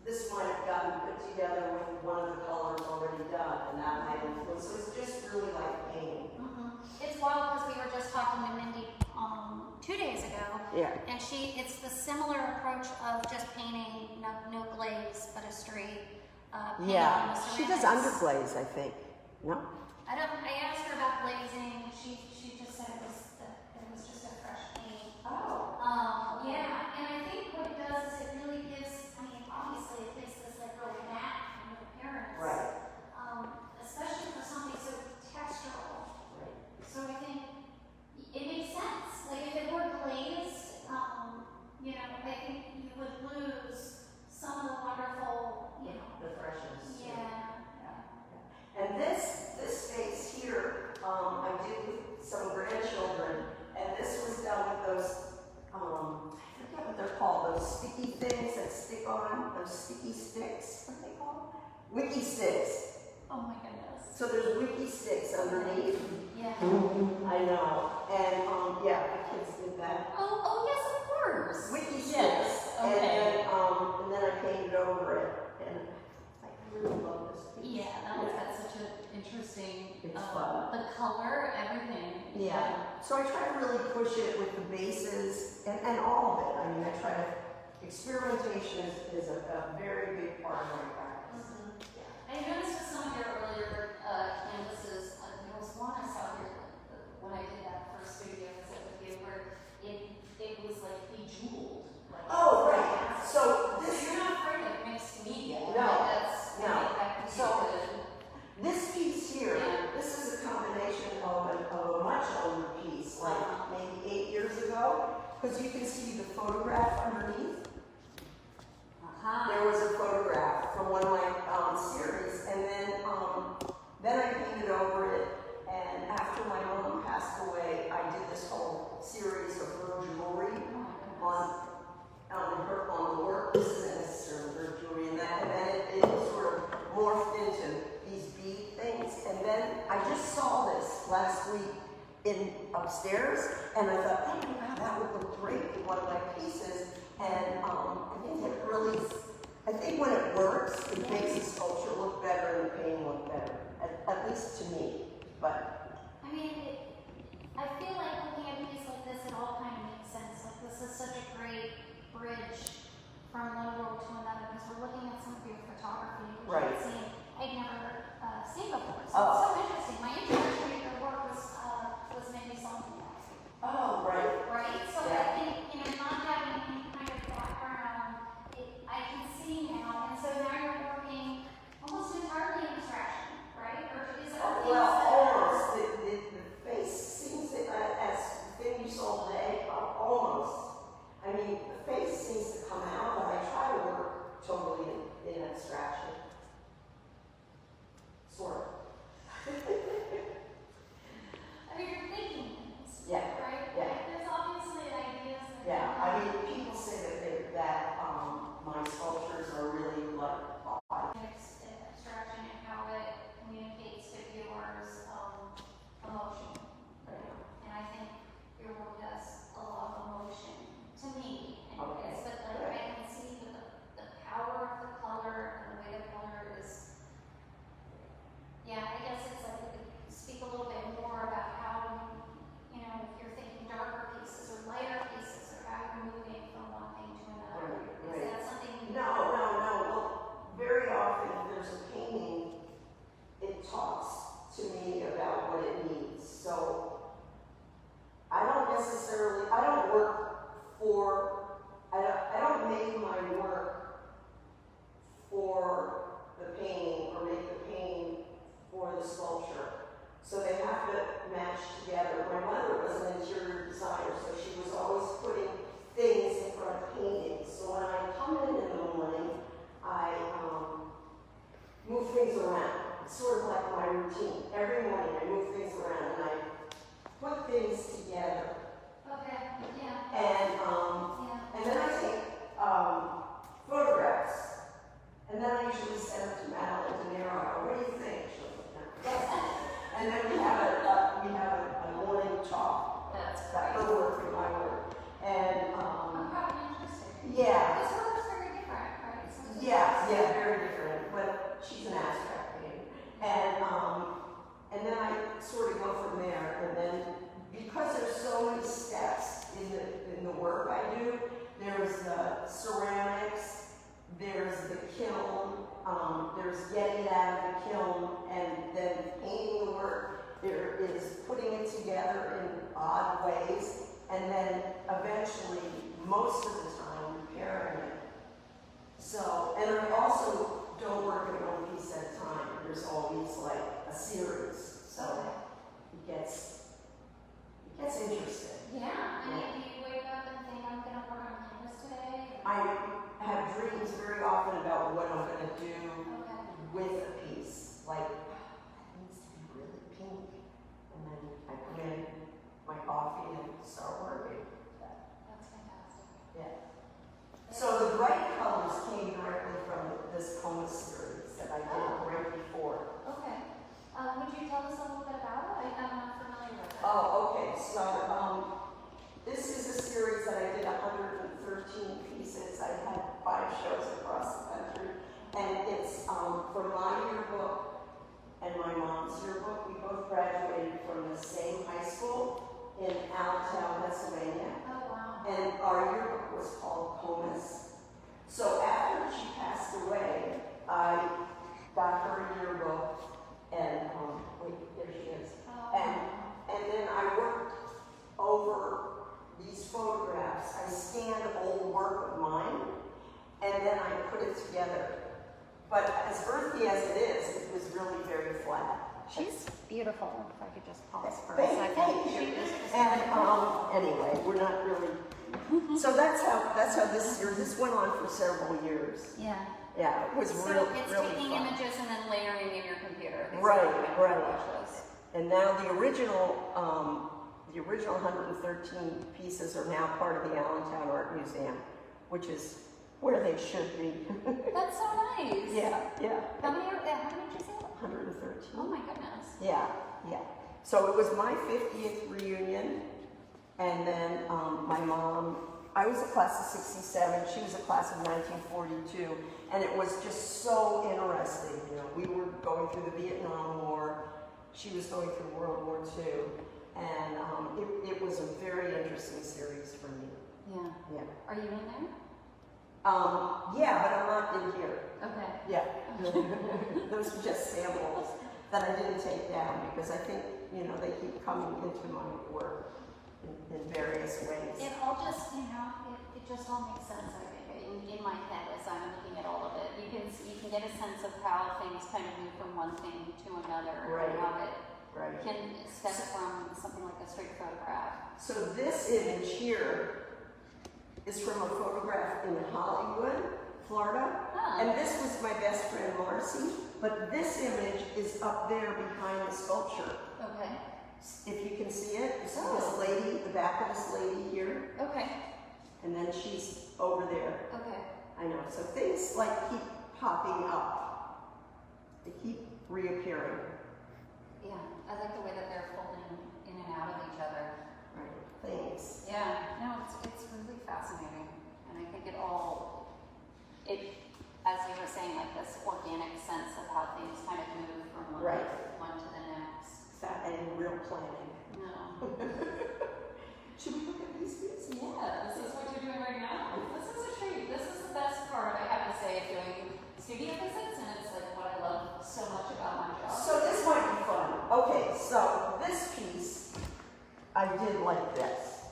this might have gotten put together with one of the colors already done, and that might influence. So it's just really like painting. It's wild because we were just talking to Mindy 2 days ago. Yeah. And it's the similar approach of just painting, no glaze, but a straight paint on the She does ceramics. underglaze, I think. No? I asked her about glazing. She just said it was just a fresh paint. Oh. Yeah, and I think what it does is it really gives, I mean, obviously it gives this like really matte kind of appearance. Right. Especially for something so textural. Right. So I think it makes sense. Like if it were glazed, you know, I think you would lose some of the wonderful, you know. The freshness. Yeah. And this space here, I did with some grandchildren, and this was done with those, I forget what they're called, those sticky things that stick on, those sticky sticks, what are they called? Wiki sticks. Oh my goodness. So there's wiki sticks underneath. Yeah. I know. And yeah, the kids did that. Oh yes, of course. Wiki sticks. Yes. Okay. And then I painted over it, and I really love this piece. Yeah, that one's got such an interesting, It's fun. the color, everything. Yeah. So I try to really push it with the bases and all of it. I mean, I try to, experimentation is a very big part of my practice. I noticed with some of your earlier canvases, there was one I saw here when I did that first studio visit with you, where it was like bejeweled. Like, Oh, right. So so this, you're not afraid of mixed media. No, That's, no. that could be So- good. this piece here, this is a combination of a much older piece, like maybe 8 years ago, because you can see the photograph underneath. There was a photograph from one of my series, and then I painted over it, and after my mom passed away, I did this whole series of her jewelry on the work. This isn't necessarily her jewelry, and then it sort of morphed into these bead things, and then I just saw this last week upstairs, and I thought, oh my God, that would look great in one of my pieces, and I think when it works, it makes the sculpture look better and the painting look better, at least to me. But I mean, I feel like looking at a piece like this, it all kind of makes sense. Like this is such a great bridge from one world to another because we're looking at some of your photography, which Right. I'd never seen before. So Oh. it's so interesting. My introduction to your work was maybe something else. oh, right, Right? So Yeah. I think, you know, not having any kind of background, I can see now. And so now you're working almost entirely in abstraction, right? Or is it well, almost. The face seems to, as the thing you saw today, almost. I mean, the face seems to come out, but I try to work totally in abstraction. Sort of. work for, I don't make my work for the painting or make the painting for the sculpture. So they have to match together. My mother was an interior designer, so she was always putting things in front of paintings. So when I come in the morning, I move things around. It's sort of like my routine. Every morning I move things around and I put things together. Okay, yeah. And then I take photographs. And then I usually send them to Madeline De Niro. I go, what do you think? She'll go, "No." And then we have a morning talk. That's that great. her work and my work. And Probably interesting. yeah. This work is very different, right? So Yeah, very different. But she's an abstract painter. And then I sort of go from there. And then because there's so many steps in the work I do, there's the ceramics, there's the kiln, there's getting it out of the kiln, and then painting the work. There is putting it together in odd ways, and then eventually, most of the time, repairing it. So, and I also don't work at one piece at a time. There's always like a series, so it gets interesting. Yeah, and do you wake up and think, I'm going to work on canvas today? I have dreams very often about what I'm going to do Okay. with a piece. Like, that needs to be really pink. And then I put in my coffee and start working. That's fantastic. Yeah. So the bright colors came directly from this Coma series that I did right before. Okay. Would you tell us a little bit about it? I'm not familiar with it. Oh, okay. So this is a series that I did 113 pieces. I had 5 shows across the country. And it's from my yearbook and my mom's yearbook. We both graduated from the same high school in Allentown, Pennsylvania. Oh, wow. And our yearbook was called Comas. So after she passed away, I got her yearbook, and wait, there she is. Oh. And then I worked over these photographs. I scanned old work of mine, and then I put it together. But as earthy as it is, it was really very flat. She's beautiful. If I could just pause for a Thank second. you. She is just And anyway, we're not really. So that's how this went on for several years. Yeah. Yeah, it was So really it's really taking fun. images and then layering in your computer. Right. Watches. And now the original 113 pieces are now part of the Allentown Art Museum, which is where they should be. That's so nice. Yeah. How many did you say? 113. Oh my goodness. Yeah. So it was my 50th reunion, and then my mom, I was a class of 67, she was a class of 1942, and it was just so interesting. You know, we were going through the Vietnam War, she was going through World War II, and it was a very interesting series for me. Yeah. Are you in there? Yeah, but I'm not in here. Okay. Yeah. Those are just samples that I didn't take down because I think, you know, they keep coming into my work in various ways. It all just, it just all makes sense, I think, in my head as I'm looking at all of it. You can get a sense of how things kind of move from one thing to another, Right. and how it Right. can step from something like a straight photograph. So this image here is from a photograph in Hollywood, Florida. Oh. And this was my best friend Marcy, but this image is up there behind the sculpture. Okay. If you can see it, you see this lady, the back of this lady here, Okay. and then she's over there. Okay. I know, so things like keep popping up. They keep reappearing. Yeah, I like the way that they're folding in and out of each other. Right, things. Yeah, no, it's really fascinating, and I think as you were saying, like this organic sense of how things kind of move from one to the next. That and real planning. No. Should we look at these pieces? Yeah, this is what you're doing right now. This is a treat. This is the best part, I have to say, of doing studio visits, and it's like what I love so much about my job. So this might be fun. Okay, so this piece I did like this.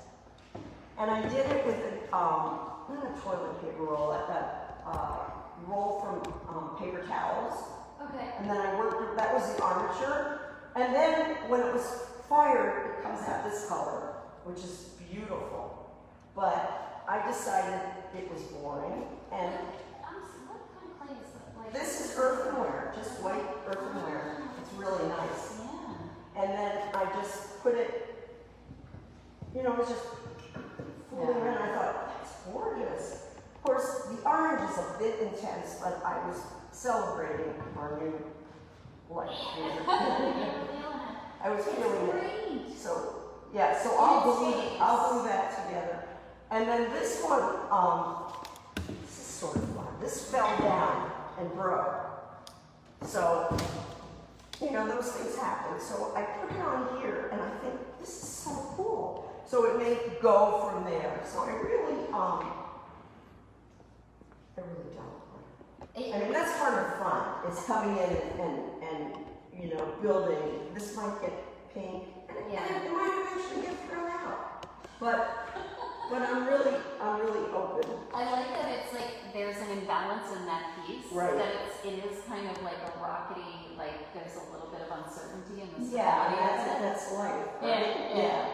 And I did it with not a toilet paper roll, like a roll from paper towels. Okay. And then I worked, that was the armature. And then when it was fired, it comes out this color, which is beautiful. But I decided it was boring. And What kind of clay is that? Like, this is earthenware, just white earthenware. It's really nice. yeah. And then I just put it, you know, it was just fooling around. I thought, that's gorgeous. Of course, the orange is a bit intense, but I was celebrating our new life. I was feeling it. So, yeah, so I'll glue that together. And then this one, this is sort of fun. This fell down and broke. So, you know, those things happen. So I put it on here, and I think, this is so cool. So it may go from there. So I really don't. I mean, that's part of fun. It's coming in and you know, building. This might get pink, and it might eventually get thrown out. But I'm really open. I like that it's like there's an imbalance in that piece. Right. That it is kind of like a rockety, like there's a little bit of uncertainty in the stability. Yeah, that's life. Right? Yeah.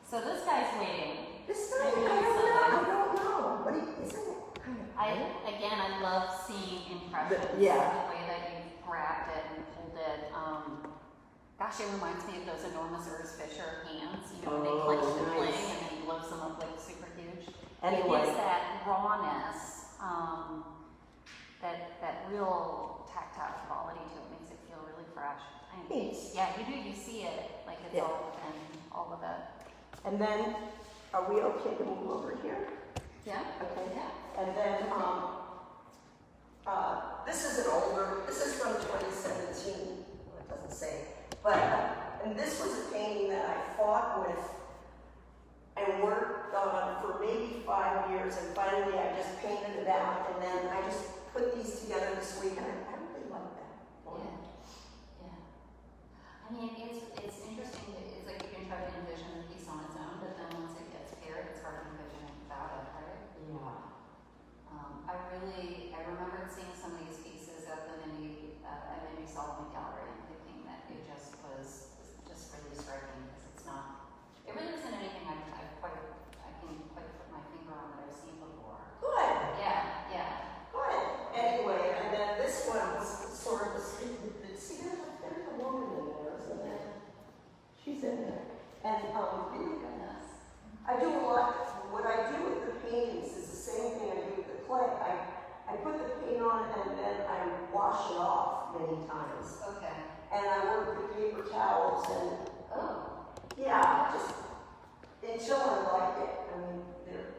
So this guy's waiting. this guy, I don't know. But isn't it kind of? I love seeing impressions. The way that you've grabbed it and pulled it. Gosh, it reminds me of those enormous Urs Fisher hands. You know, when they clench the fling and then he blows them up like super huge. Anyway. It gives that rawness, that real tactile quality to it. Makes it feel really fresh. Yeah, you do. You see it like it's all of it. And then, are we okay to move over here? Yeah. Okay. Yeah. And then, this is this is from 2017. Well, it doesn't say. But, and this was a painting that I fought with and worked on for maybe 5 years, and finally I just painted it out, and then I just put these together this week, and I really like that. Yeah. I mean, it's interesting. It's like you can try to envision the piece on its own, but then once it gets paired, it's hard to envision it without it, right? Yeah. I remembered seeing some of these pieces at the Mindy Sullivan Gallery and thinking that it just was just really striking because it's not. It really isn't anything I can quite put my finger on that I've seen before. Good. Yeah. Good. Anyway, and then this one was sort of see, there's a woman in there, isn't there? She's in there. And Oh my goodness. I do a lot. What I do with the paintings is the same thing I do with the clay. I put the paint on and then I wash it off many times. Okay. And I work with paper towels and just until I like it. I mean, they're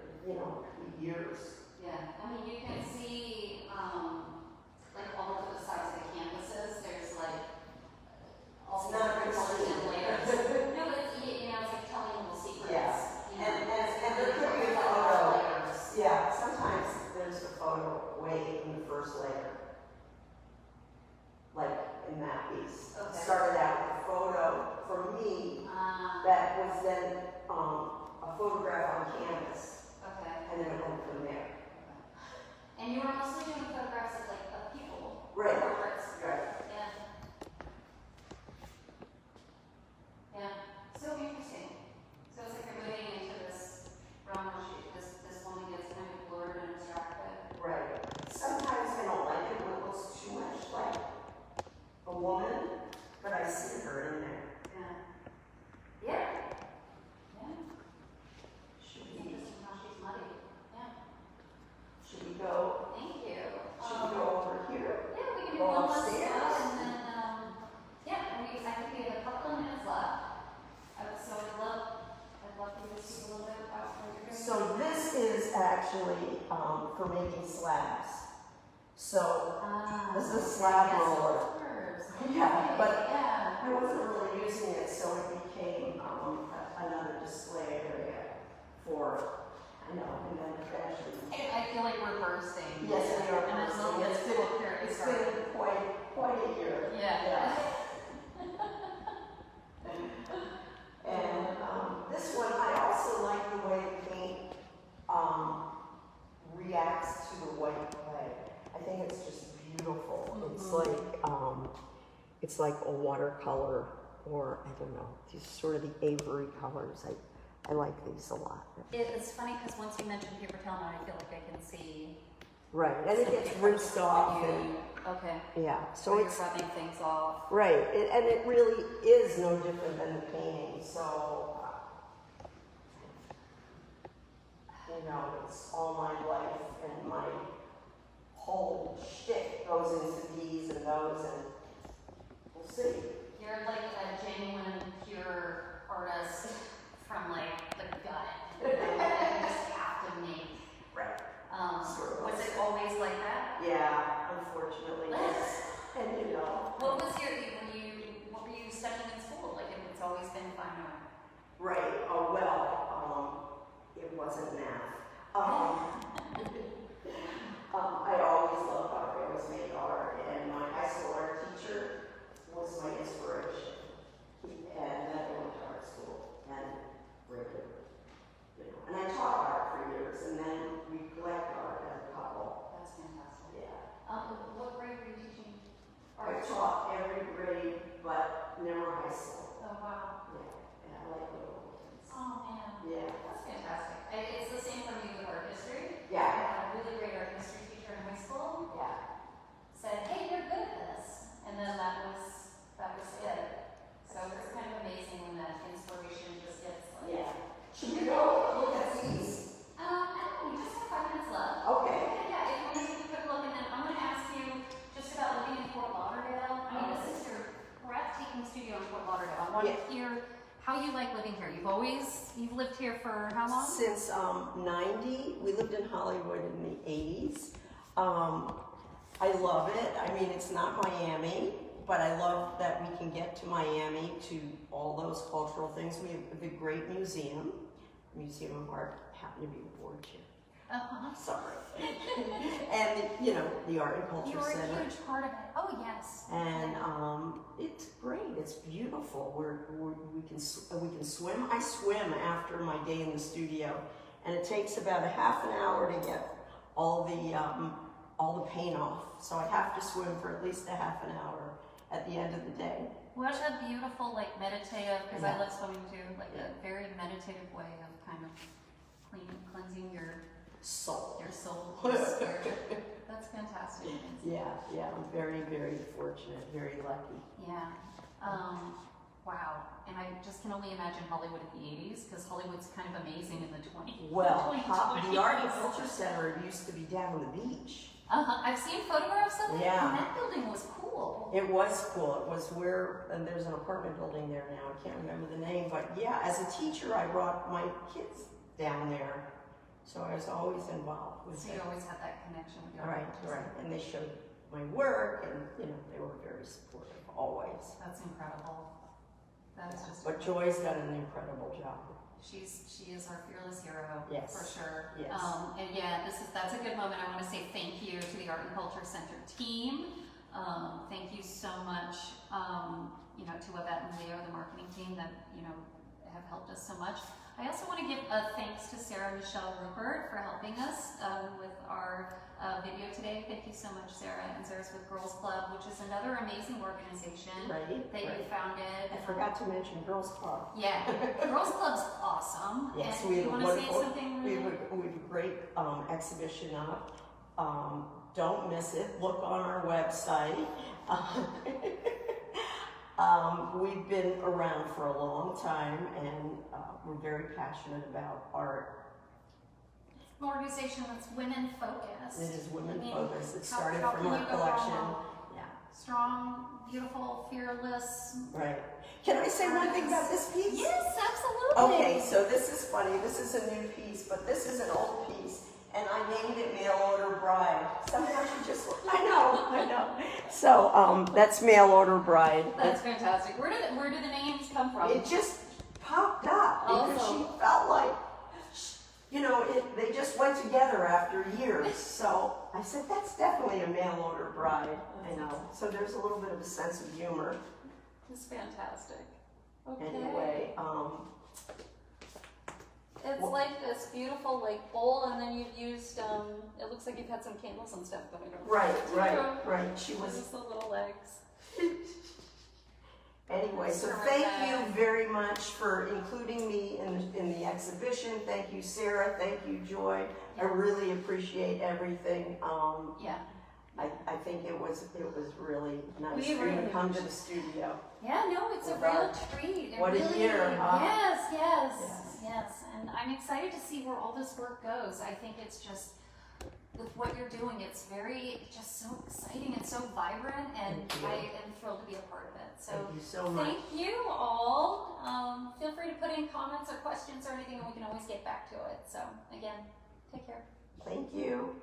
years. Yeah. I mean, you can see like all of the sides of the canvases. There's like all It's not different colors and layers. good. No, but it's like telling little secrets. Yeah. You know, And there could be a photo. Yeah, sometimes there's a photo way in the first layer. Like in that piece. Okay. Started out with a photo for me that was then a photograph on canvas. Okay. And then it went from there. And you were mostly doing photographs of people. Right. Portraits. Right. Yeah. So interesting. So it's like you're moving into this realm where this woman gets kind of blurred and abstracted. Right. Sometimes I don't like it when it looks too much like a woman, but I see her in there. Yeah. Should be interesting how she's muddy. Yeah. Should we go? Thank you. Should we go over here? Yeah, we can do Go one last upstairs? spot and then I think we have a couple of minutes left. So I'd love for you to speak a little bit about what you're doing. So this is actually for making slabs. So this is a slab roller. Yeah, but I wasn't really using it, so it became another display area for, and then eventually. I feel like we're bursting. Yes, we are And it's bursting. It's been quite a year. Yeah. And this one, I also like it's like a watercolor, or I don't know, these sort of the ivory colors. I like these a lot. It's funny because once you mention paper towel, now I feel like I can see. Right, and it gets rinsed off. And, okay. yeah, so So you're it's rubbing things off. right, and it really is no different than the painting. So, you know, it's all my life, and my whole shtick goes into these and those, and we'll see. You're like a genuine, pure artist from like the gut. You just have to make. Right. Was it always like that? Yeah, unfortunately, yes. And you know. What were you studying in school? Like it's always been fine art. Right. Oh well, it wasn't math. I always loved art. I always made art, and my high school art teacher was my inspiration. And then I went to art school and regular, you know. And I taught art for years, and then we collect art as a couple. That's fantastic. Yeah. What grade were you teaching? I taught every grade, but never high school. Oh wow. Yeah, and I like little kids. Oh man. Yeah. That's fantastic. It's the same for me with art history. Yeah. I had a really great art history teacher in high school. Yeah. Said, hey, you're good at this. And then that was it. So it's kind of amazing when that inspiration just gets like. Yeah. Should we go look at these? I don't know, we just have 5 minutes left. Okay. Yeah, if you want to take a quick look, and then I'm going to ask you just about living in Fort Lauderdale. I mean, this is your breathtaking studio in Fort Lauderdale. I want to hear how you like living here. You've lived here for how long? Since 90. We lived in Hollywood in the 80s. I love it. I mean, it's not Miami, but I love that we can get to Miami to all those cultural things. We have a great museum of Art. Happened to be board chair. Sorry. And you know, the Art and Culture You're Center. a huge part of it. Oh yes. And it's great. It's beautiful. We can swim. I swim after my day in the studio, and it takes about a half an hour to get all the paint off. So I have to swim for at least a half an hour at the end of the day. Well, it's a beautiful, like meditative, because I love swimming too, like a very meditative way of kind of cleansing your soul. Your spirit. That's fantastic. Yeah, I'm very, very fortunate, very lucky. Yeah. Wow. And I just can only imagine Hollywood in the 80s, because Hollywood's kind of amazing in the 20s. Well, the Art and Culture Center used to be down on the beach. I've seen photographs of it. Yeah. And that building was cool. It was cool. It was where, and there's an apartment building there now. I can't remember the name, but yeah, as a teacher, I brought my kids down there. So I was always involved with So you always had that connection with your Right. And they showed my work, and you know, they were very supportive, always. That's incredible. That is just. But Joy's done an incredible job. She is our fearless hero, yes, for sure. Yes. And yeah, that's a good moment. I want to say thank you to the Art and Culture Center team. Thank you so much, you know, to Yvette and Leo, the marketing team that, you know, have helped us so much. I also want to give a thanks to Sarah Michelle Rupert for helping us with our video today. Thank you so much, Sarah, and Sarah's with Girls Club, which is another amazing organization that you founded. I forgot to mention Girls Club. Yeah, Girls Club's awesome. Yes, and we you have want to say something? we have a great exhibition up. Don't miss it. Look on our website. We've been around for a long time, and we're very passionate about art. An organization that's women focused. It is women focused. It started how from can our you go collection. wrong? Yeah. Strong, beautiful, fearless. Right. Can I say one thing about this piece? Yes, absolutely. Okay, so this is funny. This is a new piece, but this is an old piece, and I named it Mail Order Bride. Somehow she just, I know. So that's Mail Order Bride. That's fantastic. Where do the names come from? It just popped up because she felt like, you know, they just went together after years. So I said, that's definitely a mail order bride. I know. So there's a little bit of a sense of humor. It's fantastic. Okay. Anyway, it's like this beautiful like bowl, and then you've used it looks like you've had some candles and stuff going on. Right. She was just the little legs. Anyway, so thank you very much for including me in the exhibition. Thank you, Sarah. Thank you, Joy. I really appreciate everything. Yeah. I think it was really nice We for you to really come to the studio. Yeah, no, it's a real treat. It What a really, year, huh? Yes. And I'm excited to see where all this work goes. I think it's just, with what you're doing, it's just so exciting and so vibrant, and I am thrilled to be a part of it. So thank you so much. Thank you all. Feel free to put in comments or questions or anything, and we can always get back to it. So again, take care. Thank you.